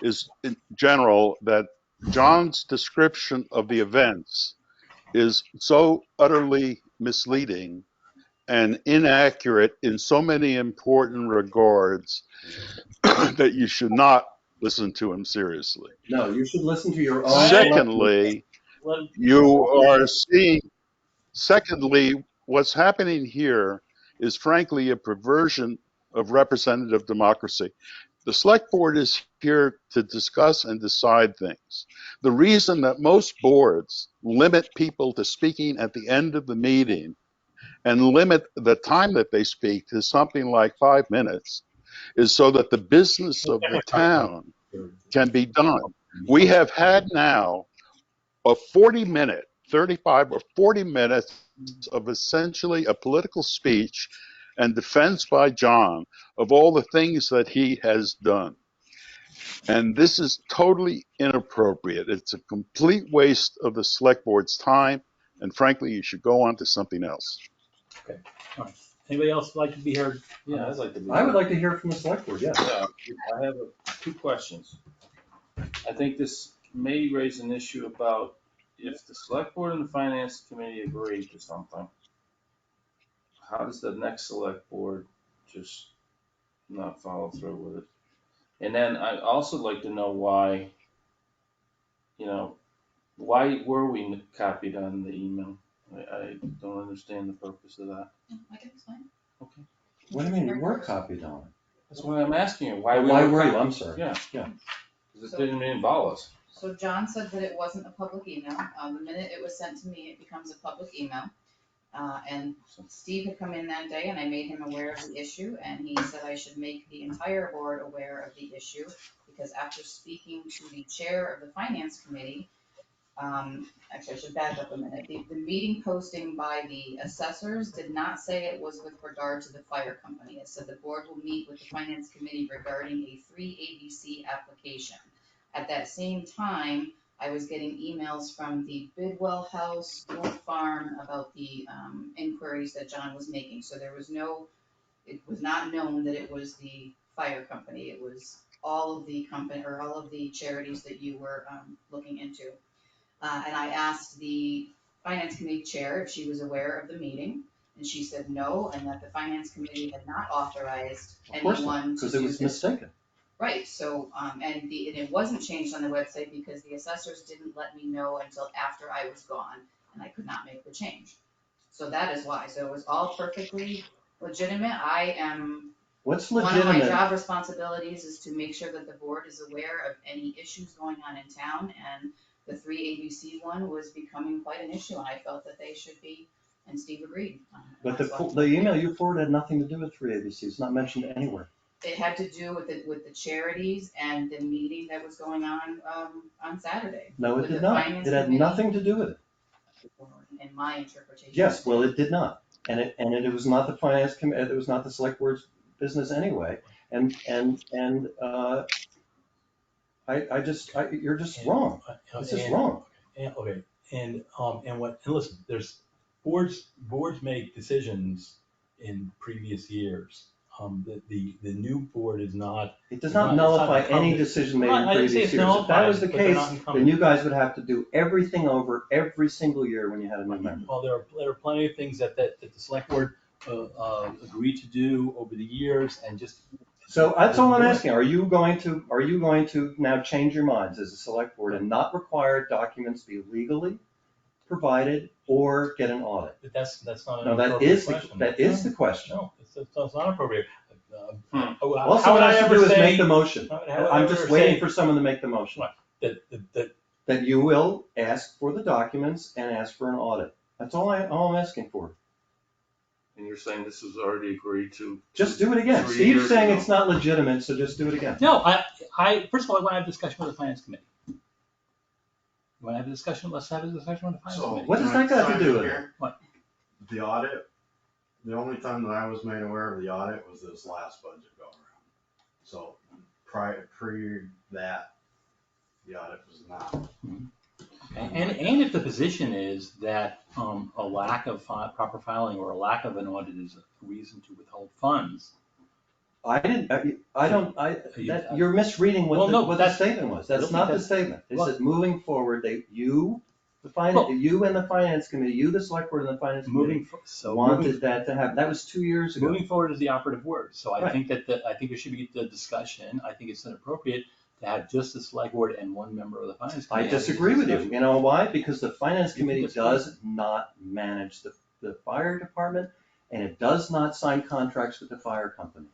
is in general that John's description of the events is so utterly misleading and inaccurate in so many important regards that you should not listen to him seriously. No, you should listen to your own. Secondly, what's happening here is frankly a perversion of representative democracy. The select board is here to discuss and decide things. The reason that most boards limit people to speaking at the end of the meeting and limit the time that they speak to something like 5 minutes is so that the business of the town can be done. We have had now a 40-minute, 35 or 40 minutes of essentially a political speech and defense by John of all the things that he has done. And this is totally inappropriate. It's a complete waste of the select board's time. And frankly, you should go on to something else. Okay, all right. Anybody else like to be heard? Yeah, I'd like to be. I would like to hear from the select board, yes. Yeah, I have two questions. I think this may raise an issue about if the select board and the finance committee agree to something, how does the next select board just not follow through with it? And then I also like to know why, why were we copied on the email? I don't understand the purpose of that. I can explain. Okay. What do you mean you were copied on it? That's why I'm asking you, why Why were you? copied? I'm sorry. Yeah. Yeah. Because it didn't involve us. So John said that it wasn't a public email. The minute it was sent to me, it becomes a public email. And Steve had come in that day and I made him aware of the issue and he said I should make the entire board aware of the issue because after speaking to the chair of the finance committee, actually I should back up a minute. The meeting posting by the assessors did not say it was with regard to the fire company. It said the board will meet with the finance committee regarding a 3 ABC application. At that same time, I was getting emails from the Bidwell House, Wolf Farm about the inquiries that John was making. So it was not known that it was the fire company. It was all of the company or all of the charities that you were looking into. And I asked the finance committee chair if she was aware of the meeting, and she said no, and that the finance committee had not authorized anyone to do this. Because it was mistaken. Right, so, and it wasn't changed on the website because the assessors didn't let me know until after I was gone, and I could not make the change. So that is why, so it was all perfectly legitimate. What's One of my legitimate? job responsibilities is to make sure that the board is aware of any issues going on in town, and the 3 ABC one was becoming quite an issue, and I felt that they should be, and Steve agreed. But the email you forwarded had nothing to do with 3 ABC. It's not mentioned anywhere. It had to do with the charities and the meeting that was going on Saturday. No, it with did the not. finance It had committee. nothing to do with it. In my interpretation. Yes, well, it did not. And it was not the finance committee, it was not the select board's business anyway. You're just wrong. This is wrong. Okay, and listen, there's boards make decisions in previous years. The new board is not. It does not nullify any decision made in previous years. If that was the case, then you guys would have to do everything over every single year when you had a new member. Well, there are plenty of things that the select board agreed to do over the years and just. So that's all I'm asking. Are you going to now change your minds as a select board and not require documents be legally provided or get an audit? But that's not an No, appropriate question. that is the question. No, it's not appropriate. All someone has to do is make the motion. I'm just waiting for someone to make the motion. That you will ask for the documents and ask for an audit. That's all I'm asking for. And you're saying this was already agreed to? Just do it again. Steve's saying it's not legitimate, so just do it again. No, I first of all, I want to have a discussion with the finance committee. You want to have a discussion? Let's have a discussion with the finance committee. What does that got to do with it? What? The audit, the only time that I was made aware of the audit was this last budget go around. So pre that, the audit was not. And if the position is that a lack of proper filing or a lack of an audit is a reason to withhold funds. You're misreading what the statement was. That's not the statement. It says moving forward, you and the finance committee, you, the select board and the finance committee wanted that to happen. That was 2 years ago. Moving forward is the operative word. So I think that I think there should be the discussion. I think it's inappropriate to have just the select board and one member of the finance committee. I disagree with you. You know why? Because the finance committee does not manage the fire department, and it does not sign contracts with the fire company.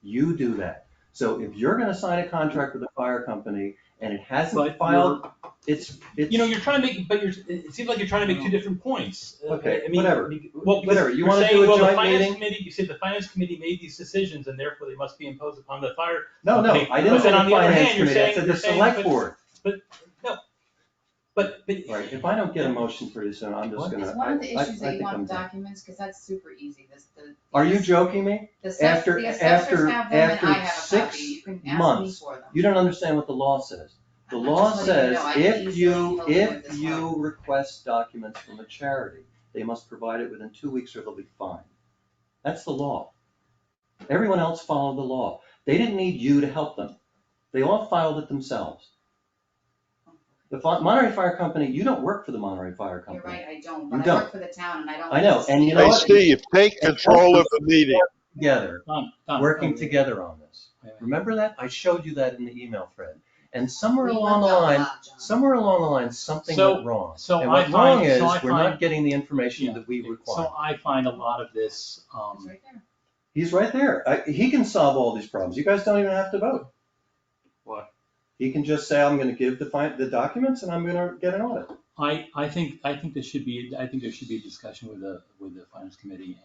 You do that. So if you're going to sign a contract with the fire company and it hasn't But filed, it's. You know, you're trying to make, it seems like you're trying to make two different points. Okay, I mean, whatever. Well, because Whatever. You you're wanna saying, do a well, the joint finance meeting? committee, you said the finance committee made these decisions and therefore they must be imposed upon the fire. No, company. I didn't But say then the on the other finance hand, you're committee, I saying, said you're the saying, select board. But, Right, if I don't get a motion pretty soon, I'm just gonna. Is one of the I issues that you think want I'm the done. documents, because that's super easy, Are you joking me? The After, assessors after, have them and I after have a copy, 6 you can ask me months, for them. you don't understand what the law says. The I'm law just letting you says know, I can if easily you, help you with if this you one. request documents from a charity, they must provide it within 2 weeks or they'll be fined. That's the law. Everyone else followed the law. They didn't need you to help them. They all filed it themselves. The Monterey Fire Company, you don't work for the Monterey Fire Company. You're right, I don't, You but I don't. work for the town and I don't. I know, and you know Hey, what? Steve, take control of the meeting. Together, working Don. together on this. Remember that? I showed you that in the email thread. And somewhere We along the left out a line, lot, John. something So- went wrong. so And I what's wrong find- is, so I we're find- not getting the information that we require. So I find a lot of this, It's right there. He's right there. He can solve all these problems. You guys don't even have to vote. What? He can just say, I'm gonna give the documents and I'm gonna get an audit. I think there should be a discussion with the finance committee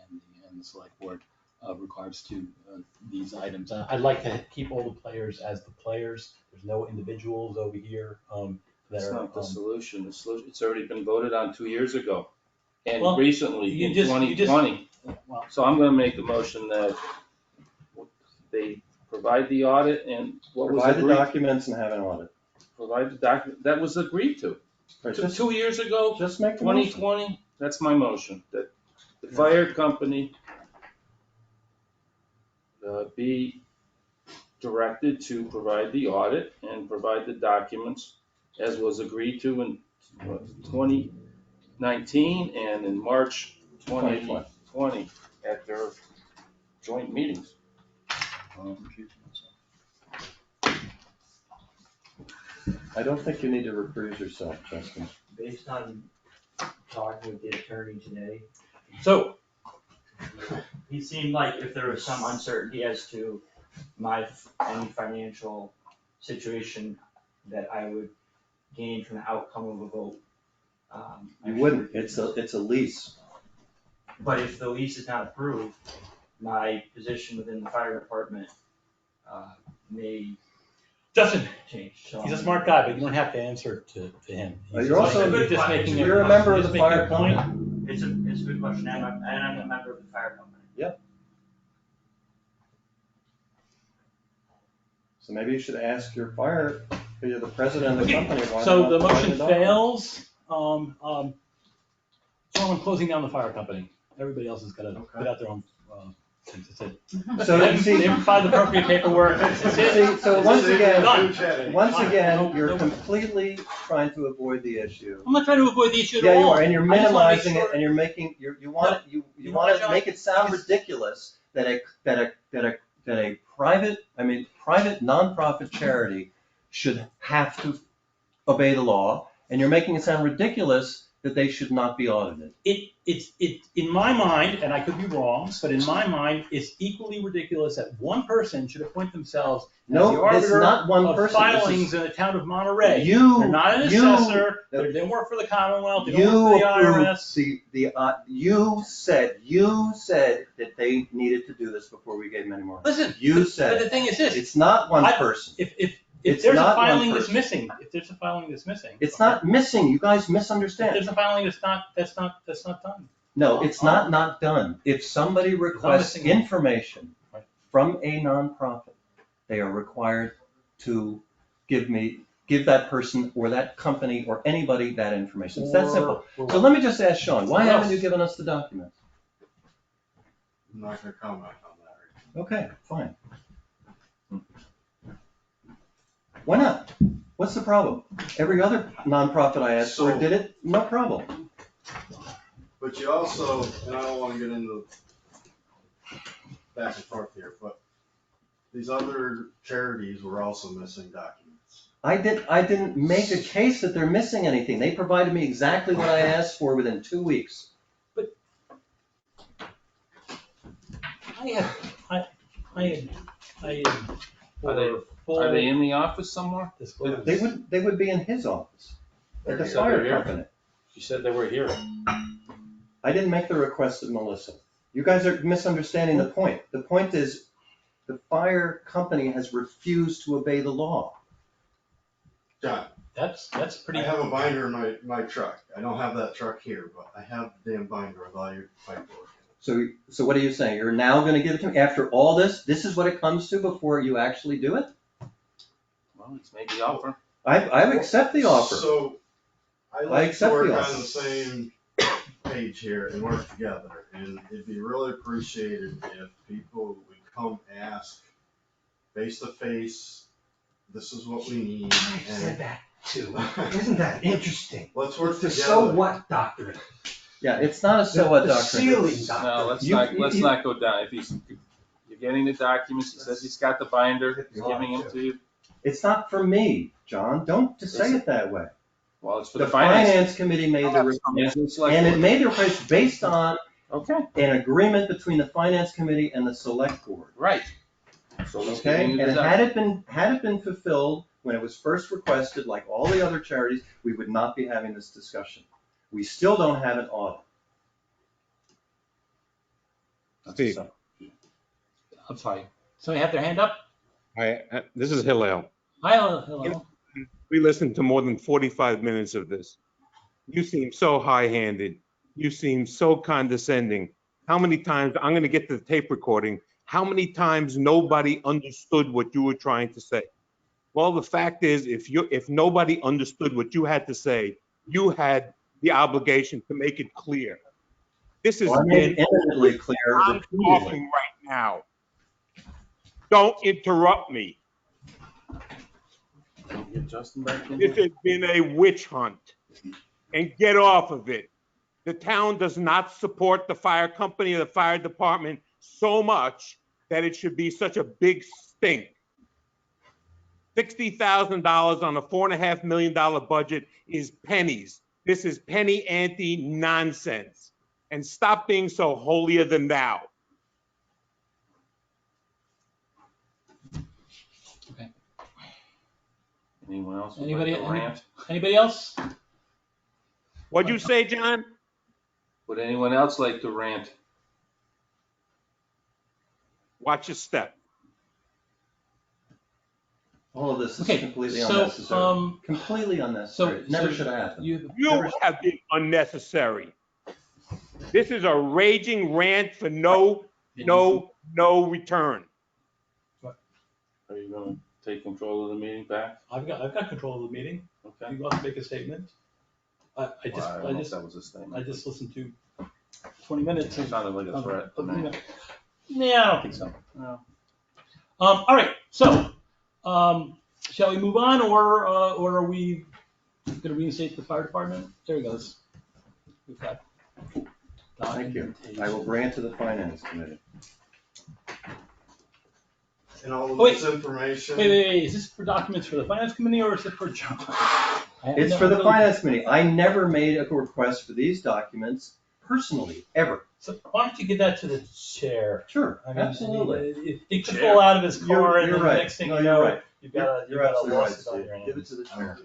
and the select board regards to these items. I'd like to keep all the players as the players. There's no individuals over here that That's are. not the solution. The solution, it's already been voted on 2 years ago. And Well, recently, you in just- 2020. Well, So I'm gonna make a motion that they provide the audit and what was Provide the agreed. documents and have an audit. Provide the document, that was agreed to. Right, Two- just- 2 years ago, Just make the motion. 2020, that's my motion, that the fire company be directed to provide the audit and provide the documents as was agreed to in 2019 and in March 2020 at their joint meetings. I don't think you need to recruit yourself, Justin. Based on talking with the attorney today, So, he seemed like if there was some uncertainty as to any financial situation that I would gain from the outcome of a vote. You wouldn't. It's a lease. But if the lease is not approved, my position within the fire department may Justin, change. So he's a smart guy, but you don't have to answer to him. You're also, just making you're a member of the making fire a point. company. It's a good question, and I'm a member of the fire company. So maybe you should ask your you're the president of the company. why So they're the not providing motion documents. fails. So I'm closing down the fire company. Everybody else has got to put out their own. That's it. So They you see, they provide the appropriate paperwork. That's it. see, so once again, Done. once again, No, you're no. completely trying to avoid the issue. I'm not trying to avoid the issue at all. Yeah, you are, and you're I just wanna make minimizing it, sure- and you're making, you want You know want what, to John? make it sound ridiculous that a private nonprofit charity should have to obey the law, and you're making it sound ridiculous that they should not be audited. It's in my mind, and I could be wrong, but in my mind, it's equally ridiculous that one person should appoint themselves as No, the it's arbiter not one of person. This is- filings in the town of Monterey. You- They're not an you- assessor. They don't work for the Commonwealth. They don't You work for the approved IRS. you said that they needed to do this before we gave them any more. Listen, You but said the it. thing is this: It's not one person. if It's there's a not one filing that's person. missing, if there's a filing that's missing, It's not missing. You guys If misunderstand. there's a filing that's not done. No, it's not done. If somebody requests missing anything. information Right. from a nonprofit, they are required to give that person or that company or anybody that information. It's that simple. Or- So let me just ask Sean, why Or haven't else. you given us the documents? I'm not gonna comment on that right Okay, fine. Why not? What's the problem? Every other nonprofit I asked for So- did it, no problem. now. But you also, and I don't wanna get into back and forth here, but these other charities were also missing documents. I didn't make a case that they're missing anything. They provided me exactly what I asked for within 2 weeks. I had Are they- full. Are they in the office somewhere? disclosure. They would be in his office, at the They're fire here? company. You said they were here. I didn't make the request of Melissa. You guys are misunderstanding the point. The point is, the fire company has refused to obey the law. John, That's pretty. I have a binder in my truck. I don't have that truck here, but I have the damn binder with all your paperwork. So what are you saying? You're now gonna give it to me after all this? This is what it comes to before you actually do it? Well, it's made the offer. I accept the offer. So I I like to accept work the on offer. the same page here and work together. And it'd be really appreciated if people would come ask face to face, this is what we need. I said And that too. Isn't that interesting? let's work The together. so what doctrine. Yeah, it's not a so what The doctrine. ceiling It's- doctrine. No, let's not go down. If you're getting the documents, he says he's got the binder, he's giving them to you. It's not for me, John. Don't just say it that way. Well, it's for The the finance. finance committee made the request, and it made the request based on Okay, an agreement between the finance committee and the select board. right. So let's Okay, give you and the had it been fulfilled when it was first requested, like all the other charities, we would not be having this discussion. We still don't have an audit. Steve, I'm sorry. Somebody have their hand up? this is Hillel. Hi, hello. We listened to more than 45 minutes of this. You seem so high-handed. You seem so condescending. How many times, I'm going to get to the tape recording, how many times nobody understood what you were trying to say? Well, the fact is, if nobody understood what you had to say, you had the obligation to make it clear. This has Well, I made been it eminently clear I'm repeatedly. talking right now. Don't interrupt me. Get Justin back in This here. has been a witch hunt, and get off of it. The town does not support the fire company or the fire department so much that it should be such a big stink. $60,000 on a $4.5 million budget is pennies. This is penny ante nonsense. And stop being so holier than thou. Anyone else? would Anybody, like to rant? anybody else? What'd you say, John? Would anyone else like to rant? Watch your step. All of this is Okay, completely so, unnecessary. Completely unnecessary. It never so should have happened. You have been unnecessary. This is a raging rant for no return. Are you gonna take control of the meeting back? I've got control of the meeting. Okay. You want to make a statement? I Well, I don't know if that was a I statement. just listened to 20 minutes. It sounded like a threat to me. Yeah, I don't think so. No. All right, so, shall we move on, or are we gonna reinstate the fire department? There he goes. We've got. Thank you. I will grant to the finance committee. And all of Wait. this information. Wait, is this for documents for the finance committee, or is it for John? It's for the finance committee. I never made a request for these documents personally, ever. So why don't you give that to the chair? Sure, I mean, absolutely. He could pull out of his car, and You're then right. the next thing No, you you're know, right. you've got You're a absolutely right, lawsuit on Steve. your hands. Give it to the chair.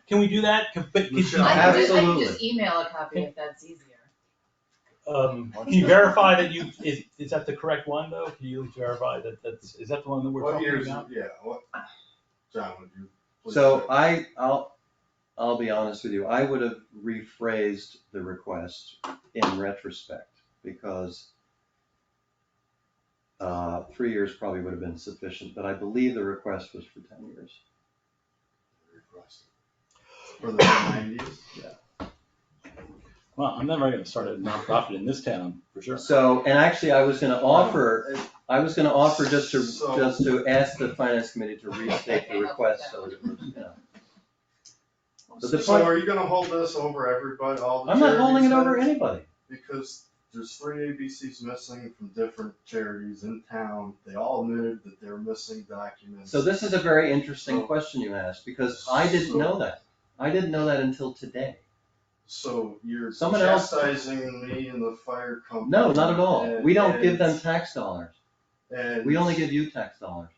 Can we do that? Could you, Michelle. I can just Absolutely. email a copy if that's easier. can you verify that is that the correct one though? Can you verify is that the one that we're What talking years, about? yeah, what, John, would you? please So check? I'll be honest with you. I would have rephrased the request in retrospect because 3 years probably would have been sufficient, but I believe the request was for 10 years. For the 90s? Well, I'm never going to start a nonprofit in this town for sure. So, and actually I was gonna offer just to ask the finance committee to restate the request so that it was, But the So point- are you gonna hold this over everybody, all the I'm not holding it charities over then? anybody. Because there's 3 ABCs missing from different charities in town. They all admitted that they're missing documents. So this is a very interesting question you asked, because I didn't know that. I didn't know that until today. So you're Someone else- chastising me and the fire company. No, not at all. and- We don't give them and- tax dollars. And. We only give you tax dollars.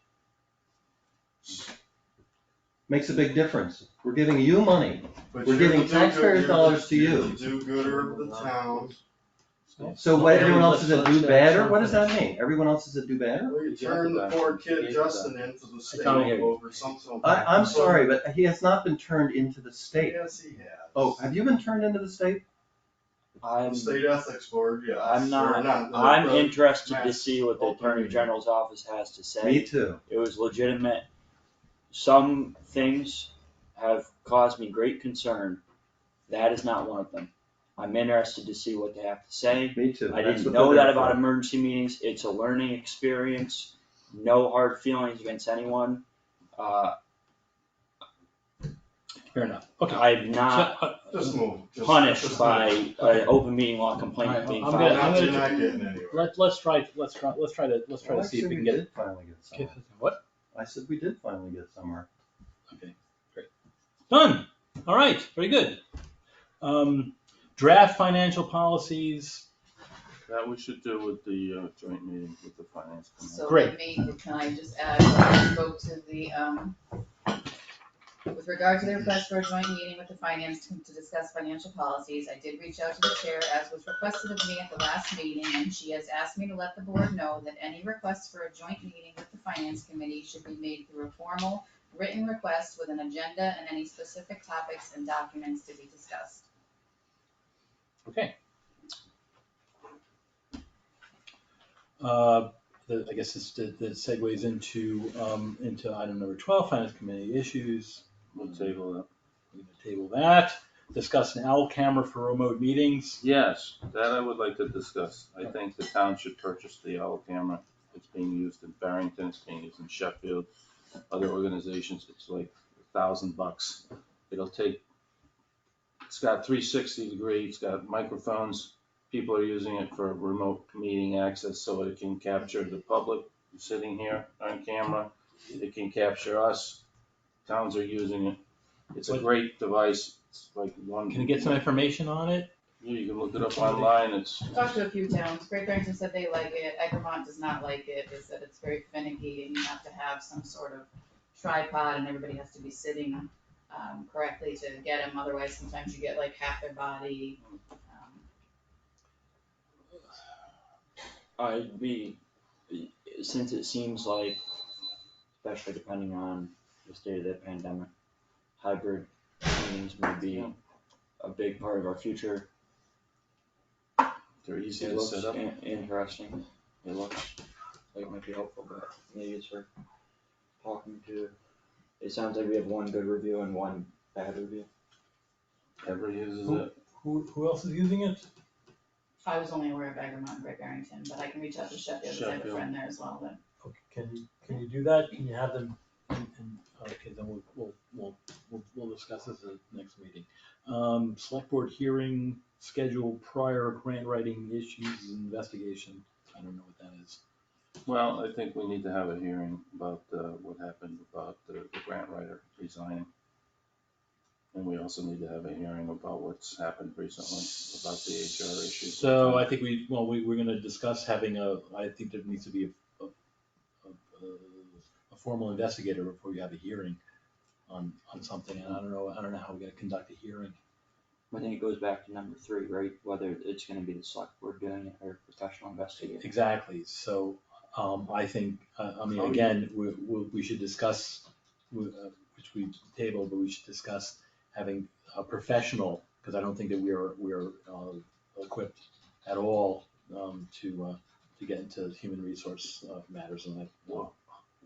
Makes a big difference. We're giving you money. But We're you're giving the taxpayers' dollars to you're you. the do-gooder of the town. So what, everyone else is a do-badder? What does that mean? Everyone else is a do-badder? Well, you turned the poor kid Justin into the state over something. I'm sorry, but he has not been turned into the state. Yes, he has. Oh, have you been turned into the state? The state ethics board, yes. I'm not, Or I'm the interested to mass see what the open Attorney meeting. General's office has to say. Me too. It was legitimate. Some things have caused me great concern. That is not one of them. I'm interested to see what they have to say. Me too. I That's didn't what know they're that there about for. emergency meetings. It's a learning experience. No hard feelings against anyone. Fair enough. Okay. I'm not Just move. punished by an open meeting law complaint Alright, being I'm filed. gonna- You're not getting anywhere. Let's try to see if we can get. did finally get somewhere. What? I said we did finally get somewhere. Okay, great. Done. All right, very good. Draft financial policies. That we should do with the joint meeting with the finance committee. So Great. let me, can I just add, I spoke to the, with regard to the request for a joint meeting with the finance to discuss financial policies, I did reach out to the chair as was requested of me at the last meeting, and she has asked me to let the board know that any request for a joint meeting with the finance committee should be made through a formal written request with an agenda and any specific topics and documents to be discussed. Okay. I guess that segues into item number 12, finance committee issues. We'll table that. We're gonna table that. Discuss an owl camera for remote meetings. Yes, that I would like to discuss. I think the town should purchase the owl camera. It's being used in Barrington, it's being used in Sheffield, other organizations, it's like $1,000. It's got 360 degree, it's got microphones. People are using it for remote meeting access so it can capture the public sitting here on camera. It can capture us. Towns are using it. It's a great device. It's like one. Can you get some information on it? Yeah, you can look it up online. It's. Talked to a few towns. Great Barrington said they like it. Egremont does not like it. They said it's very finicky and you have to have some sort of tripod and everybody has to be sitting correctly to get them. Otherwise, sometimes you get like half their body. I'd be, since it seems like, especially depending on the state of the pandemic, hybrid meetings may be a big part of our future. They're easy It to looks set up. interesting. It looks like it might be helpful, but maybe it's worth talking to. It sounds like we have one good review and one bad review. Everybody uses Who- it. Who else is using it? I was only aware of Egremont and Great Barrington, but I can reach out to Sheffield because I have a friend there as well. But Okay, can you do that? Can you have them? Okay, then we'll discuss this at the next meeting. Select board hearing schedule prior grant writing issues and investigation. I don't know what that is. Well, I think we need to have a hearing about what happened about the grant writer resigning. And we also need to have a hearing about what's happened recently about the HR issues. So I think we're gonna discuss having I think there needs to be a formal investigator before you have a hearing on something, and I don't know how we're gonna conduct a hearing. I think it goes back to number 3, right? Whether it's gonna be the select board doing it or professional investigator. Exactly, so, I think, again, we should discuss, which we tabled, but we should discuss having a professional, because I don't think that we're equipped at all, to get into human resource, matters and that. Well,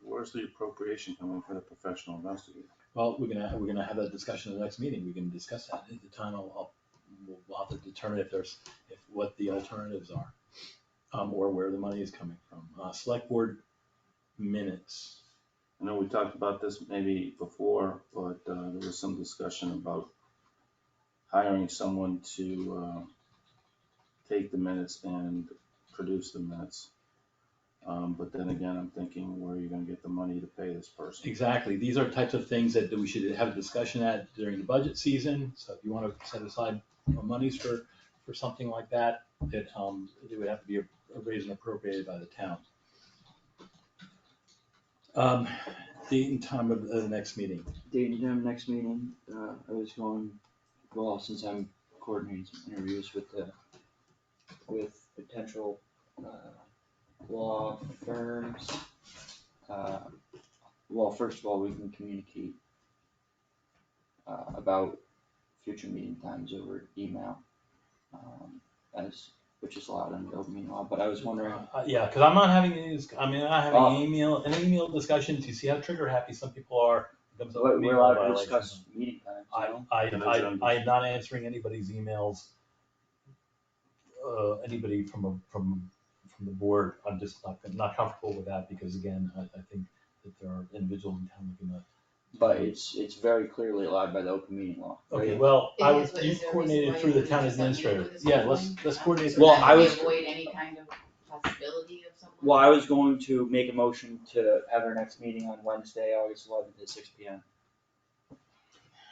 where's the appropriation coming for the professional investigator? Well, we're gonna have that discussion in the next meeting, we can discuss that, at the time, we'll have to determine if what the alternatives are, or where the money is coming from. Select board minutes. I know we talked about this maybe before, but there was some discussion about hiring someone to take the minutes and produce the minutes. But then again, I'm thinking, where are you gonna get the money to pay this person? Exactly, these are types of things that we should have a discussion at during the budget season, so if you wanna set aside monies for something like that, it would have to be raised and appropriated by the town. date and time of the next meeting. Date and time next meeting, I was going, well, since I'm coordinating some interviews with potential, law firms. Well, first of all, we can communicate, about future meeting times over email, which is allowed under the open meeting law, but I was wondering. Yeah, because I'm not having an email discussion to see how trigger happy some people are. We're allowed to discuss meeting times, I'm not answering anybody's emails, anybody from the board. I'm just not comfortable with that because again, I think that there are individuals in town looking at. But it's very clearly allowed by the open meeting law. Okay, right? well, Is there you a coordinated reason through why the you town just have meetings administrator. with this Yeah, one? let's coordinate. So Well, that I we was- avoid any kind of possibility of something. Well, I was going to make a motion to have our next meeting on Wednesday, August 11th at 6 p.m.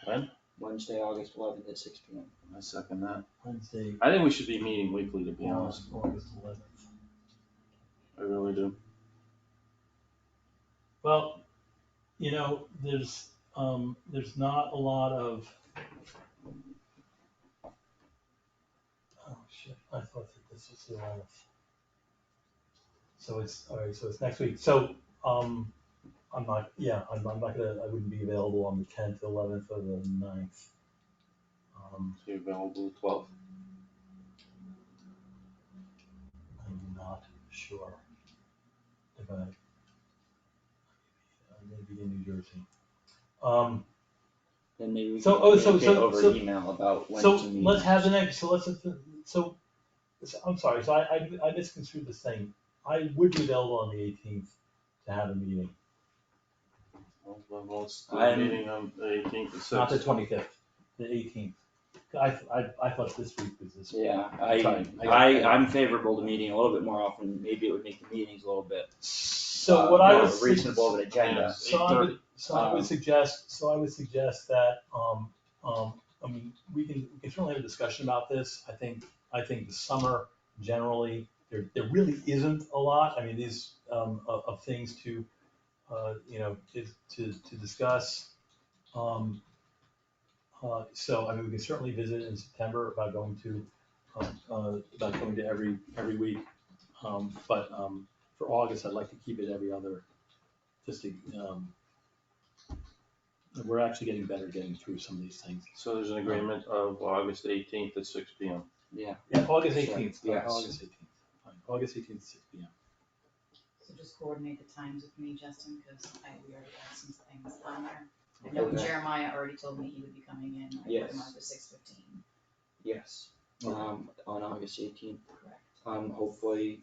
When? Wednesday, August 11th at 6 p.m. I second that. Wednesday, I think we should be meeting weekly, to be honest. August 11th. I really do. Well, there's not a lot of. Oh shit! I thought that this was the 11th. So it's all right. So it's next week. So I'm not. Yeah, I'm not gonna. I wouldn't be available on the 10th, 11th, or the 9th. So you're available the 12th. I'm not sure if I may be in New Jersey. Then maybe we So- can oh, so- communicate so- over so- email about when So to meet. let's have the next. So I'm sorry. So I misconstrued this thing. I would be available on the 18th to have a meeting, Well, let's do a I'm- meeting on the 18th at 6. not the 25th, the 18th. I thought this week was this week. Yeah, I'm favorable to meeting a little bit more often. Maybe it would make the meetings a little bit So what I more was reasonable of an agenda. Yeah. So I would suggest that I mean we can certainly have a discussion about this. I think the summer generally there really isn't a lot. I mean these of things to to discuss. So I mean we can certainly visit in September about going to every week. But for August I'd like to keep it every other. Just to, we're actually getting better getting through some of these things. So there's an agreement of August 18th at 6 p.m. Yeah. Yeah, August Sure. 18th. Yes. August 18th. Fine. August 18th, 6 p.m. So just coordinate the times with me, Justin, because we already have some things on there. I know Okay. Jeremiah already told me he would be coming in. I Yes. put him on for 6:15. Yes. On August 18th. Correct. Hopefully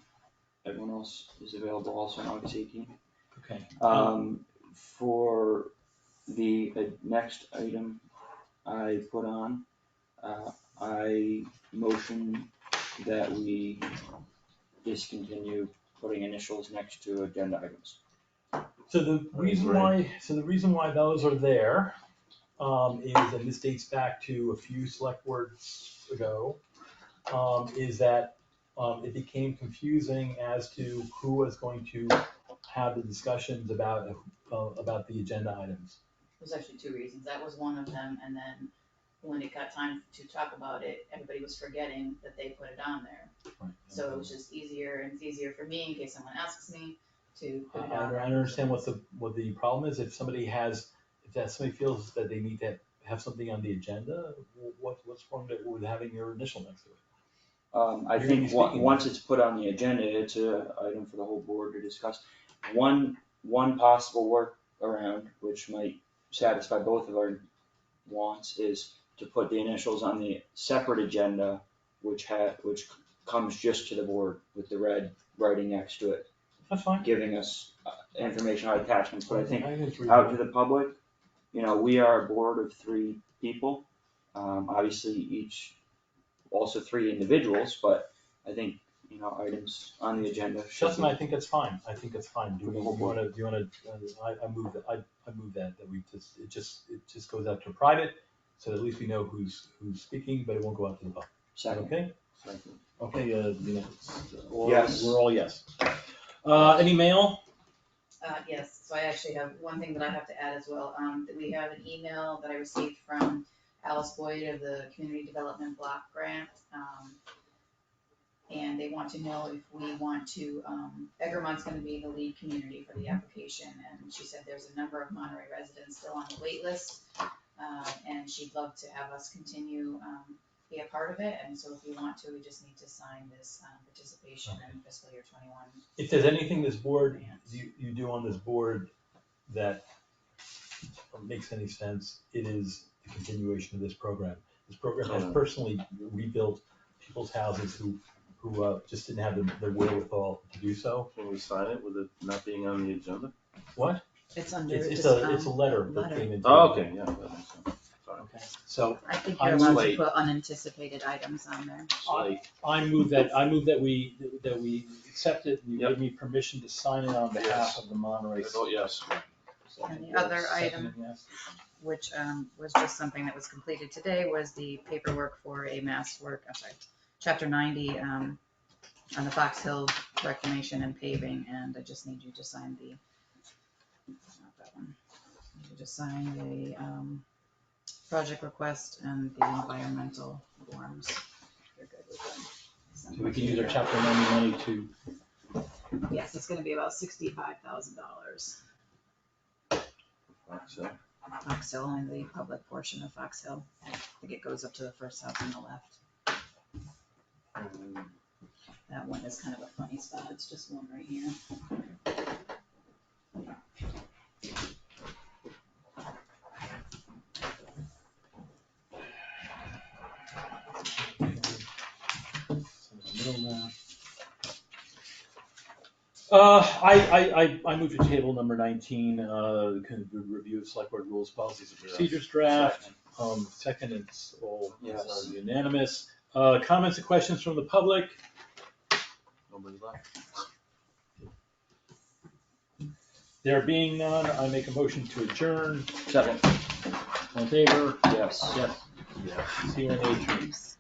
everyone else is available also on August 18th. Okay. For the next item I put on, I motion that we discontinue putting initials next to agenda items. So the reason why those are there is, and this dates back to a few select boards ago, is that it became confusing as to who was going to have the discussions about the agenda items. There's actually two reasons. That was one of them, and then when it got time to talk about it, everybody was forgetting that they put it on there. Right. So it was just easier, and it's easier for me in case someone asks me to put it I on there. understand what the problem is. If somebody feels that they need to have something on the agenda, what's wrong with having your initial next to it? I You're think gonna be speaking. once it's put on the agenda, it's an item for the whole board to discuss. One possible workaround, which might satisfy both of our wants, is to put the initials on the separate agenda, which comes just to the board with the red writing next to it. That's fine. Giving us information on attachments, but I think agree out with to the public, we are a board of 3 people. Obviously also 3 individuals, but I think, items on the agenda should Justin, be. I think it's fine. Do For the you whole board. wanna, I move that we it just goes out to private, so at least we know who's speaking, but it won't go out to the public. Second. Okay? Second. Okay, Yes. We're all yes. Any mail? Yes, so I actually have one thing that I have to add as well. That we have an email that I received from Alice Boyd of the Community Development Block Grant. And they want to know if we want to, Egromont's gonna be the lead community for the application. And she said there's a number of Monterey residents still on the wait list. And she'd love to have us continue, be a part of it. And so if we want to, we just need to sign this, participation in fiscal year 21. If there's anything this board, you do on this board that makes any sense, it is the continuation of this program. This program has personally rebuilt people's houses who just didn't have the wherewithal to do so. Can we sign it with it not being on the agenda? What? It's under. It's a letter that came into. Oh, okay, yeah, that makes sense. Sorry. Okay, so I think you're allowed to put unanticipated items on there. I move that we accept it, and you give me permission to sign it on behalf of the Monterey. I vote yes. And the other item, which was just something that was completed today, was the paperwork for a Chapter 90 on the Fox Hill reclamation and paving, and I just need you to sign not that one. You just sign the project request and the environmental forms. You're good with them. So we can use our Chapter 90 money to. Yes, it's gonna be about $65,000. Fox Hill. Fox Hill, and the public portion of Fox Hill. I think it goes up to the first house on the left. That one is kind of a funny spot. It's just one right here. I move to table number 19, review of select board rules, policies and procedures draft. Second, it's all unanimous. Comments and questions from the public? Nobody left. There being none, I make a motion to adjourn. Second. All in favor? Yes. Yes. See you in 8 weeks.